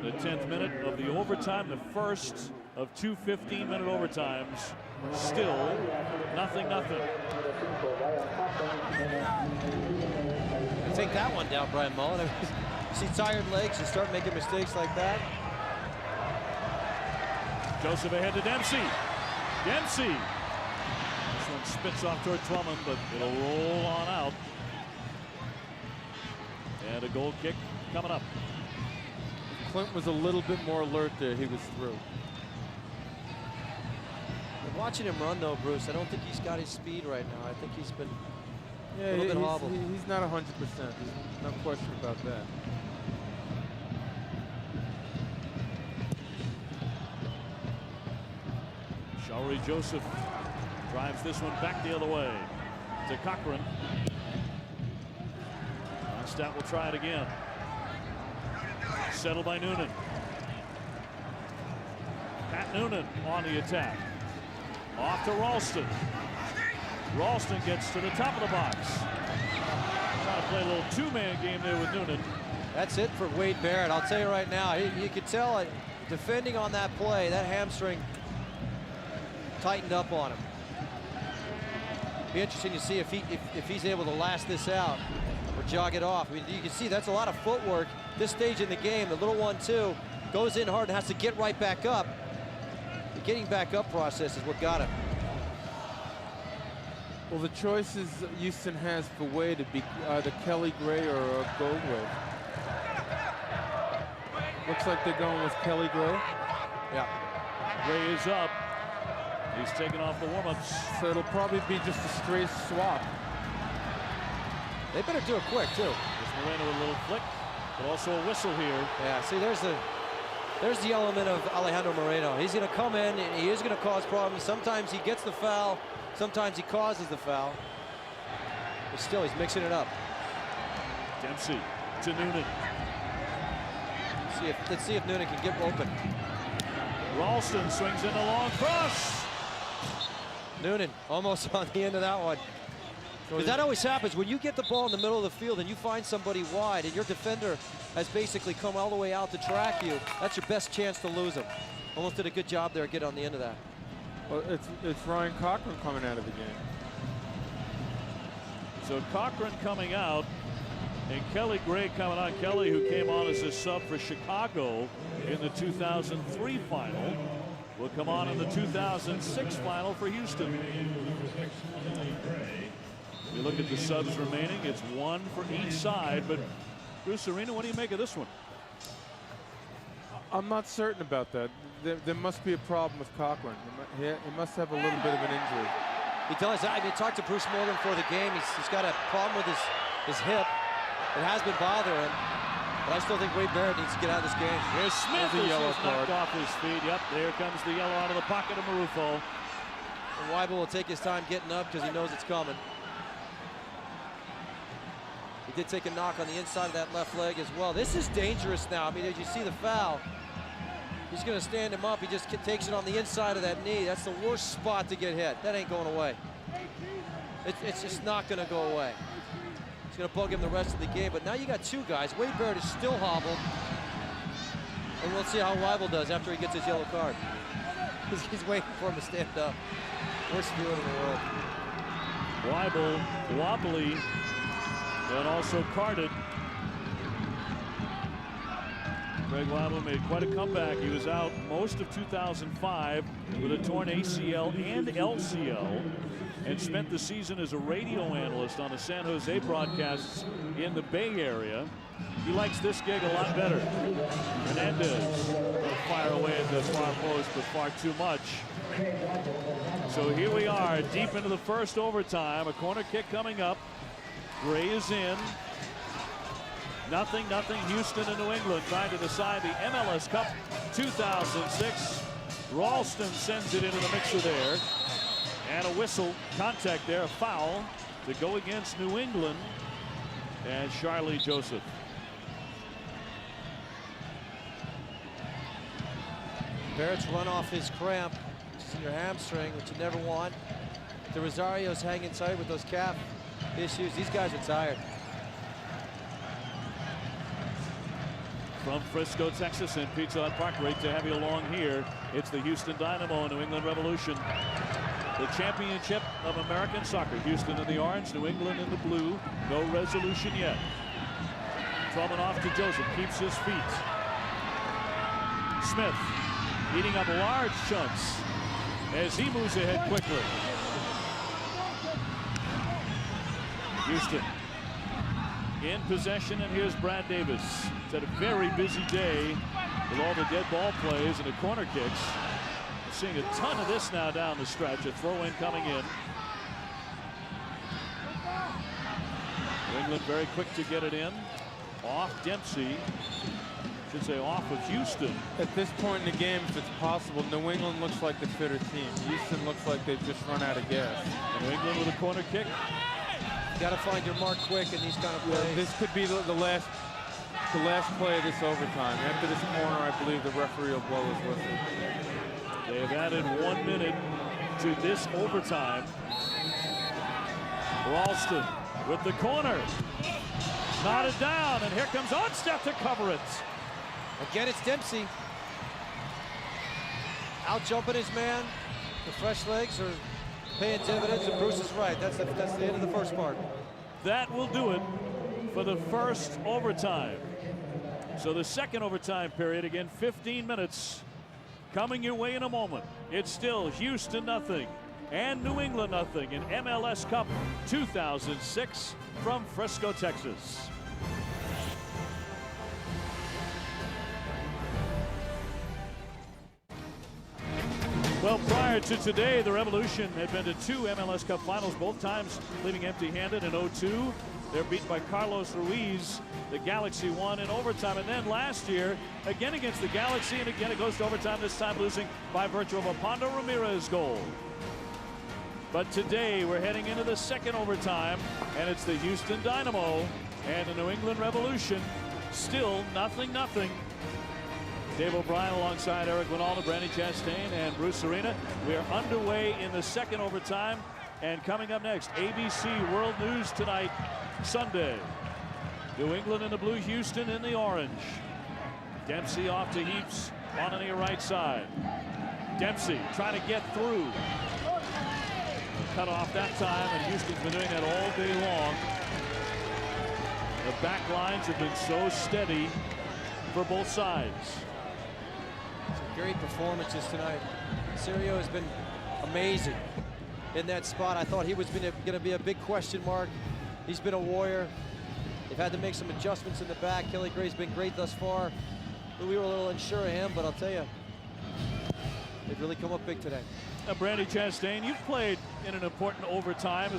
the 10th minute of the overtime, the first of two 15-minute overtimes. Still 0-0. Take that one down, Brian Mullen. I mean, you see tired legs, you start making mistakes like that. Joseph ahead to Dempsey. Dempsey. This one spits off toward Twellman, but it'll roll on out. And a goal kick coming up. Clint was a little bit more alert there. He was through. Watching him run, though, Bruce, I don't think he's got his speed right now. I think he's been Yeah, a little bit hobbled. He's not 100%. There's no question about that. Shawry Joseph drives this one back the other way to Cochran. Stat will try it again. Settled by Noonan. Pat Noonan on the attack. Off to Ralston. Ralston gets to the top of the box. Trying to play a little two-man game there with Noonan. That's it for Wade Barrett. I'll tell you right now, you could tell it defending on that play, that hamstring tightened up on him. Be interesting to see if he's able to last this out or jog it off. I mean, you can see that's a lot of footwork. This stage in the game, the little 1-2 goes in hard and has to get right back up. The getting back up process is what got him. Well, the choices Houston has for Wade to be either Kelly Gray or Goldway. Looks like they're going with Kelly Gray. Yeah. Gray is up. He's taking off the warm-ups. So it'll probably be just a straight swap. They better do it quick, too. There's Moreno with a little flick, but also a whistle here. Yeah, see, there's the element of Alejandro Moreno. He's going to come in, and he is going to cause problems. Sometimes he gets the foul. Sometimes he causes the foul. But still, he's mixing it up. Dempsey to Noonan. Let's see if Noonan can get open. Ralston swings in a long cross. Noonan almost on the end of that one. Because that always happens when you get the ball in the middle of the field and you find somebody wide and your defender has basically come all the way out to track you. That's your best chance to lose him. Almost did a good job there getting on the end of that. Well, it's Ryan Cochran coming out of the game. So Cochran coming out and Kelly Gray coming on. Kelly, who came on as a sub for Chicago in the 2003 final, will come on in the 2006 final for Houston. You look at the subs remaining, it's one for each side, but Bruce Arena, what do you make of this one? I'm not certain about that. There must be a problem with Cochran. He must have a little bit of an injury. He does. I mean, talked to Bruce Morgan before the game. He's got a problem with his hip. It has been bothering him. But I still think Wade Barrett needs to get out of this game. Here's Smith, a yellow knocked card off his feet. Yep, there comes the yellow out of the pocket of Marufo. And Weibel will take his time getting up because he knows it's coming. He did take a knock on the inside of that left leg as well. This is dangerous now. I mean, as you see the foul, he's going to stand him up. He just takes it on the inside of that knee. That's the worst spot to get hit. That ain't going away. It's just not going to go away. It's going to bug him the rest of the game. But now you got two guys. Wade Barrett is still hobbled. And we'll see how Weibel does after he gets his yellow card. He's waiting for him to stand up. Worst feeling in the world. Weibel wobbly and also carded. Greg Weibel made quite a comeback. He was out most of 2005 with a torn ACL and LCL and spent the season as a radio analyst on the San Jose broadcasts in the Bay Area. He likes this gig a lot better. Hernandez will fire away at the far post, but far too much. So here we are, deep into the first overtime. A corner kick coming up. Gray is in. 0-0 Houston and New England trying to decide the MLS Cup 2006. Ralston sends it into the mixer there. And a whistle, contact there, a foul to go against New England and Shawry Joseph. Barrett's run off his cramp, which is in your hamstring, which you never want. De Rosario's hanging tight with those calf issues. These guys are tired. From Frisco, Texas, and Pizza Hut Park, great to have you along here. It's the Houston Dynamo and New England Revolution. The championship of American soccer. Houston in the orange, New England in the blue. No resolution yet. Twellman off to Joseph, keeps his feet. Smith eating up large chunks as he moves ahead quickly. Houston in possession, and here's Brad Davis. It's had a very busy day with all the dead ball plays and the corner kicks. We're seeing a ton of this now down the stretch. A throw-in coming in. New England very quick to get it in. Off Dempsey. Should say off of Houston. At this point in the game, if it's possible, New England looks like the fitter team. Houston looks like they've just run out of gas. New England with a corner kick. You got to find your mark quick in these kind of plays. This could be the last play of this overtime. After this corner, I believe the referee will blow his whistle. They have added 1 minute to this overtime. Ralston with the corner. Knotted down, and here comes Onstep to cover it. Again, it's Dempsey. Out jumping his man. The fresh legs are paying dividends, and Bruce is right. That's the end of the first part. That will do it for the first overtime. So the second overtime period, again, 15 minutes coming your way in a moment. It's still Houston nothing and New England nothing in MLS Cup 2006 from Frisco, Texas. Well, prior to today, the Revolution had been to 2 MLS Cup finals, both times leaving empty-handed in 02. They're beaten by Carlos Ruiz. The Galaxy won in overtime. And then last year, again against the Galaxy, and again it goes to overtime, this time losing by virtue of a Pondo Ramirez goal. But today, we're heading into the second overtime, and it's the Houston Dynamo and the New England Revolution. Still 0-0. Dave O'Brien alongside Eric Winalda, Brandy Chastain, and Bruce Arena. We are underway in the second overtime. And coming up next, ABC World News tonight, Sunday. New England in the blue, Houston in the orange. Dempsey off to Heaps on the near right side. Dempsey trying to get through. Cut off that time, and Houston's been doing that all day long. The back lines have been so steady for both sides. Great performances tonight. Serio has been amazing in that spot. I thought he was going to be a big question mark. He's been a warrior. They've had to make some adjustments in the back. Kelly Gray's been great thus far. We were a little unsure of him, but I'll tell you, they've really come up big today. Now, Brandy Chastain, you've played in an important overtime,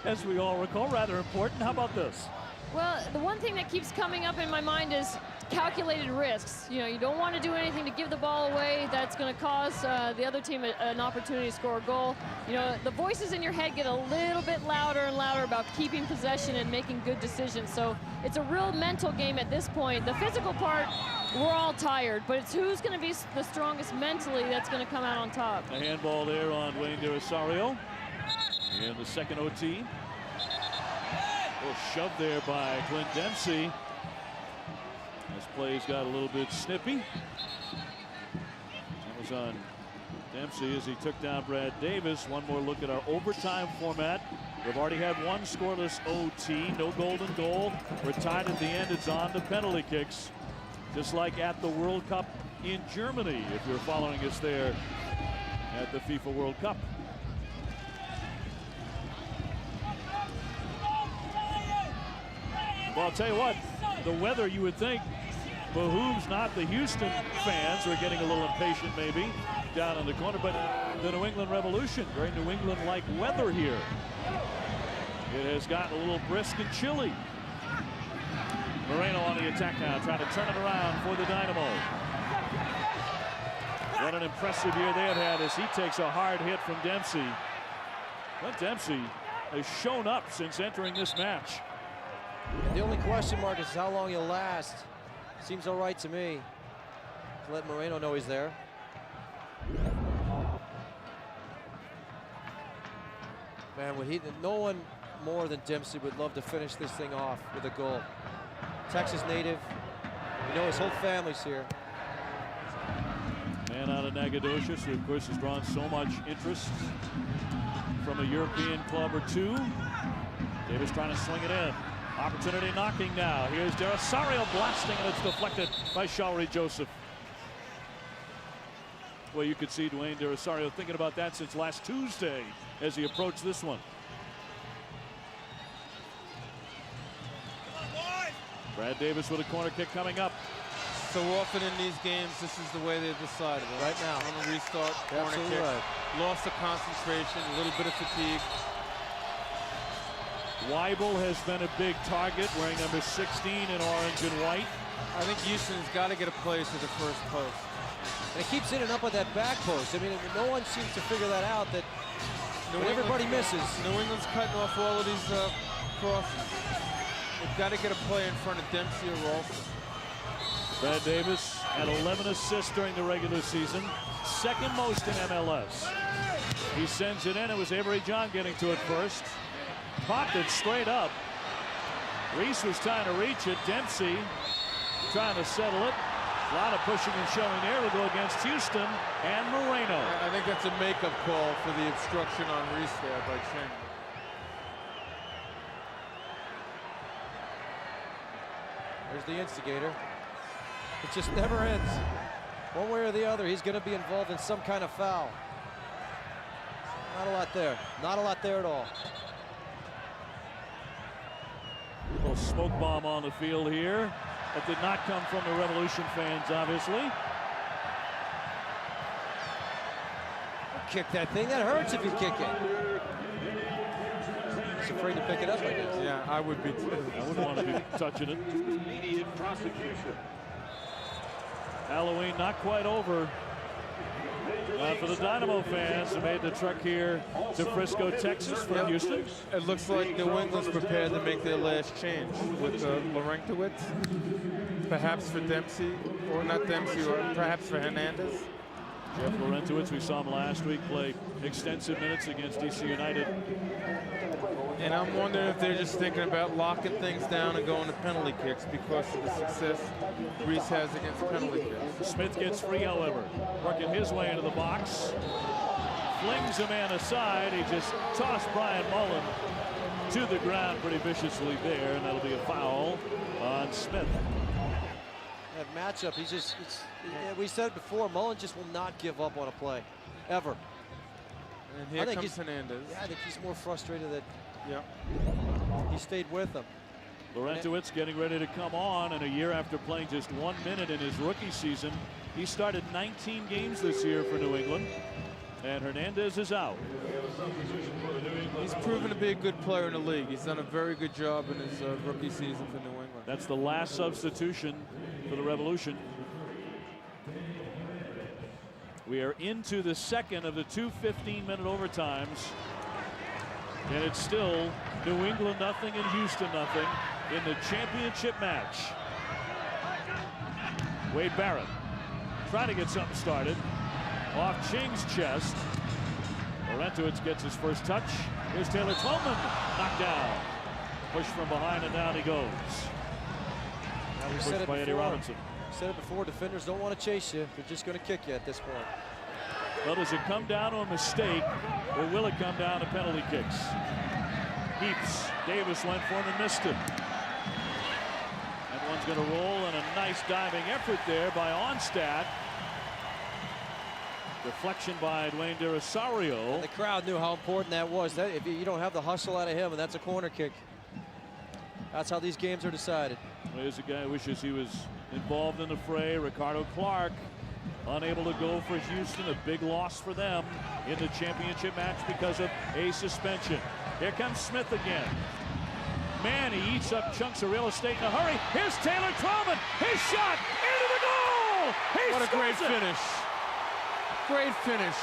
as we all recall, rather important. How about this? Well, the one thing that keeps coming up in my mind is calculated risks. You know, you don't want to do anything to give the ball away that's going to cause the other team an opportunity to score a goal. You know, the voices in your head get a little bit louder and louder about keeping possession and making good decisions. So it's a real mental game at this point. The physical part, we're all tired, but it's who's going to be the strongest mentally that's going to come out on top. A handball there on Wayne De Rosario in the second OT. A little shove there by Clint Dempsey. This play's got a little bit snippy. That was on Dempsey as he took down Brad Davis. One more look at our overtime format. We've already had one scoreless OT, no golden goal. We're tied at the end. It's on to penalty kicks, just like at the World Cup in Germany, if you're following us there at the FIFA World Cup. Well, I'll tell you what, the weather, you would think, behooves not the Houston fans who are getting a little impatient maybe down in the corner, but the New England Revolution, very New England-like weather here. It has gotten a little brisk and chilly. Moreno on the attack now, trying to turn it around for the Dynamo. What an impressive year they have had as he takes a hard hit from Dempsey. Clint Dempsey has shown up since entering this match. The only question mark is how long he'll last. Seems all right to me. To let Moreno know he's there. Man, no one more than Dempsey would love to finish this thing off with a goal. Texas native. You know his whole family's here. Man out of Nacogdoches, who of course has drawn so much interest from a European club or two. Davis trying to swing it in. Opportunity knocking now. Here's De Rosario blasting, and it's deflected by Shawry Joseph. Well, you could see Dwayne De Rosario thinking about that since last Tuesday as he approached this one. Brad Davis with a corner kick coming up. So often in these games, this is the way they decided. Right now. On a restart, corner kick. Right. Loss of concentration, a little bit of fatigue. Weibel has been a big target, wearing number 16 in orange and white. I think Houston's got to get a play to the first post. And it keeps in and up with that back post. I mean, no one seems to figure that out, that everybody misses. New England's cutting off all of these crosses. They've got to get a play in front of Dempsey or Ralston. Brad Davis had 11 assists during the regular season, second most in MLS. He sends it in. It was Avery John getting to it first. Popped it straight up. Reese was trying to reach it. Dempsey trying to settle it. A lot of pushing and shoving there to go against Houston and Moreno. I think that's a makeup call for the obstruction on Reese there by Ching. There's the instigator. It just never ends. One way or the other, he's going to be involved in some kind of foul. Not a lot there. Not a lot there at all. A little smoke bomb on the field here. That did not come from the Revolution fans, obviously. Kick that thing. That hurts if you kick it. He's afraid to pick it up, I guess. Yeah, I would be too. I wouldn't want to be touching it. Immediate prosecution. Halloween not quite over. For the Dynamo fans who made the trek here to Frisco, Texas from Houston. It looks like New England's prepared to make their last change with Laurentowicz. Perhaps for Dempsey, or not Dempsey, or perhaps for Hernandez. Jeff Laurentowicz, we saw him last week play extensive minutes against DC United. And I'm wondering if they're just thinking about locking things down and going to penalty kicks because of the success Reese has against penalty kicks. Smith gets free, however, working his way into the box. Flings a man aside. He just tossed Brian Mullen to the ground pretty viciously there, and that'll be a foul on Smith. That matchup, we said it before, Mullen just will not give up on a play, ever. And here comes Hernandez. Yeah, I think he's more frustrated that yeah, he stayed with them. Laurentowicz getting ready to come on, and a year after playing just 1 minute in his rookie season, he started 19 games this year for New England, and Hernandez is out. He's proven to be a good player in the league. He's done a very good job in his rookie season for New England. That's the last substitution for the Revolution. We are into the second of the two 15-minute overtimes. And it's still New England nothing and Houston nothing in the championship match. Wade Barrett trying to get something started. Off Ching's chest. Laurentowicz gets his first touch. Here's Taylor Twellman. Knocked down. Push from behind, and down he goes. Pushed by Eddie Robinson. We said it before, defenders don't want to chase you. They're just going to kick you at this point. Well, does it come down to a mistake, or will it come down to penalty kicks? Heaps. Davis went for him and missed him. That one's going to roll, and a nice diving effort there by Onstad. Deflection by Dwayne De Rosario. And the crowd knew how important that was. That if you don't have the hustle out of him, and that's a corner kick. That's how these games are decided. Well, here's a guy who wishes he was involved in the fray. Ricardo Clark unable to go for Houston. A big loss for them in the championship match because of a suspension. Here comes Smith again. Man, he eats up chunks of real estate in a hurry. Here's Taylor Twellman. His shot into the goal. He what a great scores it. finish. Great finish.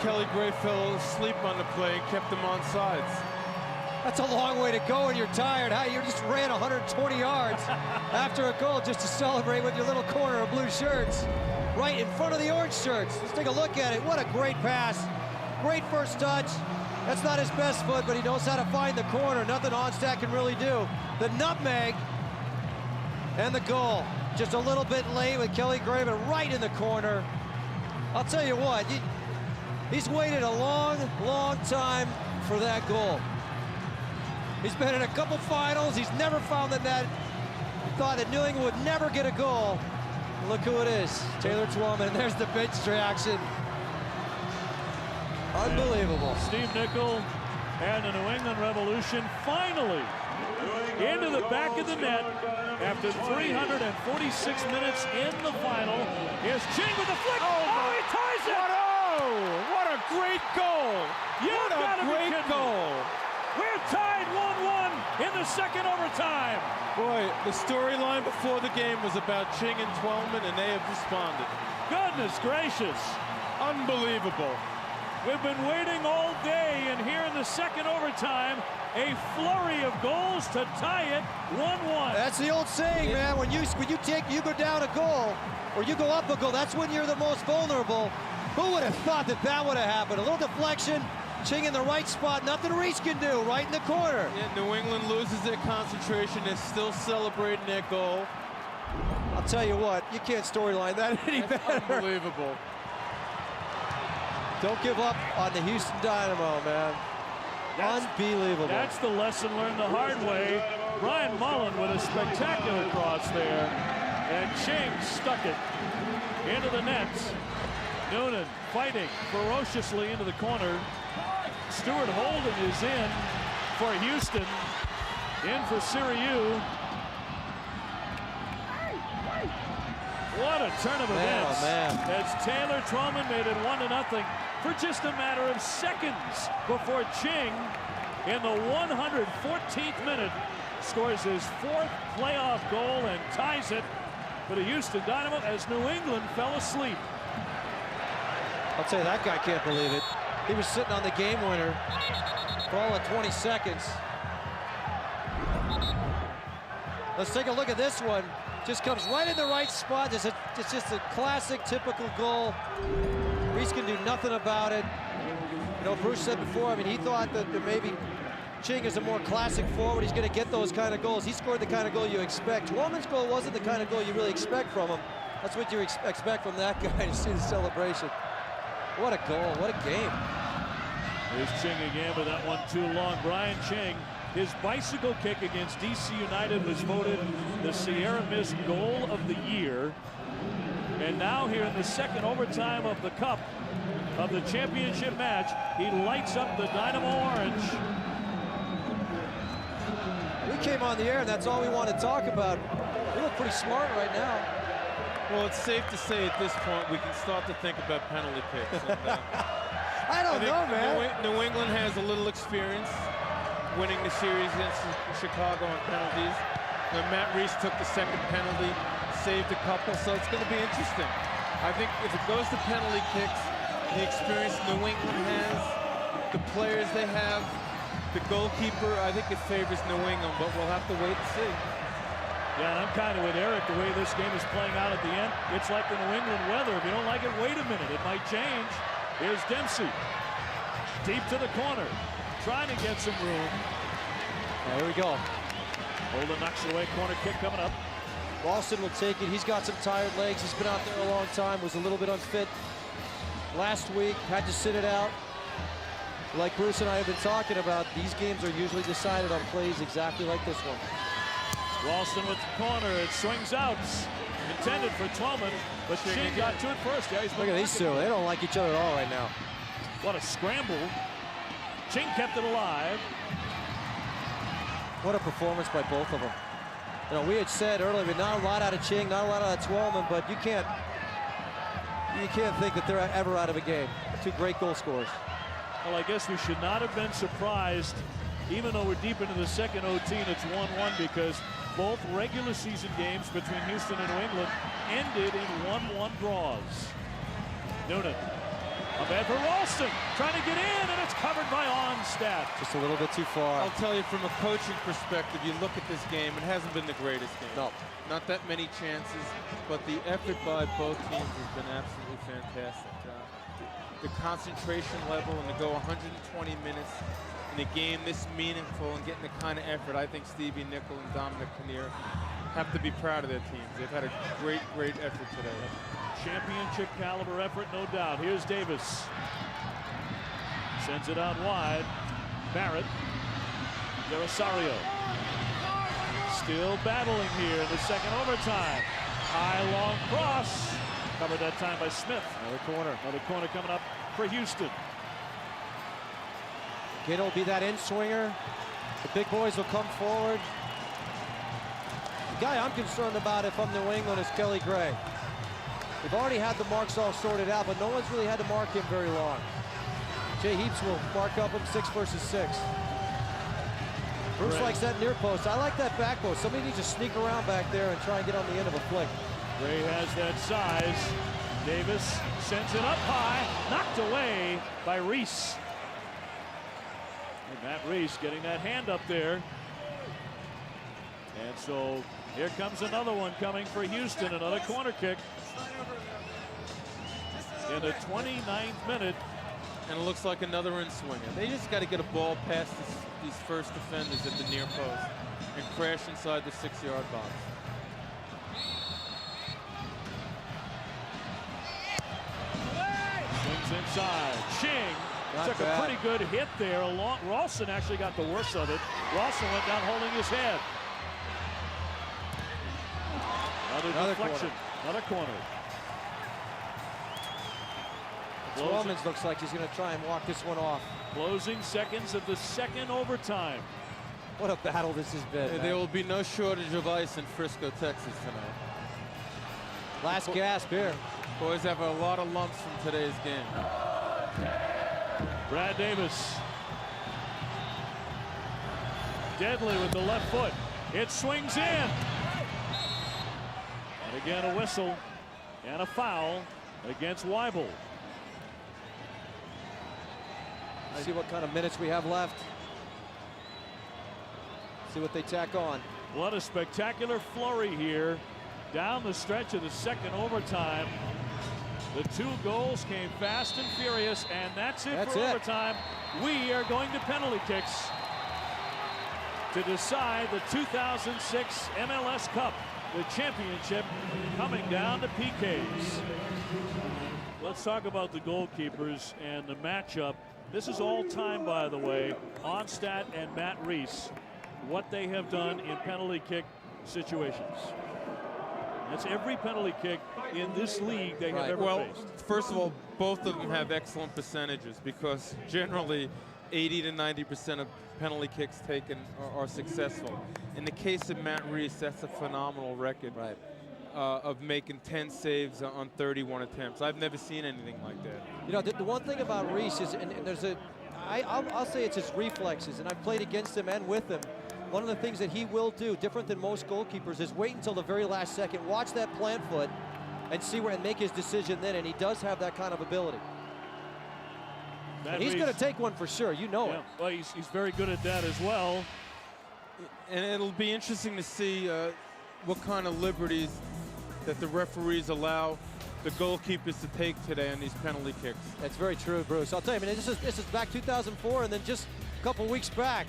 Kelly Gray fell asleep on the play and kept him on sides. That's a long way to go when you're tired. You just ran 120 yards. after a goal just to celebrate with your little corner of blue shirts right in front of the orange shirts. Let's take a look at it. What a great pass. Great first touch. That's not his best foot, but he knows how to find the corner. Nothing Onstad can really do. The nutmeg and the goal. Just a little bit late with Kelly Graven right in the corner. I'll tell you what, he's waited a long, long time for that goal. He's been in a couple finals. He's never found the net. He thought that New England would never get a goal. Look who it is, Taylor Twellman. And there's the bench reaction. Unbelievable. Steve Nicol and the New England Revolution finally into the back of the net after 346 minutes in the final. Here's Ching with the flick. Oh, he ties it! What a great goal! What a Great goal! We're tied 1-1 in the second overtime. Boy, the storyline before the game was about Ching and Twellman, and they have responded. Goodness gracious. Unbelievable. We've been waiting all day, and here in the second overtime, a flurry of goals to tie it 1-1. That's the old saying, man. When you go down a goal, or you go up a goal, that's when you're the most vulnerable. Who would have thought that that would have happened? A little deflection, Ching in the right spot, nothing Reese can do, right in the corner. Yeah, New England loses their concentration. They're still celebrating their goal. I'll tell you what, you can't storyline that any better. Unbelievable. Don't give up on the Houston Dynamo, man. Unbelievable. That's the lesson learned the hard way. Brian Mullen with a spectacular cross there. And Ching stuck it into the nets. Noonan fighting ferociously into the corner. Stuart Holden is in for Houston. In for Siriu. What a turn of events. Oh, man. As Taylor Twellman made it 1-0 for just a matter of seconds before Ching, in the 114th minute, scores his 4th playoff goal and ties it for the Houston Dynamo as New England fell asleep. I'll tell you, that guy can't believe it. He was sitting on the game winner for all of 20 seconds. Let's take a look at this one. Just comes right in the right spot. It's just a classic, typical goal. Reese can do nothing about it. You know, Bruce said before, I mean, he thought that maybe Ching is a more classic forward. He's going to get those kind of goals. He scored the kind of goal you expect. Twellman's goal wasn't the kind of goal you really expect from him. That's what you expect from that guy, to see the celebration. What a goal, what a game. Here's Ching again, but that one too long. Brian Ching, his bicycle kick against DC United was voted the Sierra Mist goal of the year. And now here in the second overtime of the Cup, of the championship match, he lights up the Dynamo orange. We came on the air, and that's all we want to talk about. We look pretty smart right now. Well, it's safe to say at this point we can start to think about penalty kicks. And, I don't know, man. New England has a little experience winning the series against Chicago on penalties. Now, Matt Reese took the second penalty, saved a couple, so it's going to be interesting. I think if it goes to penalty kicks, the experience New England has, the players they have, the goalkeeper, I think it favors New England, but we'll have to wait and see. Yeah, and I'm kind of with Eric, the way this game is playing out at the end. It's like the New England weather. If you don't like it, wait a minute. It might change. Here's Dempsey. Deep to the corner. Trying to get some room. There we go. Holden knocks it away. Corner kick coming up. Ralston will take it. He's got some tired legs. He's been out there a long time. Was a little bit unfit last week. Had to sit it out. Like Bruce and I have been talking about, these games are usually decided on plays exactly like this one. Ralston with the corner. It swings out. Intended for Twellman, but Ching got to it first. Yeah, look at these two. They don't like each other at all right now. What a scramble. Ching kept it alive. What a performance by both of them. You know, we had said earlier, but not a lot out of Ching, not a lot out of Twellman, but you can't think that they're ever out of a game. Two great goal scorers. Well, I guess we should not have been surprised, even though we're deep into the second OT and it's 1-1, because both regular season games between Houston and New England ended in 1-1 draws. Noonan Up ahead for Ralston, trying to get in, and it's covered by Onstad. Just a little bit too far. I'll tell you from a coaching perspective, you look at this game, it hasn't been the greatest game. No. Not that many chances, but the effort by both teams has been absolutely fantastic. The concentration level, and to go 120 minutes in a game this meaningful and getting the kind of effort, I think Stevie Nicol and Dominic Kinnear have to be proud of their teams. They've had a great, great effort today. Championship caliber effort, no doubt. Here's Davis. Sends it out wide. Barrett. Derisario. Still battling here in the second overtime. High, long cross. Covered that time by Smith. Another corner. Another corner coming up for Houston. Kiddo will be that in-swinger. The big boys will come forward. The guy I'm concerned about if I'm New England is Kelly Gray. We've already had the marks all sorted out, but no one's really had to mark him very long. Jay Heaps will mark up him 6 versus 6. Bruce likes that near post. I like that back post. Somebody needs to sneak around back there and try and get on the end of a flick. Gray has that size. Davis sends it up high, knocked away by Reese. And Matt Reese getting that hand up there. And so here comes another one coming for Houston, another corner kick. In the 29th minute. And it looks like another in-swinger. They just got to get a ball past these first defenders at the near post and crash inside the 6-yard box. Swings inside. Ching took a pretty good hit there. Ralston actually got the worst of it. Ralston went down holding his head. Another deflection. Another corner. Twellman looks like he's going to try and walk this one off. Closing seconds of the second overtime. What a battle this has been. There will be no shortage of ice in Frisco, Texas tonight. Last gasp here. Boys have a lot of lumps from today's game. Brad Davis. Deadly with the left foot. It swings in. And again a whistle and a foul against Weibel. See what kind of minutes we have left. See what they tack on. What a spectacular flurry here down the stretch of the second overtime. The 2 goals came fast and furious, and that's it for overtime. We are going to penalty kicks to decide the 2006 MLS Cup, the championship, coming down to PKs. Let's talk about the goalkeepers and the matchup. This is all time, by the way. Onstad and Matt Reese, what they have done in penalty kick situations. That's every penalty kick in this league they have ever faced. First of all, both of them have excellent percentages because generally 80 to 90% of penalty kicks taken are successful. In the case of Matt Reese, that's a phenomenal record. Right. Of making 10 saves on 31 attempts. I've never seen anything like that. You know, the one thing about Reese is, and there's I'll say it's his reflexes, and I've played against him and with him. One of the things that he will do, different than most goalkeepers, is wait until the very last second, watch that plant foot, and see where and make his decision then, and he does have that kind of ability. And he's going to take one for sure, you know it. Well, he's very good at that as well. And it'll be interesting to see what kind of liberties that the referees allow the goalkeepers to take today on these penalty kicks. That's very true, Bruce. I'll tell you, I mean, this is back 2004, and then just a couple weeks back.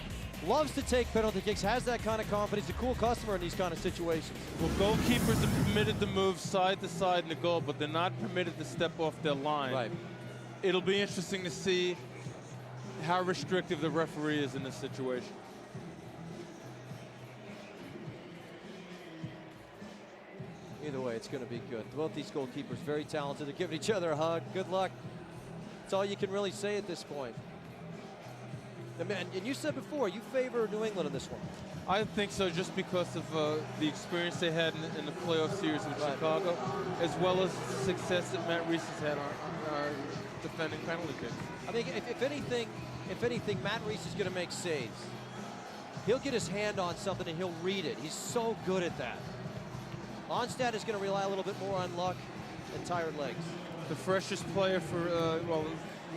Loves to take penalty kicks, has that kind of confidence, a cool customer in these kind of situations. Well, goalkeepers are permitted to move side to side in the goal, but they're not permitted to step off their line. Right. It'll be interesting to see how restrictive the referee is in this situation. Either way, it's going to be good. Both these goalkeepers, very talented. They're giving each other a hug. Good luck. That's all you can really say at this point. And you said before, you favor New England in this one. I think so, just because of the experience they had in the playoff series with Chicago, as well as the success that Matt Reese has had on defending penalty kicks. I think if anything, Matt Reese is going to make saves. He'll get his hand on something and he'll read it. He's so good at that. Onstad is going to rely a little bit more on luck. and tired legs. The freshest player for, well,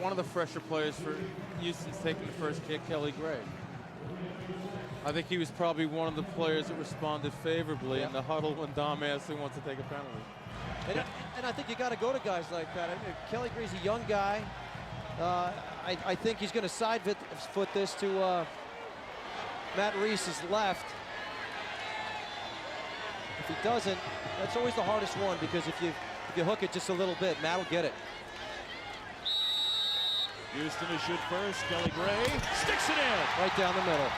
one of the fresher players for Houston's taking the first kick, Kelly Gray. I think he was probably one of the players that responded favorably in the huddle when Dom asked who wants to take a penalty. And I think you got to go to guys like that. I mean, Kelly Gray's a young guy. I think he's going to side foot this to Matt Reese's left. If he doesn't, that's always the hardest one, because if you hook it just a little bit, Matt will get it. Houston to shoot first. Kelly Gray sticks it in. Right down the middle.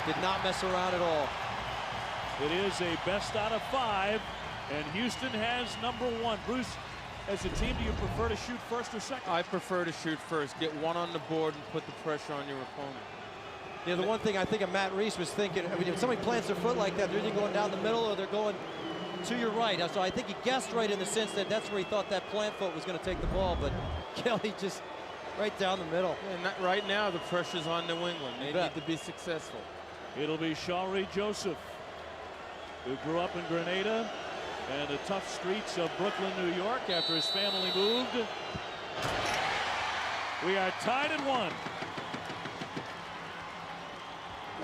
Did not mess around at all. It is a best out of 5, and Houston has number 1. Bruce, as a team, do you prefer to shoot first or second? I prefer to shoot first. Get one on the board and put the pressure on your opponent. Yeah, the one thing I think of Matt Reese was thinking, I mean, if somebody plants their foot like that, they're either going down the middle or they're going to your right. So I think he guessed right in the sense that that's where he thought that plant foot was going to take the ball, but Kelly just right down the middle. And right now, the pressure's on New England. They need to be successful. It'll be Shawry Joseph, who grew up in Grenada and the tough streets of Brooklyn, New York, after his family moved. We are tied at 1.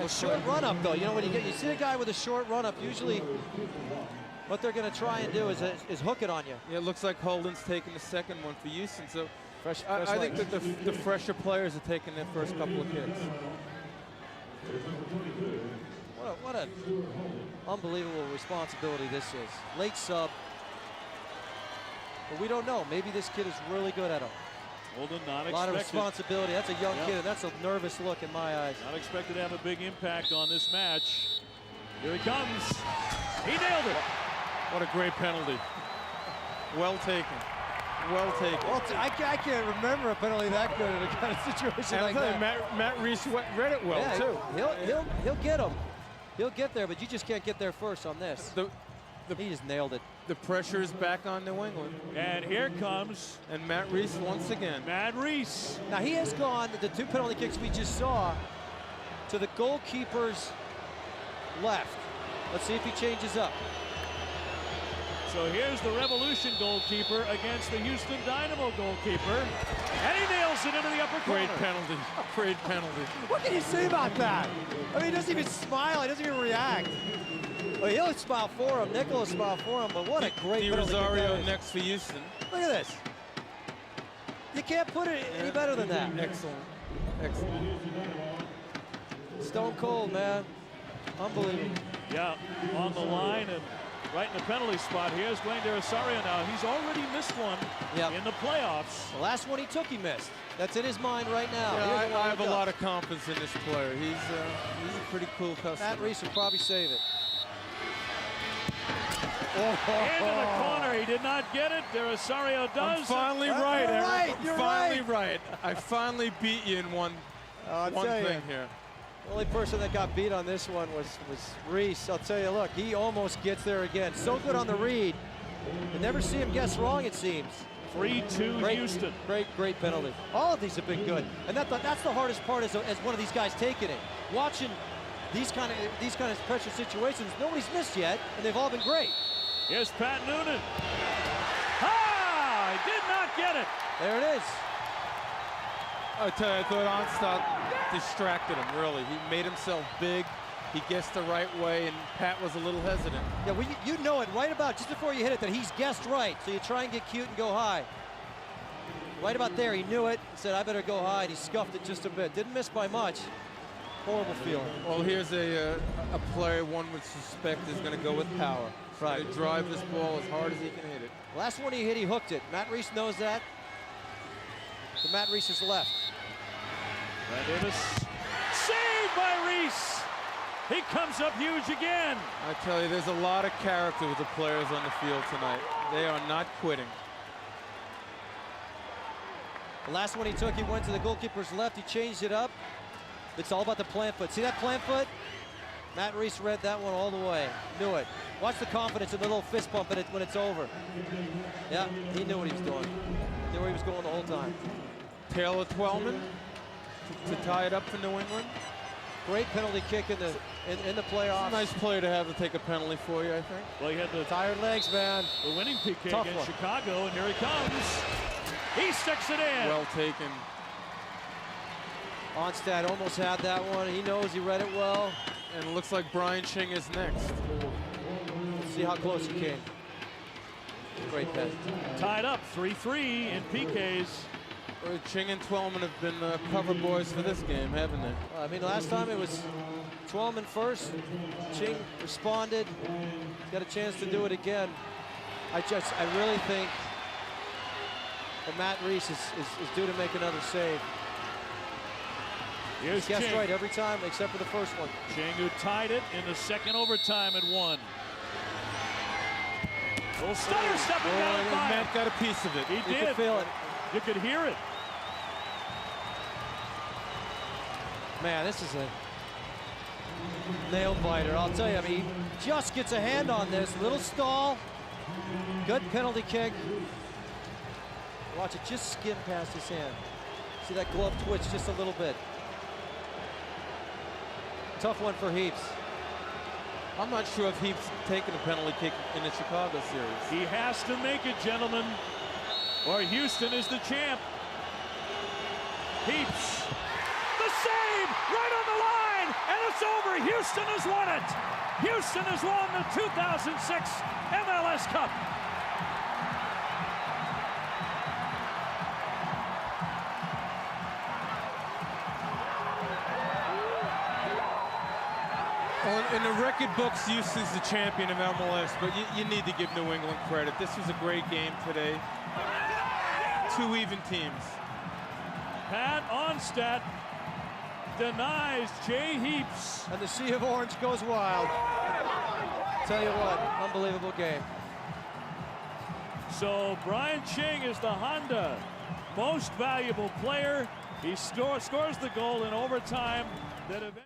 A short run up, though. You know, when you see a guy with a short run up, usually what they're going to try and do is hook it on you. Yeah, it looks like Holden's taking the second one for Houston. So fresh I think that the fresher players are taking their first couple of kicks. What an unbelievable responsibility this is. Late sub. But we don't know. Maybe this kid is really good at it. Holden not expected. A lot of responsibility. That's a young kid, and that's a nervous look in my eyes. Not expected to have a big impact on this match. Here he comes. He nailed it. What a great penalty. Well taken. Well taken. Well, I can't remember a penalty that good in a kind of situation and like that. Matt Reese read it well, too. He'll get him. He'll get there, but you just can't get there first on this. He just nailed it. The pressure is back on New England. And here comes. And Matt Reese once again. Matt Reese. Now he has gone, the 2 penalty kicks we just saw, to the goalkeeper's left. Let's see if he changes up. So here's the Revolution goalkeeper against the Houston Dynamo goalkeeper. And he nails it into the upper corner. Great penalty. Great penalty. What can you say about that? I mean, he doesn't even smile. He doesn't even react. Well, he'll smile for him. Nick will smile for him, but what a great penalty. Rosario next for Houston. Look at this. You can't put it any better than that. Excellent. Excellent. Stone cold, man. Unbelievable. Yeah, on the line and right in the penalty spot. Here's Dwayne De Rosario now. He's already missed one in the playoffs. The last one he took, he missed. That's in his mind right now. Yeah, I have a lot of confidence in this player. He's a pretty cool customer. Matt Reese will probably save it. Into the corner. He did not get it. De Rosario does. I'm finally right, Eric. You're finally right. I finally beat you in one thing here. The only person that got beat on this one was Reese. I'll tell you, look, he almost gets there again. So good on the read. You never see him guess wrong, it seems. 3-2 Houston. Great penalty. All of these have been good. And that's the hardest part as one of these guys taking it. Watching these kind of pressure situations, nobody's missed yet, and they've all been great. Here's Pat Noonan. Ah! He did not get it. There it is. I tell you, I thought Onstad distracted him, really. He made himself big. He guessed the right way, and Pat was a little hesitant. Yeah, well, you know it right about just before you hit it that he's guessed right, so you try and get cute and go high. Right about there, he knew it, said, I better go high, and he scuffed it just a bit. Didn't miss by much. Horrible feeling. Well, here's a player one would suspect is going to go with power. Right. To drive this ball as hard as he can hit it. Last one he hit, he hooked it. Matt Reese knows that. To Matt Reese's left. Brad Davis. Saved by Reese. He comes up huge again. I tell you, there's a lot of character with the players on the field tonight. They are not quitting. The last one he took, he went to the goalkeeper's left. He changed it up. It's all about the plant foot. See that plant foot? Matt Reese read that one all the way. Knew it. Watch the confidence and the little fist bump when it's over. Yeah, he knew what he was doing. Knew where he was going the whole time. Taylor Twellman to tie it up for New England. Great penalty kick in the playoffs. Nice play to have to take a penalty for you, I think. Well, he had the Tired legs, man. winning PK Tough against one. Chicago, and here he comes. He sticks it in. Well taken. Onstad almost had that one. He knows he read it well. And it looks like Brian Ching is next. Let's see how close he came. Great pen. Tied up 3-3 in PKs. Ching and Twellman have been cover boys for this game, haven't they? I mean, last time it was Twellman first. Ching responded. He's got a chance to do it again. I really think that Matt Reese is due to make another save. Here's He gets Ching. right every time except for the first one. Ching, who tied it in the second overtime at 1. Little stutter stepping down and by him. Matt got a piece of it. He You did. could feel it. You could hear it. Man, this is a nail biter. I'll tell you, I mean, he just gets a hand on this. Little stall. Good penalty kick. Watch it just skim past his hand. See that glove twitch just a little bit. Tough one for Heaps. I'm not sure if Heap's taken a penalty kick in the Chicago series. He has to make it, gentlemen, or Houston is the champ. Heaps. The save right on the line, and it's over. Houston has won it. Houston has won the 2006 MLS Cup. In the record books, Houston's the champion of MLS, but you need to give New England credit. This was a great game today. 2 even teams. Pat Onstad denies Jay Heaps. And the Sea of Orange goes wild. Tell you what, unbelievable game. So Brian Ching is the Honda most valuable player. He scores the goal in overtime that eventually